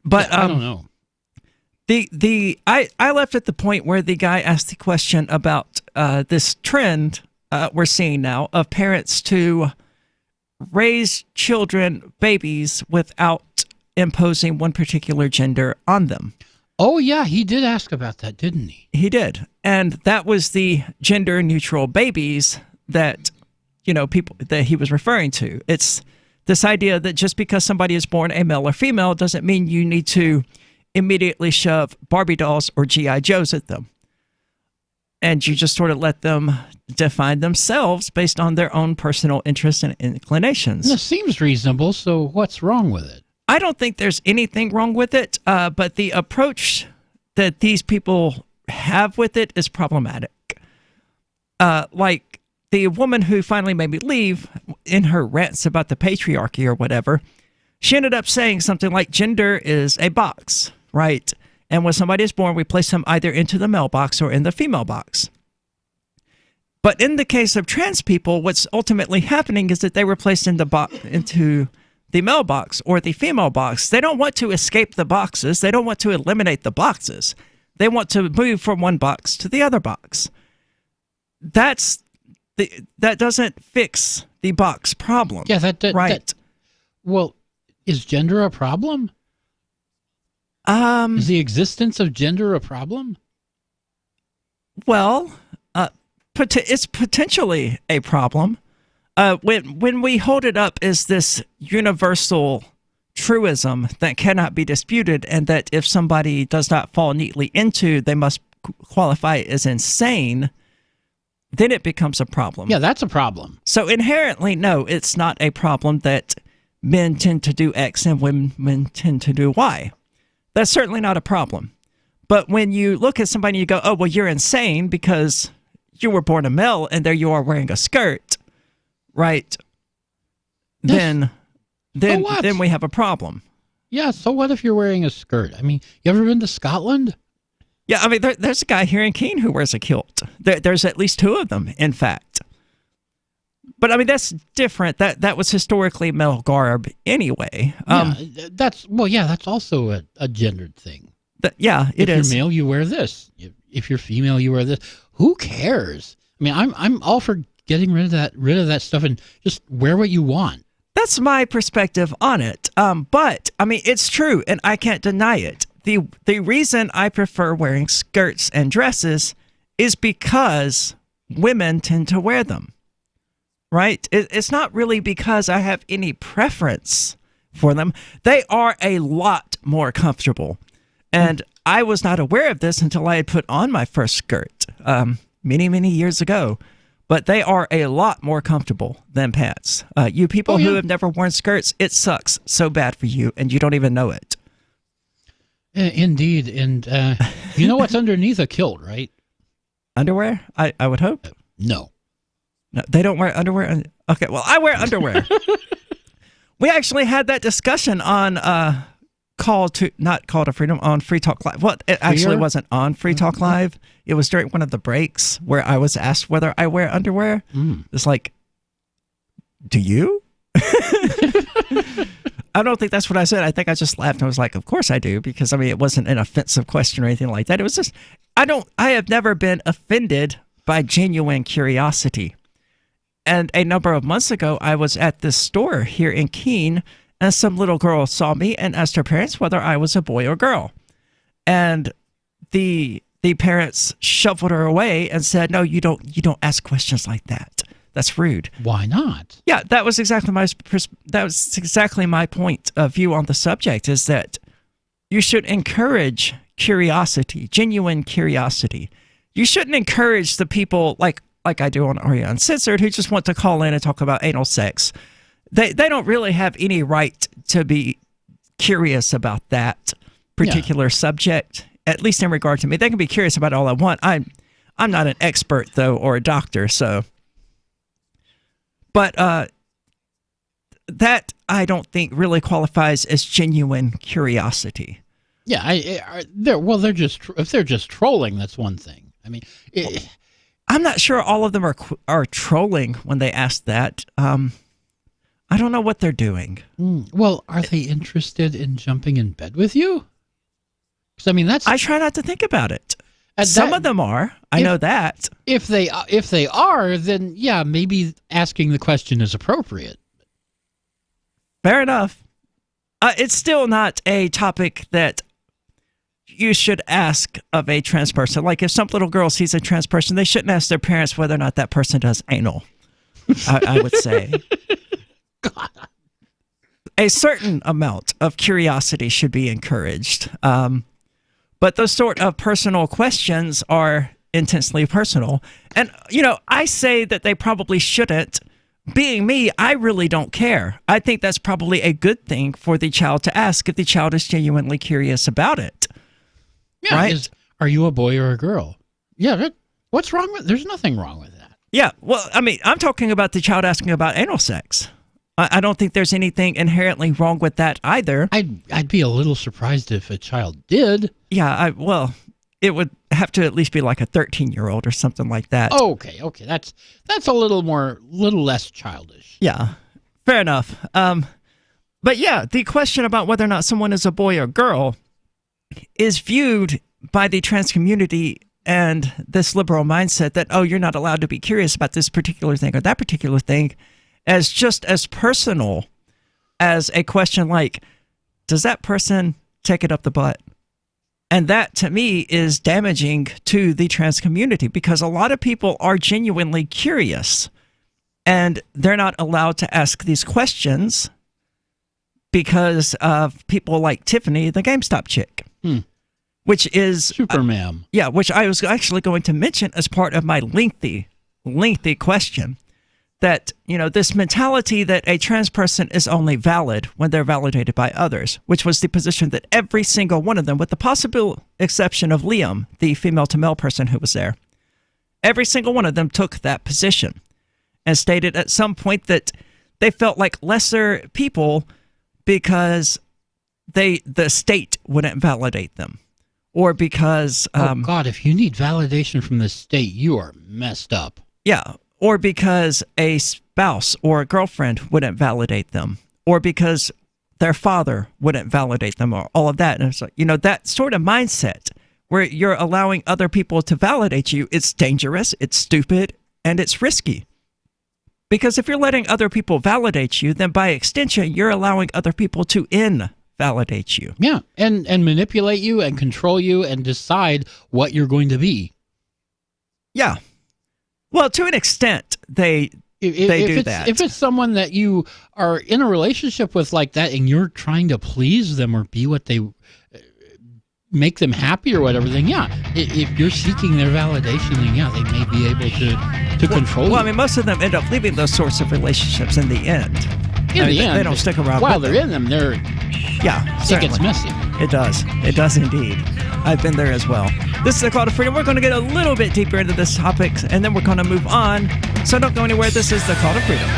But I don't know. I left at the point where the guy asked the question about this trend we're seeing now of parents to raise children, babies, without imposing one particular gender on them. Oh, yeah, he did ask about that, didn't he? He did. And that was the gender neutral babies that, people that he was referring to. It's this idea that just because somebody is born a male or female doesn't mean you need to immediately shove Barbie dolls or G.I. Joes at them. and you just sort of let them define themselves based on their own personal interests and inclinations. It seems reasonable, so what's wrong with it? I don't think there's anything wrong with it, but the approach that these people have with it is problematic. Like the woman who finally made me leave in her rants about the patriarchy or whatever, she ended up saying something like gender is a box, right? And when somebody is born, we place them either into the male box or in the female box. But in the case of trans people, what's ultimately happening is that they were placed into the male box or the female box. They don't want to escape the boxes. They don't want to eliminate the boxes. They want to move from one box to the other box. That doesn't fix the box problem. Yeah, right. Well, is gender a problem? Is the existence of gender a problem? Well, it's potentially a problem. When we hold it up as this universal truism that cannot be disputed, and that if somebody does not fall neatly into, they must qualify as insane, then it becomes a problem. Yeah, that's a problem. So inherently, no, it's not a problem that men tend to do X and women tend to do Y. That's certainly not a problem. But when you look at somebody and you go, oh, well, you're insane because you were born a male and there you are wearing a skirt, right? Then we have a problem. Yeah, so what if you're wearing a skirt? I mean, you ever been to Scotland? Yeah, I mean, there's a guy here in Keene who wears a kilt. There's at least two of them, in fact. But I mean, that's different. That was historically male garb anyway. That's also a gendered thing. It is. If you're male, you wear this. If you're female, you wear this. Who cares? I mean, I'm all for getting rid of that stuff and just wear what you want. That's my perspective on it. But I mean, it's true, and I can't deny it. The reason I prefer wearing skirts and dresses is because women tend to wear them. Right? It's not really because I have any preference for them. They are a lot more comfortable. And I was not aware of this until I had put on my first skirt many, many years ago. But they are a lot more comfortable than pants. You people who have never worn skirts, it sucks so bad for you, and you don't even know it. Indeed. And you know what's underneath a kilt, right? Underwear? I would hope. No. No, they don't wear underwear. Okay, well, I wear underwear. We actually had that discussion on not Call to Freedom, on Free Talk Live. Well, it actually wasn't on Free Talk Live. It was during one of the breaks where I was asked whether I wear underwear. It's like, do you? I don't think that's what I said. I think I just laughed. I was like, of course I do, because I mean, it wasn't an offensive question or anything like that. It was just, I have never been offended by genuine curiosity. And a number of months ago, I was at this store here in Keene, and some little girl saw me and asked her parents whether I was a boy or girl. And the parents shuffled her away and said, "No, you don't ask questions like that. That's rude." Why not? Yeah, that was exactly my point of view on the subject, is that you should encourage curiosity, genuine curiosity. You shouldn't encourage the people like I do on Aria Uncensored, who just want to call in and talk about anal sex. They don't really have any right to be curious about that particular subject, at least in regard to me. They can be curious about all I want. I'm not an expert, though, or a doctor, so. But that, I don't think, really qualifies as genuine curiosity. Yeah, they're just if they're just trolling, that's one thing. I mean, I'm not sure all of them are trolling when they ask that. I don't know what they're doing. Well, are they interested in jumping in bed with you? Because I mean, I try not to think about it. Some of them are. I know that. If they are, then yeah, maybe asking the question is appropriate. Fair enough. It's still not a topic that you should ask of a trans person. Like if some little girl sees a trans person, they shouldn't ask their parents whether or not that person does anal. I would say. God. A certain amount of curiosity should be encouraged. But those sort of personal questions are intensely personal. And, I say that they probably shouldn't. Being me, I really don't care. I think that's probably a good thing for the child to ask if the child is genuinely curious about it. Yeah, right? Are you a boy or a girl? Yeah, what's wrong with? There's nothing wrong with that. Yeah, well, I mean, I'm talking about the child asking about anal sex. I don't think there's anything inherently wrong with that either. I'd be a little surprised if a child did. Yeah, it would have to at least be like a 13-year-old or something like that. Okay, that's a little less childish. Yeah, fair enough. But yeah, the question about whether or not someone is a boy or girl is viewed by the trans community and this liberal mindset that, oh, you're not allowed to be curious about this particular thing or that particular thing, as just as personal as a question like, does that person take it up the butt? And that, to me, is damaging to the trans community because a lot of people are genuinely curious and they're not allowed to ask these questions because of people like Tiffany, the GameStop chick. Which is Super Ma'am. Yeah, which I was actually going to mention as part of my lengthy question. That, this mentality that a trans person is only valid when they're validated by others, which was the position that every single one of them, with the possible exception of Liam, the female-to-male person who was there, every single one of them took that position and stated at some point that they felt like lesser people because the state wouldn't validate them. Or because... God, if you need validation from the state, you are messed up. Yeah, or because a spouse or a girlfriend wouldn't validate them. Or because their father wouldn't validate them, or all of that. And it's like, that sort of mindset where you're allowing other people to validate you, it's dangerous, it's stupid, and it's risky. Because if you're letting other people validate you, then by extension, you're allowing other people to invalidate you. Yeah, and manipulate you and control you and decide what you're going to be. Yeah. Well, to an extent, they do that. If it's someone that you are in a relationship with like that and you're trying to please them or be what they make them happy or whatever, then yeah, if you're seeking their validation, then yeah, they may be able to control you. Well, I mean, most of them end up leaving those sorts of relationships in the end. They don't stick around. While they're in them, it gets messy. It does. It does indeed. I've been there as well. This is the Call to Freedom. We're going to get a little bit deeper into this topic, and then we're going to move on. So don't go anywhere. This is the Call to Freedom.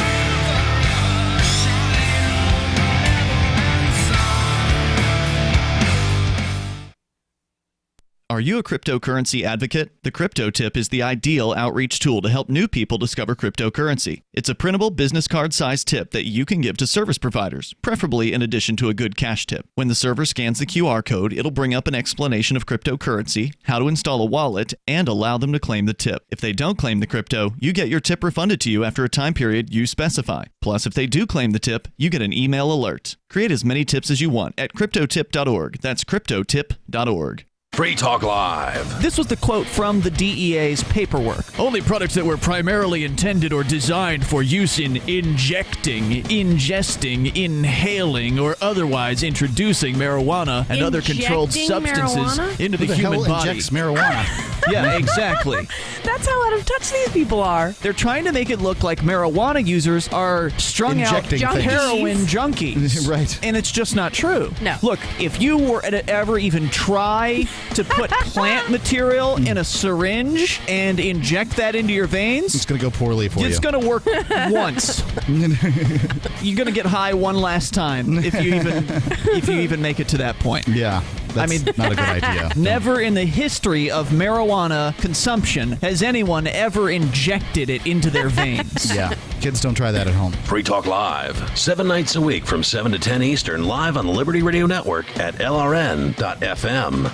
Are you a cryptocurrency advocate? The Crypto Tip is the ideal outreach tool to help new people discover cryptocurrency. It's a printable business card-sized tip that you can give to service providers, preferably in addition to a good cash tip. When the server scans the QR code, it'll bring up an explanation of cryptocurrency, how to install a wallet, and allow them to claim the tip. If they don't claim the crypto, you get your tip refunded to you after a time period you specify. Plus, if they do claim the tip, you get an email alert. Create as many tips as you want at cryptotip.org. That's cryptotip.org. Free Talk Live. This was the quote from the DEA's paperwork. Only products that were primarily intended or designed for use in injecting, ingesting, inhaling, or otherwise introducing marijuana and other controlled substances into the human body. Injects marijuana? Yeah, exactly. That's how out of touch these people are. They're trying to make it look like marijuana users are strung Injecting out things. heroin junkies. Right. And it's just not true. No. Look, if you were to ever even try to put plant material in a syringe and inject that into your veins, it's going to go poorly for you. It's going to work once. You're going to get high one last time if you even make it to that point. Yeah. That's not a good idea. Never in the history of marijuana consumption has anyone ever injected it into their veins. Yeah. Kids, don't try that at home. Free Talk Live, 7 nights a week from 7 to 10 Eastern, live on the Liberty Radio Network at LRN.FM.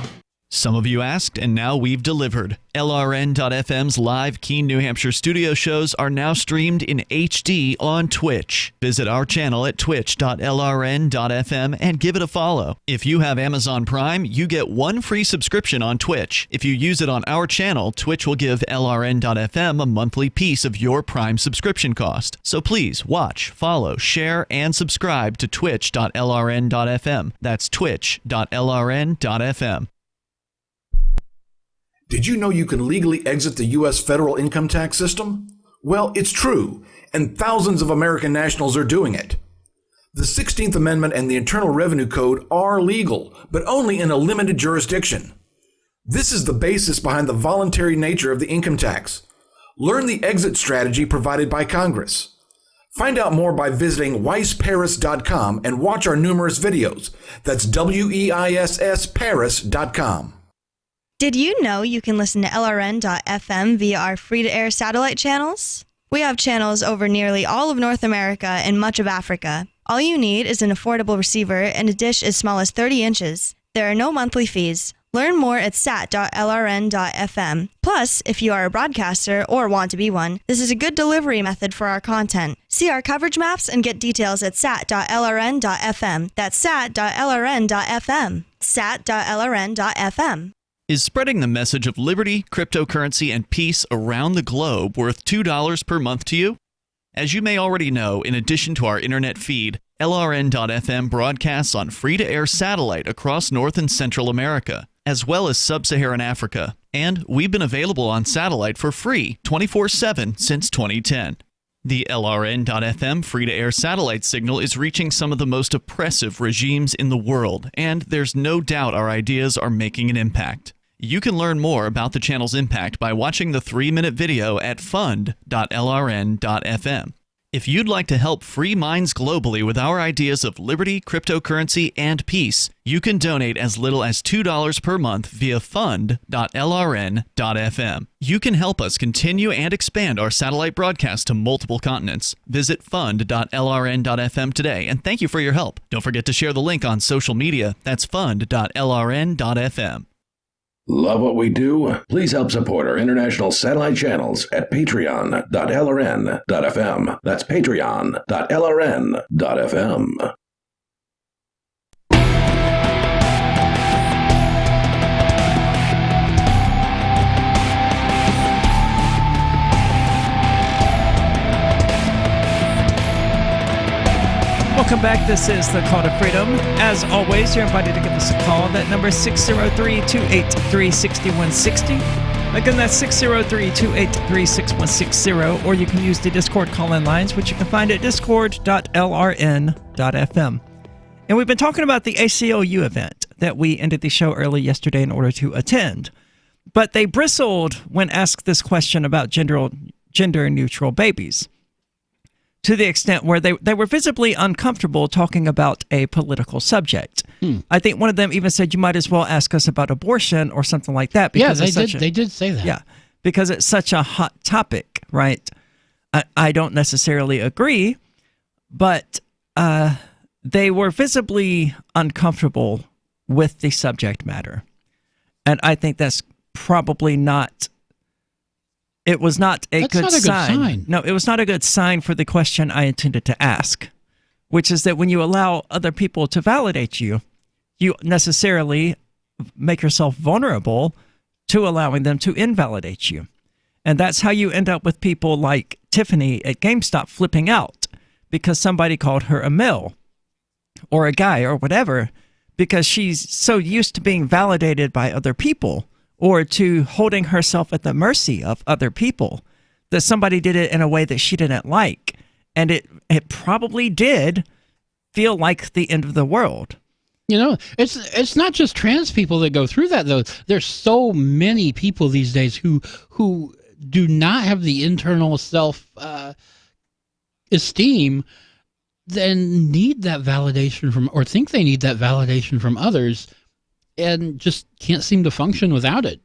Some of you asked, and now we've delivered. LRN.FM's live Keene, New Hampshire studio shows are now streamed in HD on Twitch. Visit our channel at twitch.lrn.fm and give it a follow. If you have Amazon Prime, you get one free subscription on Twitch. If you use it on our channel, Twitch will give LRN.FM a monthly piece of your Prime subscription cost. So please watch, follow, share, and subscribe to twitch.lrn.fm. That's twitch.lrn.fm. Did you know you can legally exit the U.S. federal income tax system? Well, it's true, and thousands of American nationals are doing it. The 16th Amendment and the Internal Revenue Code are legal, but only in a limited jurisdiction. This is the basis behind the voluntary nature of the income tax. Learn the exit strategy provided by Congress. Find out more by visiting weissparis.com and watch our numerous videos. That's WEISS Paris.com. Did you know you can listen to LRN.FM via our free-to-air satellite channels? We have channels over nearly all of North America and much of Africa. All you need is an affordable receiver and a dish as small as 30 inches. There are no monthly fees. Learn more at sat.lrn.fm. Plus, if you are a broadcaster or want to be one, this is a good delivery method for our content. See our coverage maps and get details at sat.lrn.fm. That's sat.lrn.fm. sat.lrn.fm. Is spreading the message of liberty, cryptocurrency, and peace around the globe worth $2 per month to you? As you may already know, in addition to our internet feed, LRN.FM broadcasts on free-to-air satellite across North and Central America, as well as Sub-Saharan Africa. And we've been available on satellite for free 24/7 since 2010. The LRN.FM free-to-air satellite signal is reaching some of the most oppressive regimes in the world, and there's no doubt our ideas are making an impact. You can learn more about the channel's impact by watching the 3-minute video at fund.lrn.fm. If you'd like to help free minds globally with our ideas of liberty, cryptocurrency, and peace, you can donate as little as $2 per month via fund.lrn.fm. You can help us continue and expand our satellite broadcast to multiple continents. Visit fund.lrn.fm today, and thank you for your help. Don't forget to share the link on social media. That's fund.lrn.fm. Love what we do? Please help support our international satellite channels at patreon.lrn.fm. That's patreon.lrn.fm. Welcome back. This is the Call to Freedom. As always, you're invited to give us a call. That number is 603-283-6160. Again, that's 603-283-6160. Or you can use the Discord call-in lines, which you can find at discord.lrn.fm. And we've been talking about the ACLU event that we ended the show early yesterday in order to attend. But they bristled when asked this question about gender-neutral babies, to the extent where they were visibly uncomfortable talking about a political subject. I think one of them even said, you might as well ask us about abortion or something like that. Because they did say that. Yeah, because it's such a hot topic, right? I don't necessarily agree, but they were visibly uncomfortable with the subject matter. And I think that's probably not... It was not a good sign. No, it was not a good sign for the question I intended to ask, which is that when you allow other people to validate you, you necessarily make yourself vulnerable to allowing them to invalidate you. And that's how you end up with people like Tiffany at GameStop flipping out because somebody called her a male or a guy or whatever, because she's so used to being validated by other people or to holding herself at the mercy of other people, that somebody did it in a way that she didn't like. And it probably did feel like the end of the world. You know, it's not just trans people that go through that, though. There's so many people these days who do not have the internal self-esteem and need that validation from, or think they need that validation from others, and just can't seem to function without it.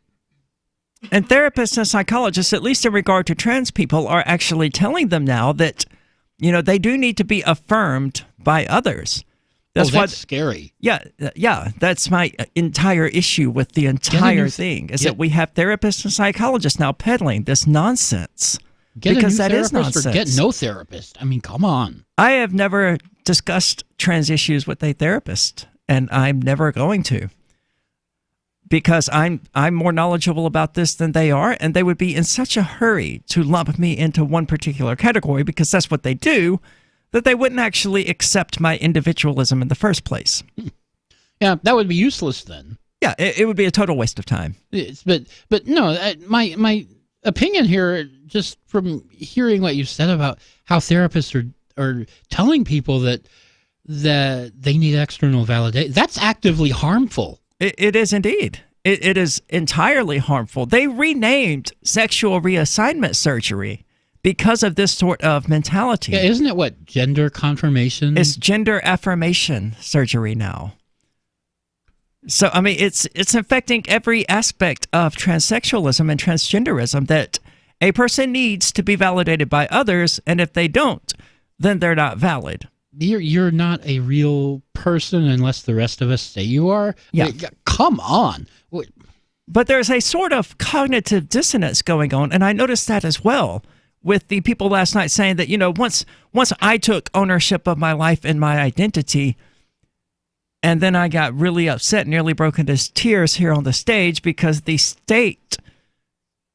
And therapists and psychologists, at least in regard to trans people, are actually telling them now that, you know, they do need to be affirmed by others. That's scary. Yeah, that's my entire issue with the entire thing, is that we have therapists and psychologists now peddling this nonsense. Because that is nonsense. Or get no therapist. I mean, come on. I have never discussed trans issues with a therapist, and I'm never going to. Because I'm more knowledgeable about this than they are, and they would be in such a hurry to lump me into one particular category, because that's what they do, that they wouldn't actually accept my individualism in the first place. Yeah, that would be useless then. Yeah, it would be a total waste of time. But no, my opinion here, just from hearing what you said about how therapists are telling people that they need external validation, that's actively harmful. It is indeed. It is entirely harmful. They renamed sexual reassignment surgery because of this sort of mentality. Yeah, isn't it what, gender confirmation? It's gender affirmation surgery now. So, I mean, it's affecting every aspect of transsexualism and transgenderism, that a person needs to be validated by others, and if they don't, then they're not valid. You're not a real person unless the rest of us say you are? Yeah. Come on. But there's a sort of cognitive dissonance going on, and I noticed that as well with the people last night saying that, once I took ownership of my life and my identity, and then I got really upset, nearly broke into tears here on the stage because the state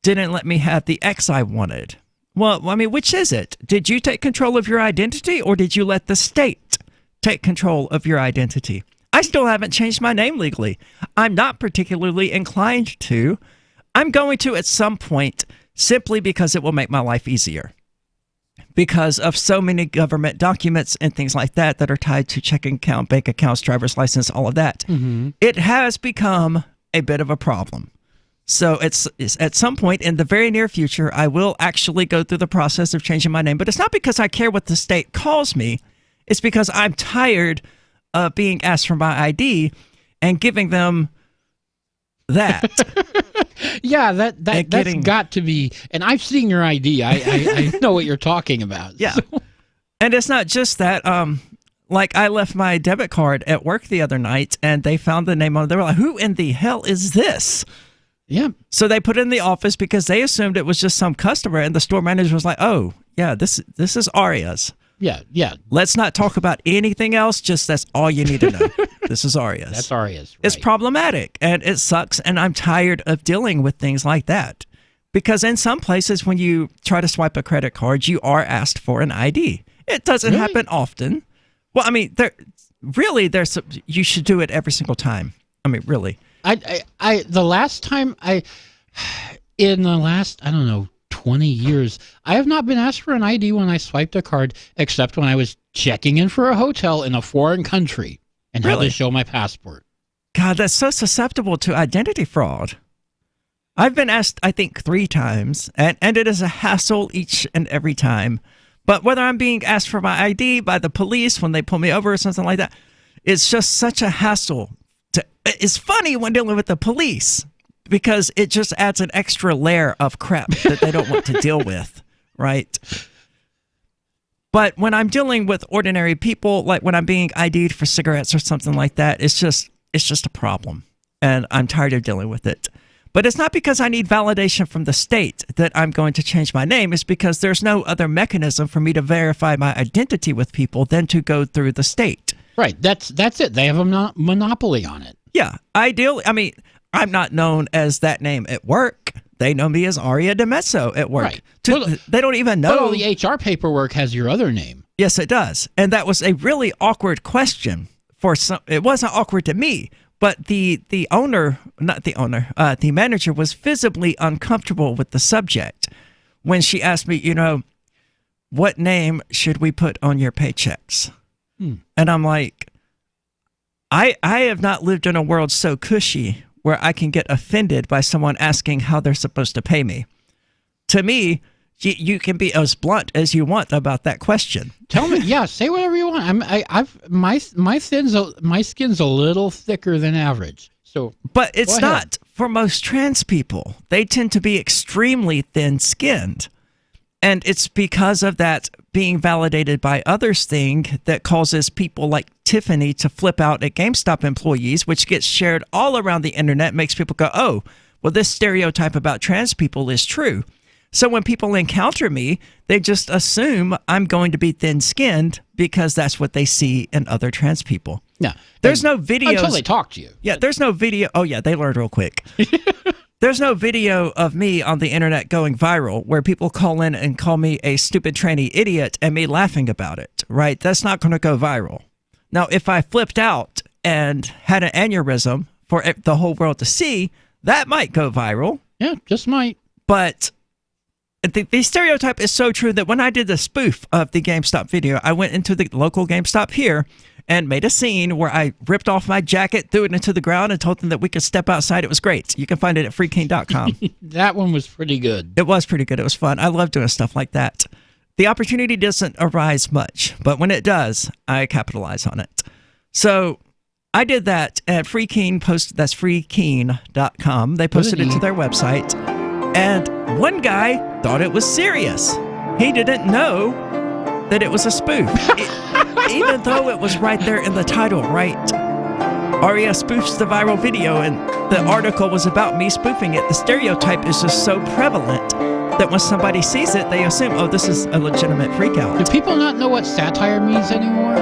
didn't let me have the ex I wanted. Well, I mean, which is it? Did you take control of your identity, or did you let the state take control of your identity? I still haven't changed my name legally. I'm not particularly inclined to. I'm going to at some point, simply because it will make my life easier. Because of so many government documents and things like that are tied to checking account, bank accounts, driver's license, all of that. Mm-hmm. It has become a bit of a problem. So it's at some point in the very near future, I will actually go through the process of changing my name. But it's not because I care what the state calls me. It's because I'm tired of being asked for my ID and giving them that. Yeah, that's got to be. And I've seen your ID. I know what you're talking about. Yeah. So. And it's not just that. Like, I left my debit card at work the other night, and they found the name on it. They were like, who in the hell is this? Yeah. So they put it in the office because they assumed it was just some customer, and the store manager was like, oh, yeah, this is Aria's. Yeah. Let's not talk about anything else. Just that's all you need to know. This is Aria's. That's Aria's. Right. It's problematic, and it sucks, and I'm tired of dealing with things like that. Because in some places, when you try to swipe a credit card, you are asked for an ID. It doesn't happen often. Well, I mean, you should do it every single time. I mean, really. The last time in the last, I don't know, 20 years, I have not been asked for an ID when I swiped a card, except when I was checking in for a hotel in a foreign country and had to show my passport. God, that's so susceptible to identity fraud. I've been asked, I think, 3 times, and it is a hassle each and every time. But whether I'm being asked for my ID by the police when they pull me over or something like that, it's just such a hassle. It's funny when dealing with the police, because it just adds an extra layer of crap that they don't want to deal with, right? But when I'm dealing with ordinary people, like when I'm being ID'd for cigarettes or something like that, it's just a problem, and I'm tired of dealing with it. But it's not because I need validation from the state that I'm going to change my name. It's because there's no other mechanism for me to verify my identity with people than to go through the state. Right. That's it. They have a monopoly on it. Yeah. Ideally, I mean, I'm not known as that name at work. They know me as Aria DeMezzo at work. Right. They don't even know. But all the HR paperwork has your other name. Yes, it does. And that was a really awkward question for some. It wasn't awkward to me. But the manager was visibly uncomfortable with the subject when she asked me, what name should we put on your paychecks? And I'm like, I have not lived in a world so cushy where I can get offended by someone asking how they're supposed to pay me. To me, you can be as blunt as you want about that question. Tell me, say whatever you want. My skin's a little thicker than average. But it's not for most trans people. They tend to be extremely thin-skinned. And it's because of that being validated by others thing that causes people like Tiffany to flip out at GameStop employees, which gets shared all around the internet, makes people go, oh, well, this stereotype about trans people is true. So when people encounter me, they just assume I'm going to be thin-skinned because that's what they see in other trans people. Yeah. There's no videos. Until they talk to you. Yeah, there's no video. Oh, yeah, they learned real quick. There's no video of me on the internet going viral where people call in and call me a stupid tranny idiot and me laughing about it, right? That's not going to go viral. Now, if I flipped out and had an aneurysm for the whole world to see, that might go viral. Yeah, just might. But the stereotype is so true that when I did the spoof of the GameStop video, I went into the local GameStop here and made a scene where I ripped off my jacket, threw it into the ground, and told them that we could step outside. It was great. You can find it at freeking.com. That one was pretty good. It was pretty good. It was fun. I love doing stuff like that. The opportunity doesn't arise much, but when it does, I capitalize on it. So I did that at Freekeen posted. That's freekeen.com. They posted it to their website, and one guy thought it was serious. He didn't know that it was a spoof, even though it was right there in the title, right? Aria spoofs the viral video, and the article was about me spoofing it. The stereotype is just so prevalent that when somebody sees it, they assume, oh, this is a legitimate freakout. Do people not know what satire means anymore?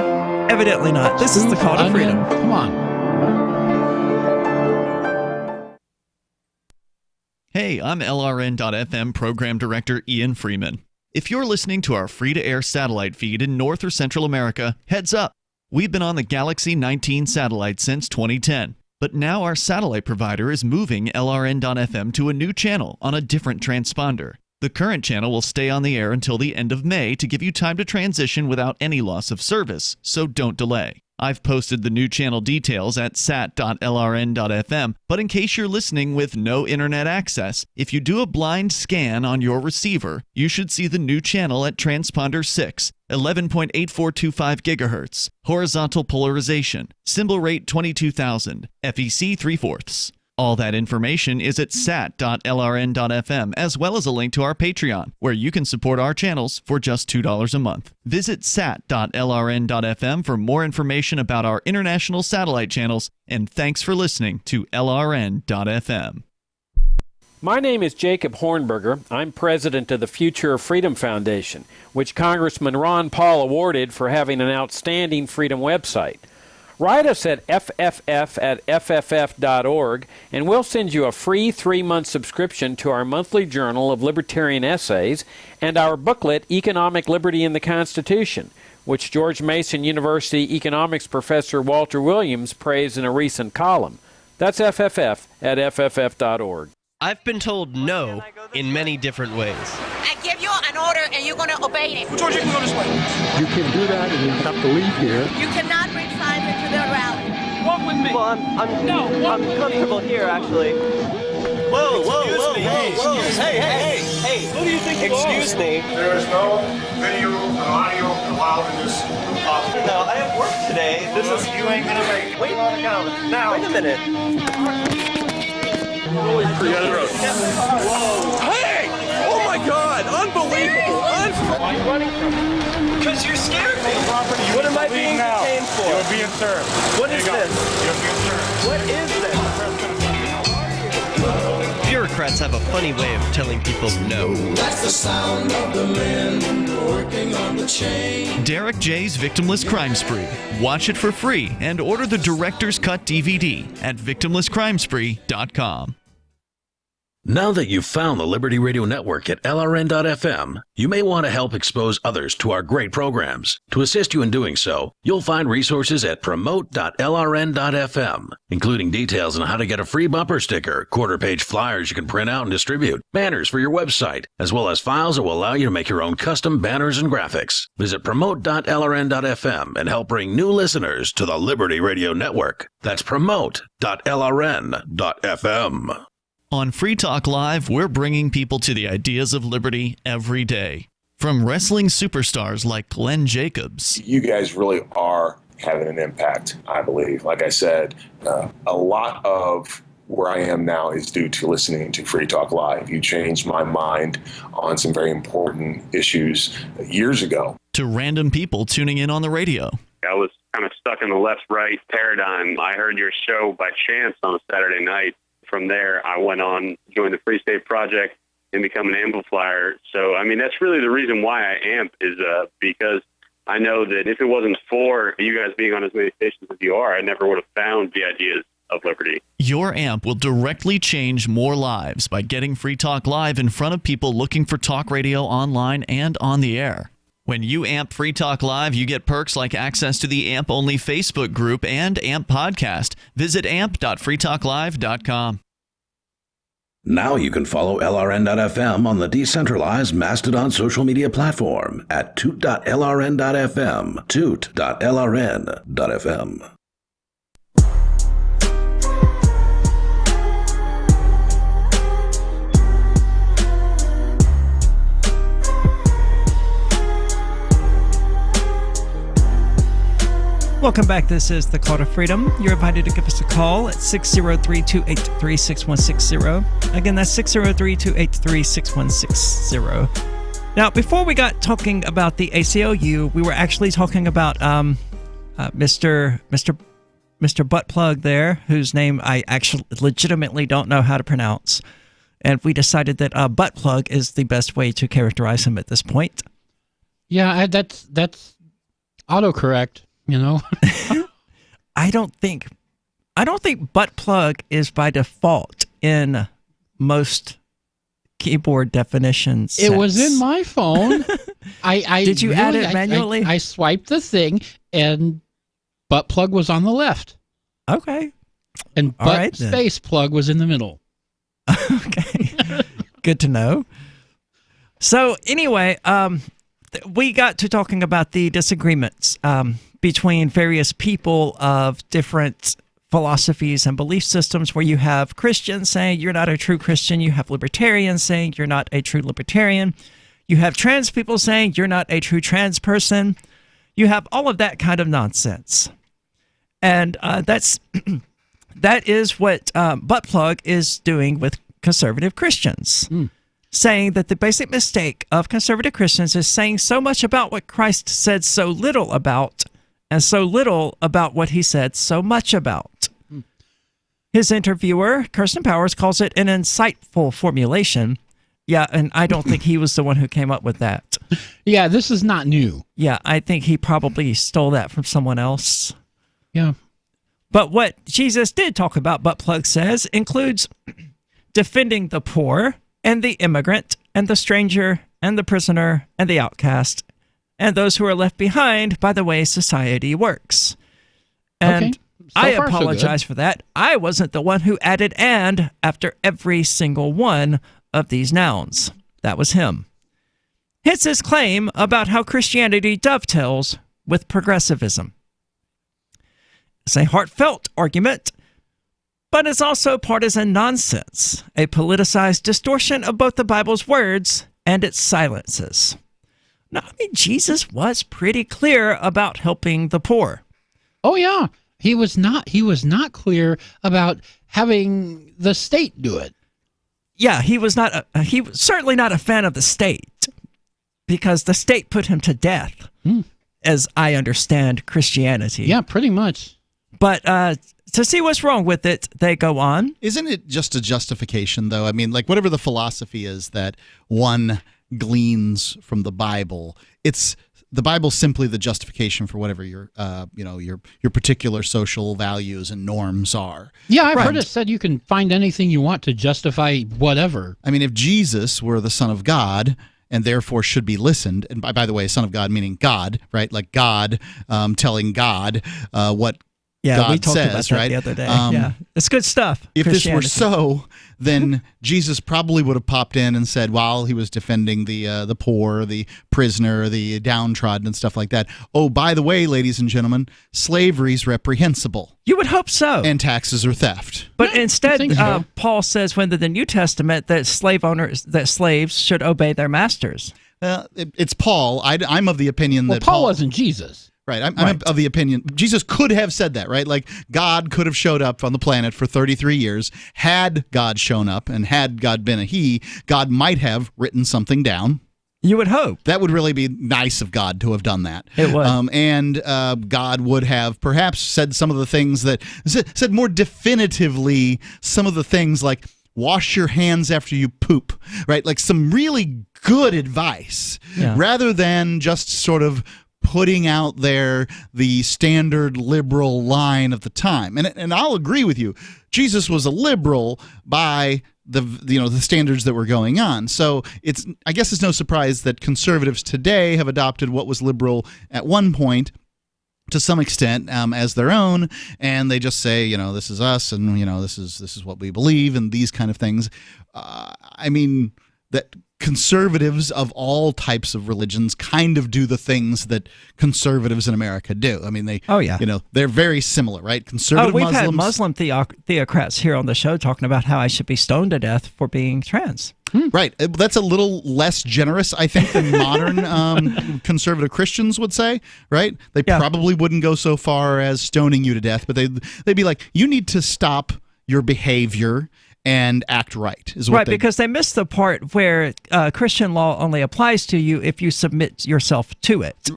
Evidently not. This is the call to freedom. Come on. Hey, I'm LRN.FM Program Director Ian Freeman. If you're listening to our free-to-air satellite feed in North or Central America, heads up. We've been on the Galaxy 19 satellite since 2010, but now our satellite provider is moving LRN.FM to a new channel on a different transponder. The current channel will stay on the air until the end of May to give you time to transition without any loss of service, so don't delay. I've posted the new channel details at sat.lrn.fm, but in case you're listening with no internet access, if you do a blind scan on your receiver, you should see the new channel at transponder 6, 11.8425 GHz, horizontal polarization, symbol rate 22,000, FEC 3/4. All that information is at sat.lrn.fm, as well as a link to our Patreon, where you can support our channels for just $2 a month. Visit sat.lrn.fm for more information about our international satellite channels, and thanks for listening to LRN.fm. My name is Jacob Hornberger. I'm president of the Future of Freedom Foundation, which Congressman Ron Paul awarded for having an outstanding freedom website. Write us at fff@fff.org, and we'll send you a free 3-month subscription to our monthly journal of libertarian essays and our booklet, Economic Liberty in the Constitution, which George Mason University economics professor Walter Williams praised in a recent column. That's fff@fff.org. I've been told no in many different ways. I give you an order and you're going to obey it. George, you can go this way. You can do that and you have to leave here. You cannot bring signs into the rally. Walk with me. Well, I'm comfortable here, actually. Whoa, Hey, who do you think you are? Excuse me. There is no video and audio allowed in this office. No, I have work today. You ain't gonna make it. Wait a minute. Hey! Oh my God! Unbelievable! Why are you running from me? Because you scared me. What am I being detained for? You're being served. What is this? You're being served. What is this? Bureaucrats have a funny way of telling people no. That's the sound of the men working on the chain. Derek J's Victimless Crime Spree. Watch it for free and order the Director's Cut DVD at victimlesscrimespree.com. Now that you've found the Liberty Radio Network at LRN.FM, you may want to help expose others to our great programs. To assist you in doing so, you'll find resources at promote.lrn.fm, including details on how to get a free bumper sticker, quarter-page flyers you can print out and distribute, banners for your website, as well as files that will allow you to make your own custom banners and graphics. Visit promote.lrn.fm and help bring new listeners to the Liberty Radio Network. That's promote.lrn.fm. On Free Talk Live, we're bringing people to the ideas of liberty every day. From wrestling superstars like Glenn Jacobs. You guys really are having an impact, I believe. Like I said, a lot of where I am now is due to listening to Free Talk Live. You changed my mind on some very important issues years ago. To random people tuning in on the radio. I was kind of stuck in the left-right paradigm. I heard your show by chance on a Saturday night. From there, I went on, joined the Free State Project, and become an amplifier. So, I mean, that's really the reason why I amp is because I know that if it wasn't for you guys being on as many stations as you are, I never would have found the ideas of liberty. Your amp will directly change more lives by getting Free Talk Live in front of people looking for talk radio online and on the air. When you AMP Free Talk Live, you get perks like access to the AMP-only Facebook group and AMP podcast. Visit amp.freetalklive.com. Now you can follow LRN.FM on the decentralized Mastodon social media platform at toot.lrn.fm, toot.lrn.fm. Welcome back. This is the Call to Freedom. You're invited to give us a call at 603-283-6160. Again, that's 603-283-6160. Now, before we got talking about the ACLU, we were actually talking about Mr. Buttplug there, whose name I actually legitimately don't know how to pronounce. And we decided that Buttplug is the best way to characterize him at this point. Yeah, that's autocorrect. You know, I don't think butt plug is by default in most keyboard definitions. It was in my phone. I did you really, add it manually? I swiped the thing, and butt plug was on the left. Okay, and butt space plug was in the middle. Okay, good to know. So anyway, we got to talking about the disagreements between various people of different philosophies and belief systems, where you have Christians saying you're not a true Christian, you have libertarians saying you're not a true libertarian, you have trans people saying you're not a true trans person, you have all of that kind of nonsense. And that is what Buttplug is doing with conservative Christians. Saying that the basic mistake of conservative Christians is saying so much about what Christ said so little about, and so little about what he said so much about. His interviewer, Kirsten Powers, calls it an insightful formulation. Yeah, and I don't think he was the one who came up with that. Yeah, this is not new. Yeah, I think he probably stole that from someone else. Yeah. But what Jesus did talk about, Buttplug says, includes defending the poor, and the immigrant, and the stranger, and the prisoner, and the outcast, and those who are left behind by the way society works. And okay. I apologize for that. I wasn't the one who added "and" after every single one of these nouns. That was him. Hence his claim about how Christianity dovetails with progressivism. It's a heartfelt argument, but it's also partisan nonsense, a politicized distortion of both the Bible's words and its silences. Now, I mean, Jesus was pretty clear about helping the poor. Oh yeah, he was not clear about having the state do it. Yeah, he was certainly not a fan of the state, because the state put him to death, as I understand Christianity. Yeah, pretty much. But to see what's wrong with it, they go on. Isn't it just a justification, though? I mean, like, whatever the philosophy is that one gleans from the Bible, the Bible's simply the justification for whatever your particular social values and norms are. Yeah, I've heard it said you can find anything you want to justify whatever. I mean, if Jesus were the Son of God and therefore should be listened, and by the way, Son of God meaning God, right? Like God telling God what God we talked says, about that right? the other day. Yeah, it's good stuff. If this were so, then Jesus probably would have popped in and said, while he was defending the poor, the prisoner, the downtrodden, and stuff like that, "Oh, by the way, ladies and gentlemen, slavery's reprehensible." You would hope so. And taxes are theft. But instead, Paul says when in the New Testament that slaves should obey their masters. It's Paul. I'm of the opinion that Paul wasn't Jesus. Right. I'm of the opinion Jesus could have said that, right? Like, God could have showed up on the planet for 33 years. Had God shown up and had God been a he, God might have written something down. You would hope. That would really be nice of God to have done that. It would. And God would have perhaps said some of the things that, said more definitively some of the things like, wash your hands after you poop, right? Like some really good advice, rather than just sort of putting out there the standard liberal line of the time. And I'll agree with you. Jesus was a liberal by the standards that were going on. So I guess it's no surprise that conservatives today have adopted what was liberal at one point to some extent as their own, and they just say, this is us, and this is what we believe, and these kind of things. I mean, that conservatives of all types of religions kind of do the things that conservatives in America do. I mean, they're very similar, right? Conservative we've Muslims. had Muslim theocrats here on the show talking about how I should be stoned to death for being trans. Right. That's a little less generous, I think, than modern conservative Christians would say, right? They probably wouldn't go so far as stoning you to death, but they'd be like, you need to stop your behavior and act right. Because they missed the part where Christian law only applies to you if you submit yourself to it.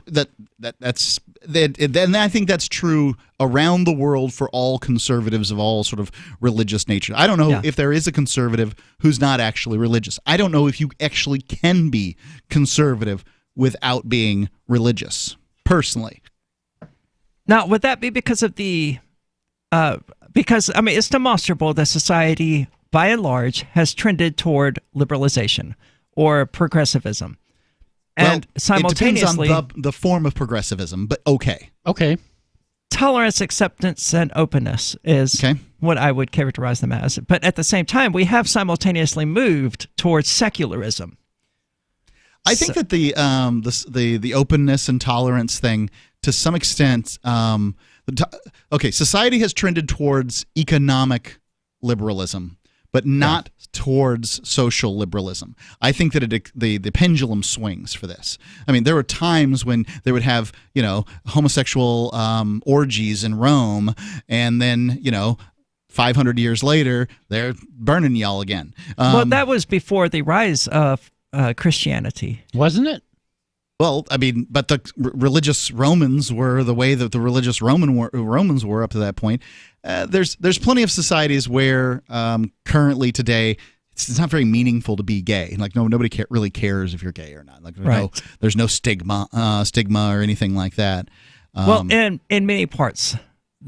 And I think that's true around the world for all conservatives of all sort of religious nature. I don't know if there is a conservative who's not actually religious. I don't know if you actually can be conservative without being religious, personally. Now, would that be because of the because it's demonstrable that society by and large has trended toward liberalization or progressivism? And simultaneously, it depends on the form of progressivism, but okay. Tolerance, acceptance, and openness is what I would characterize them as. But at the same time, we have simultaneously moved towards secularism. I think that the openness and tolerance thing, to some extent, society has trended towards economic liberalism, but not towards social liberalism. I think that the pendulum swings for this. I mean, there were times when they would have, homosexual orgies in Rome, and then, 500 years later, they're burning y'all again. Well, that was before the rise of Christianity. Wasn't it? Well, I mean, but the religious Romans were the way that the religious Romans were up to that point. There's plenty of societies where currently today it's not very meaningful to be gay. Like nobody really cares if you're gay or not. Like there's no stigma or anything like that. Well, in many parts.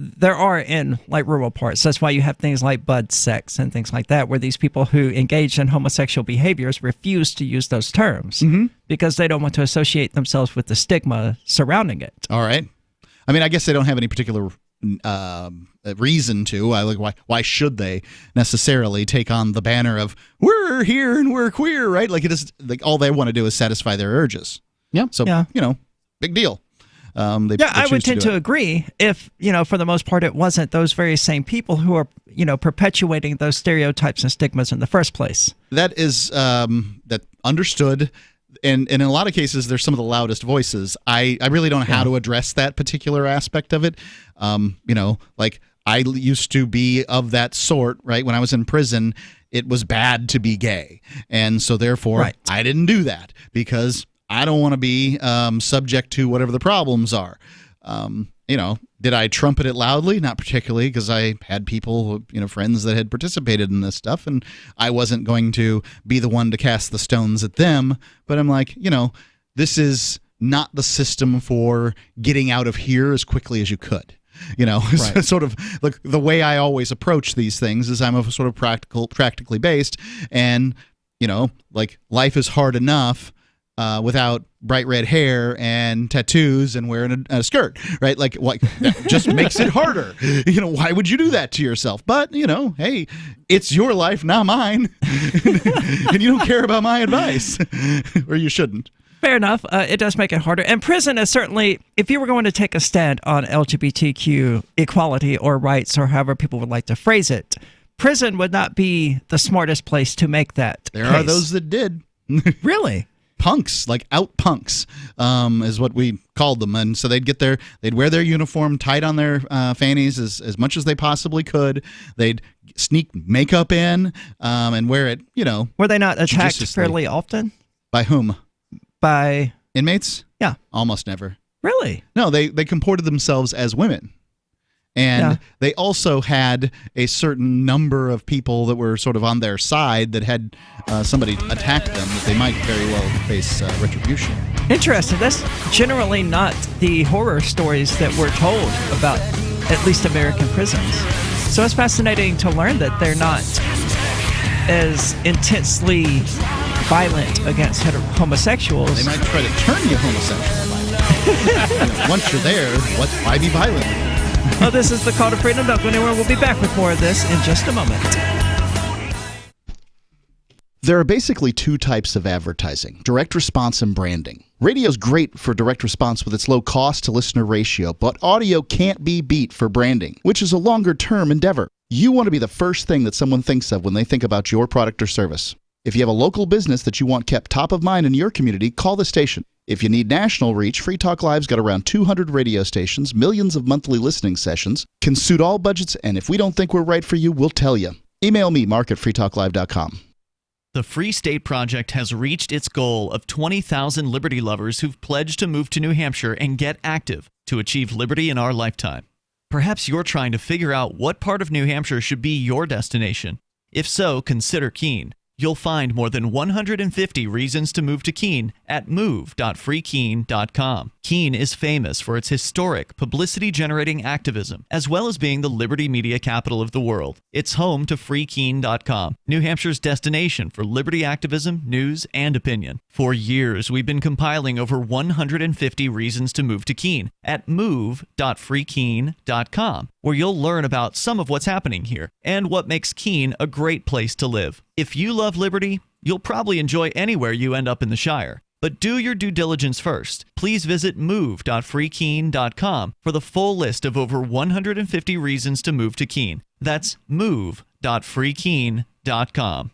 There are in rural parts. That's why you have things like bud sex and things like that, where these people who engage in homosexual behaviors refuse to use those terms because they don't want to associate themselves with the stigma surrounding it. All right. I mean, I guess they don't have any particular reason to. Why should they necessarily take on the banner of we're here and we're queer, right? Like it is like all they want to do is satisfy their urges. Yeah. So big deal. I would tend to agree if, for the most part, it wasn't those very same people who are, perpetuating those stereotypes and stigmas in the first place. That is that understood. And in a lot of cases, they're some of the loudest voices. I really don't know how to address that particular aspect of it. I used to be of that sort, right? When I was in prison, it was bad to be gay. And so therefore, I didn't do that because I don't want to be subject to whatever the problems are. Did I trumpet it loudly? Not particularly, because I had people, friends that had participated in this stuff, and I wasn't going to be the one to cast the stones at them. But I'm like, this is not the system for getting out of here as quickly as you could. Sort of like the way I always approach these things is I'm a sort of practically based, and life is hard enough without bright red hair and tattoos and wearing a skirt, right? Like, that just makes it harder. Why would you do that to yourself? But, hey, it's your life, not mine. And you don't care about my advice, or you shouldn't. Fair enough. It does make it harder. And prison is certainly, if you were going to take a stand on LGBTQ equality or rights or however people would like to phrase it, prison would not be the smartest place to make that There case. are those that did. Really? Punks, like out punks, is what we called them. And so they'd wear their uniform tight on their fannies as much as they possibly could. They'd sneak makeup in and wear it, Were they not attacked fairly often? By whom? By inmates? Yeah. Almost never. Really? No, they comported themselves as women. And they also had a certain number of people that were sort of on their side that had somebody attack them, that they might very well face retribution. Interesting. That's generally not the horror stories that we're told about at least American prisons. So it's fascinating to learn that they're not as intensely violent against homosexuals. They might try to turn you homosexual. Once you're there, why be violent? Oh, this is the Call to Freedom. Don't go anywhere. We'll be back with more of this in just a moment. There are basically two types of advertising, direct response and branding. Radio's great for direct response with its low cost to listener ratio, but audio can't be beat for branding, which is a longer term endeavor. You want to be the first thing that someone thinks of when they think about your product or service. If you have a local business that you want kept top of mind in your community, call the station. If you need national reach, Free Talk Live's got around 200 radio stations, millions of monthly listening sessions, can suit all budgets, and if we don't think we're right for you, we'll tell you. Email me, mark@freetalklive.com. The Free State Project has reached its goal of 20,000 liberty lovers who've pledged to move to New Hampshire and get active to achieve liberty in our lifetime. Perhaps you're trying to figure out what part of New Hampshire should be your destination. If so, consider Keene. You'll find more than 150 reasons to move to Keene at move.freekeene.com. Keene is famous for its historic, publicity-generating activism, as well as being the liberty media capital of the world. It's home to freekeene.com, New Hampshire's destination for liberty activism, news, and opinion. For years, we've been compiling over 150 reasons to move to Keene at move.freekeene.com, where you'll learn about some of what's happening here and what makes Keene a great place to live. If you love liberty, you'll probably enjoy anywhere you end up in the Shire. But do your due diligence first. Please visit move.freekeene.com for the full list of over 150 reasons to move to Keene. That's move.freekeene.com.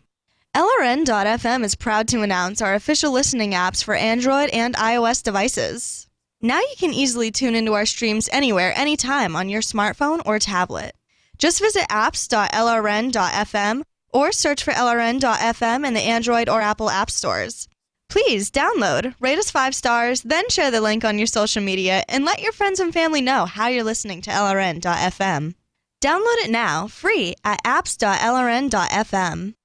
LRN.FM is proud to announce our official listening apps for Android and iOS devices. Now you can easily tune into our streams anywhere, anytime on your smartphone or tablet. Just visit apps.lrn.fm or search for LRN.FM in the Android or Apple app stores. Please download, rate us 5 stars, then share the link on your social media, and let your friends and family know how you're listening to LRN.FM. Download it now, free at apps.lrn.fm.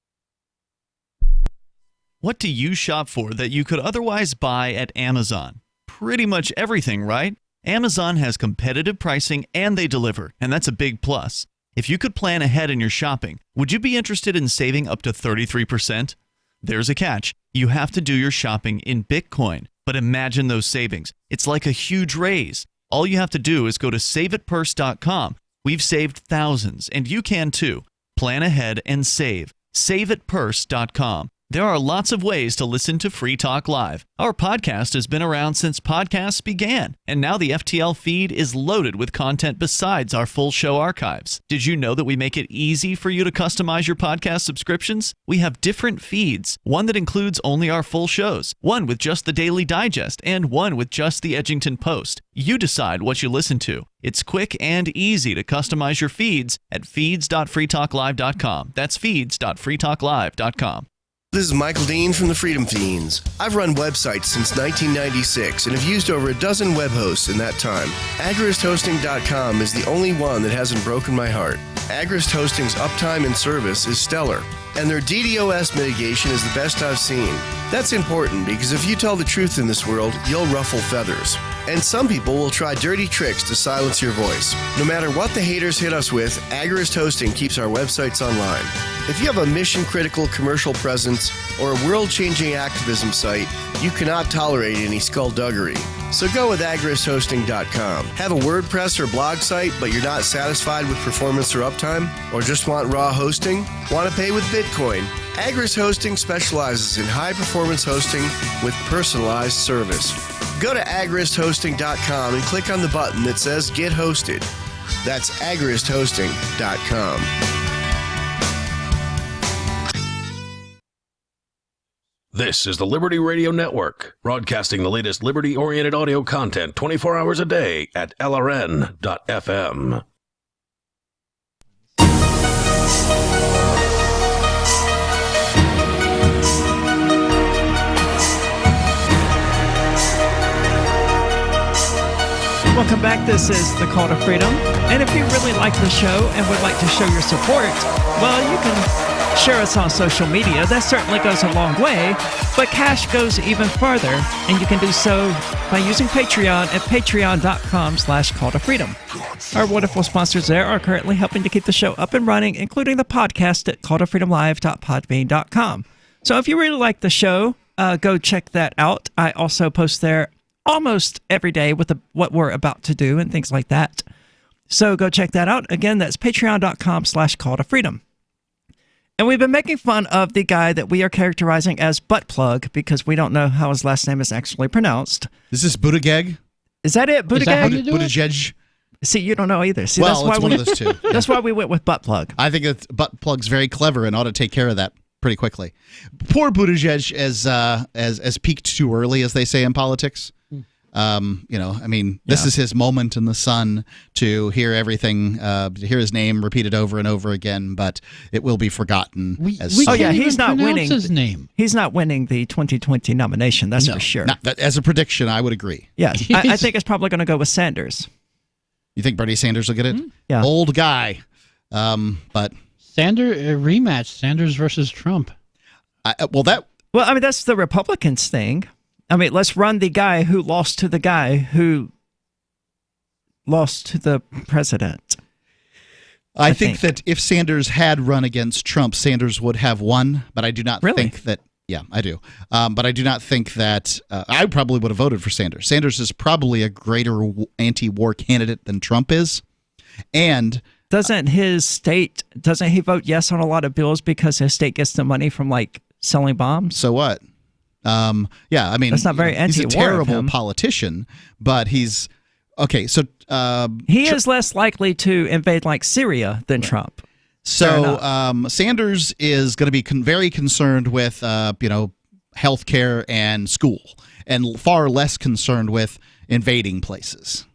What do you shop for that you could otherwise buy at Amazon? Pretty much everything, right? Amazon has competitive pricing and they deliver, and that's a big plus. If you could plan ahead in your shopping, would you be interested in saving up to 33%? There's a catch. You have to do your shopping in Bitcoin. But imagine those savings. It's like a huge raise. All you have to do is go to saveitpurse.com. We've saved thousands, and you can too. Plan ahead and save. Saveitpurse.com. There are lots of ways to listen to Free Talk Live. Our podcast has been around since podcasts began, and now the FTL feed is loaded with content besides our full show archives. Did you know that we make it easy for you to customize your podcast subscriptions? We have different feeds, one that includes only our full shows, one with just the Daily Digest, and one with just the Edgington Post. You decide what you listen to. It's quick and easy to customize your feeds at feeds.freetalklive.com. That's feeds.freetalklive.com. This is Michael Dean from the Freedom Fiends. I've run websites since 1996 and have used over a dozen web hosts in that time. AgristHosting.com is the only one that hasn't broken my heart. Agrist Hosting's uptime and service is stellar, and their DDoS mitigation is the best I've seen. That's important because if you tell the truth in this world, you'll ruffle feathers. And some people will try dirty tricks to silence your voice. No matter what the haters hit us with, Agrist Hosting keeps our websites online. If you have a mission-critical commercial presence or a world-changing activism site, you cannot tolerate any skullduggery. So go with agristhosting.com. Have a WordPress or blog site, but you're not satisfied with performance or uptime? Or just want raw hosting? Want to pay with Bitcoin? Agrist Hosting specializes in high-performance hosting with personalized service. Go to agristhosting.com and click on the button that says Get Hosted. That's agristhosting.com. This is the Liberty Radio Network, broadcasting the latest liberty-oriented audio content 24 hours a day at LRN.FM. Welcome back. This is the Call to Freedom. And if you really like the show and would like to show your support, well, you can Share us on social media. That certainly goes a long way, but cash goes even further, and you can do so by using Patreon at patreon.com/call to freedom. Our wonderful sponsors there are currently helping to keep the show up and running, including the podcast at calltofreedomlive.podbean.com. So if you really like the show, go check that out. I also post there almost every day with what we're about to do and things like that. So go check that out. Again, that's patreon.com/call to freedom. And we've been making fun of the guy that we are characterizing as Butt Plug because we don't know how his last name is actually pronounced. Is this Buttigieg? Is that it? Buttigieg? Buttigieg? See, you don't know either. See, Well, that's why it's one of those two. That's why we went with Butt Plug. I think that Butt Plug's very clever and ought to take care of that pretty quickly. Poor Buttigieg as peaked too early, as they say in politics. This is his moment in the sun to hear everything, to hear his name repeated over and over again, but it will be forgotten. He's not winning his name. He's not winning the 2020 nomination. That's for sure. As a prediction, I would agree. Yes, I think it's probably going to go with Sanders. You think Bernie Sanders will get it? Yeah, old guy, but Sanders rematch Sanders versus Trump. That's the Republicans thing. I mean, let's run the guy who lost to the guy who lost to the president. I think that if Sanders had run against Trump, Sanders would have won, but I do not think that. Yeah, I do. But I do not think that I probably would have voted for Sanders. Sanders is probably a greater anti-war candidate than Trump is. And doesn't he vote yes on a lot of bills because his state gets the money from selling bombs? So what? That's not very anti-war. He's a terrible politician, but he's okay. So he is less likely to invade Syria than Trump. So Sanders is going to be very concerned with healthcare and school, and far less concerned with invading places.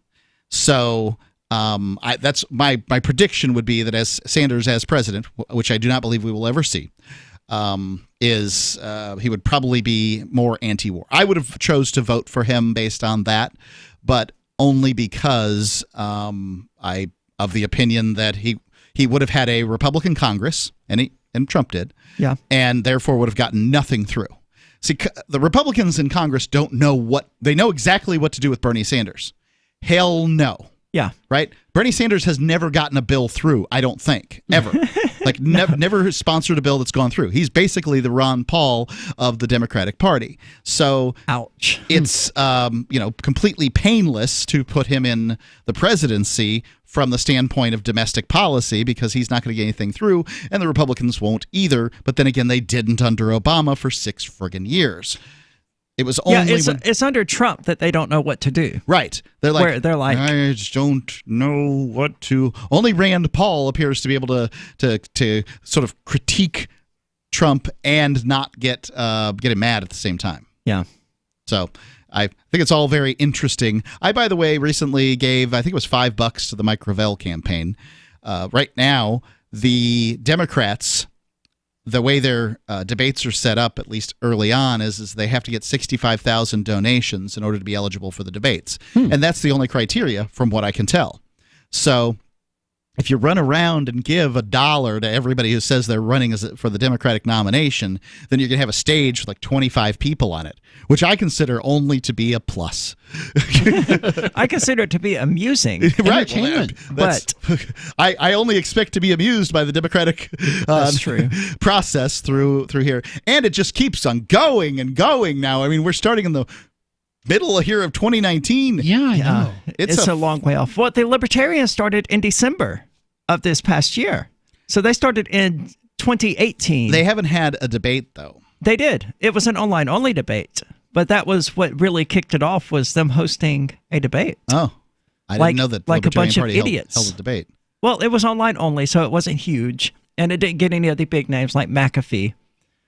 So that's my prediction would be that as Sanders as president, which I do not believe we will ever see. He would probably be more anti-war. I would have chose to vote for him based on that, but only because I of the opinion that he would have had a Republican Congress, and Trump did, and therefore would have gotten nothing through. See, the Republicans in Congress don't know they know exactly what to do with Bernie Sanders. Hell no. Yeah. Right? Bernie Sanders has never gotten a bill through, I don't think, ever. Never sponsored a bill that's gone through. He's basically the Ron Paul of the Democratic Party. So ouch. It's completely painless to put him in the presidency from the standpoint of domestic policy because he's not going to get anything through, and the Republicans won't either. But then again, they didn't under Obama for 6 friggin' years. It was only it's under Trump that they don't know what to do. Right. They're like, I just don't know what to. Only Rand Paul appears to be able to sort of critique Trump and not get him mad at the same time. Yeah. So I think it's all very interesting. I, by the way, recently gave, I think it was $5 to the Mike Gravel campaign. Right now, the Democrats, the way their debates are set up, at least early on, is they have to get 65,000 donations in order to be eligible for the debates. And that's the only criteria from what I can tell. So if you run around and give $1 to everybody who says they're running for the Democratic nomination, then you're going to have a stage with 25 people on it, which I consider only to be a plus. I consider it to be amusing. Right. But I only expect to be amused by the Democratic process through here. And it just keeps on going and going now. I mean, we're starting in the middle here of 2019. Yeah, I know. It's a long way off. Well, the Libertarians started in December of this past year. So they started in 2018. They haven't had a debate, though. They did. It was an online-only debate. But that was what really kicked it off, was them hosting a debate. Oh. I didn't know that the like a bunch Libertarian of Party idiots. held a debate. Well, it was online only, so it wasn't huge. And it didn't get any of the big names like McAfee.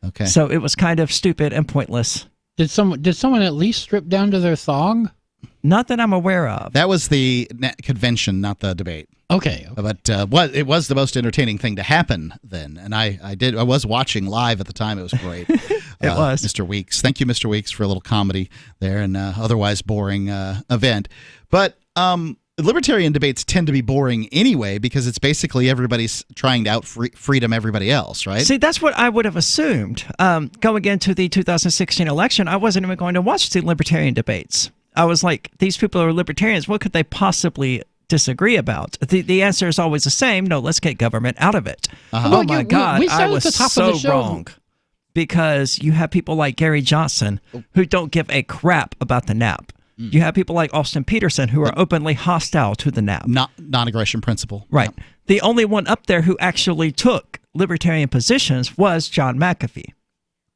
Okay. So it was kind of stupid and pointless. Did someone at least strip down to their thong? Not that I'm aware of. That was the convention, not the debate. Okay. But it was the most entertaining thing to happen then, and I was watching live at the time. It was great. It was. Mr. Weeks. Thank you, Mr. Weeks, for a little comedy there, and otherwise boring event. But libertarian debates tend to be boring anyway because it's basically everybody's trying to out freedom everybody else, right? See, that's what I would have assumed. Going into the 2016 election, I wasn't even going to watch the libertarian debates. I was like, these people are libertarians. What could they possibly disagree about? The answer is always the same. No, let's get government out of it. Well, Oh my God, we said I at was the top of so the show- wrong. Because you have people like Gary Johnson who don't give a crap about the NAP. You have people like Austin Peterson who are openly hostile to the NAP. Non-aggression principle. Right. Yeah. The only one up there who actually took libertarian positions was John McAfee.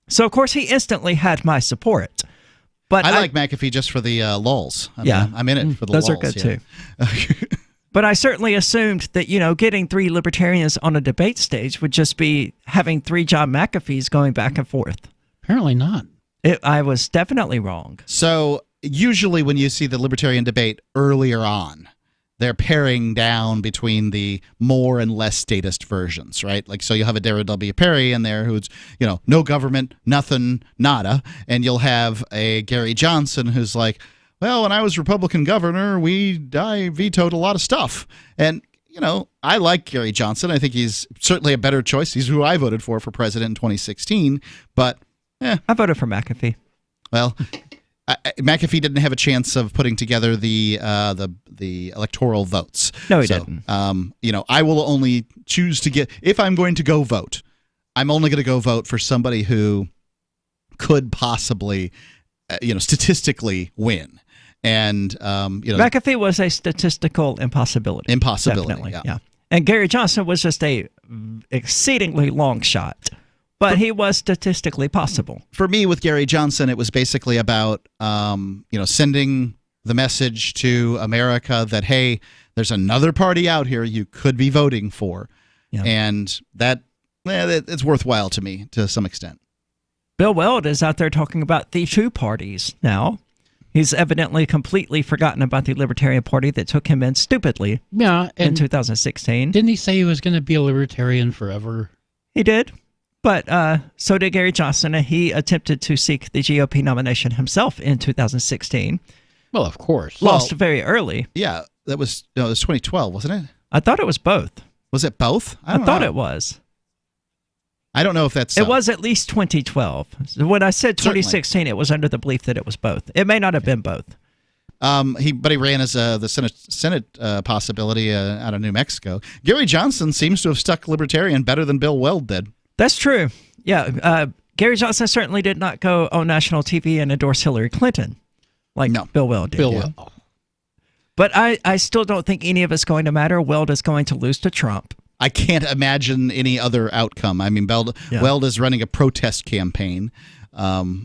So, of course, he instantly had my support. But I like McAfee just for the lulz. I'm in it for the those lulz. are good, too. But I certainly assumed that, getting 3 libertarians on a debate stage would just be having 3 John McAfees going back and forth. Apparently not. I was definitely wrong. So usually when you see the libertarian debate earlier on, they're paring down between the more and less statist versions, right? Like, so you'll have a Darrell W. Perry in there who's, no government, nothing, nada. And you'll have a Gary Johnson who's like, well, when I was Republican governor, I vetoed a lot of stuff. And, I like Gary Johnson. I think he's certainly a better choice. He's who I voted for president in 2016. But, I voted for McAfee. Well, McAfee didn't have a chance of putting together the electoral votes. No, he didn't. I will only choose to if I'm going to go vote, I'm only going to go vote for somebody who could possibly, statistically win. And McAfee was a statistical impossibility. Definitely, yeah. And Gary Johnson was just a exceedingly long shot, but he was statistically possible. For me, with Gary Johnson, it was basically about sending the message to America that, hey, there's another party out here you could be voting for, and that it's worthwhile to me to some extent. Bill Weld is out there talking about the 2 parties now. He's evidently completely forgotten about the Libertarian Party that took him in stupidly in 2016. Didn't he say he was going to be a libertarian forever? He did. But so did Gary Johnson, and he attempted to seek the GOP nomination himself in 2016. Well, of course. Lost very early. Yeah, it was 2012, wasn't it? I thought it was both. Was it both? I thought it was. I don't know if that's... It was at least 2012. When I said 2016, certainly. It was under the belief that it was both. It may not have been both. He ran as the Senate possibility out of New Mexico. Gary Johnson seems to have stuck libertarian better than Bill Weld did. That's true. Yeah, Gary Johnson certainly did not go on national TV and endorse Hillary Clinton like Bill Weld did. Weld. But I still don't think any of it's going to matter. Weld is going to lose to Trump. I can't imagine any other outcome. I mean, Weld is running a protest campaign,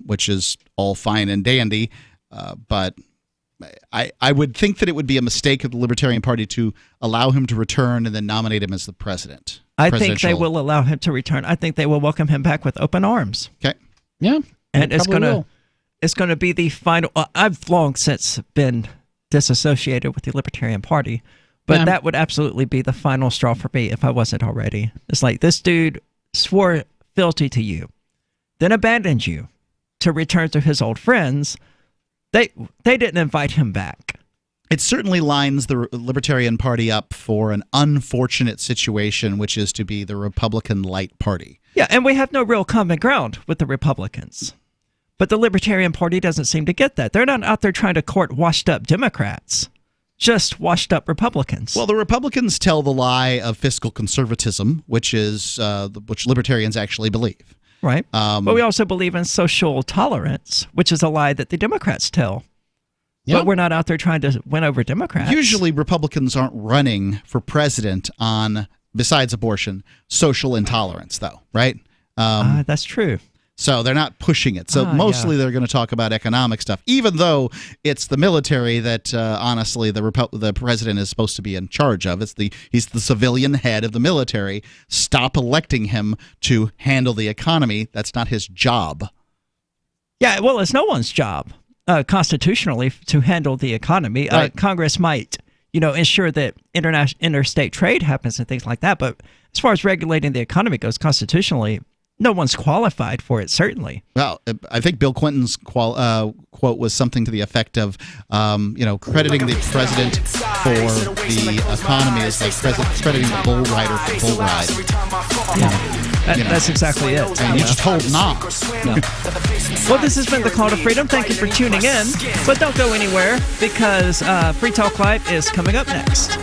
which is all fine and dandy, but I would think that it would be a mistake of the Libertarian Party to allow him to return and then nominate him as the president. I think they will allow him to return. I think they will welcome him back with open arms. Okay. Yeah. And it's going to be the final. I've long since been disassociated with the Libertarian Party. But that would absolutely be the final straw for me if I wasn't already. It's like, this dude swore fealty to you, then abandoned you to return to his old friends. They didn't invite him back. It certainly lines the Libertarian Party up for an unfortunate situation, which is to be the Republican light party. Yeah, and we have no real common ground with the Republicans. But the Libertarian Party doesn't seem to get that. They're not out there trying to court washed-up Democrats. Just washed up Republicans. Well, the Republicans tell the lie of fiscal conservatism, which is which libertarians actually believe. Right. But we also believe in social tolerance, which is a lie that the Democrats tell. Yep. But we're not out there trying to win over Democrats. Usually Republicans aren't running for president on, besides abortion, social intolerance, though, right? That's true. So they're not pushing it. So mostly they're going to talk about economic stuff, even though it's the military that, honestly, the president is supposed to be in charge of. He's the civilian head of the military. Stop electing him to handle the economy. That's not his job. Yeah, well, it's no one's job constitutionally to handle the economy. Right. Congress might, ensure that interstate trade happens and things like that. But as far as regulating the economy goes, constitutionally, no one's qualified for it, certainly. Well, I think Bill Clinton's quote was something to the effect of, crediting the president for the economy is like crediting the bull rider for the bull ride. That's exactly it. And you just told not. Well, this has been the Call to Freedom. Thank you for tuning in. But don't go anywhere, because Free Talk Live is coming up next.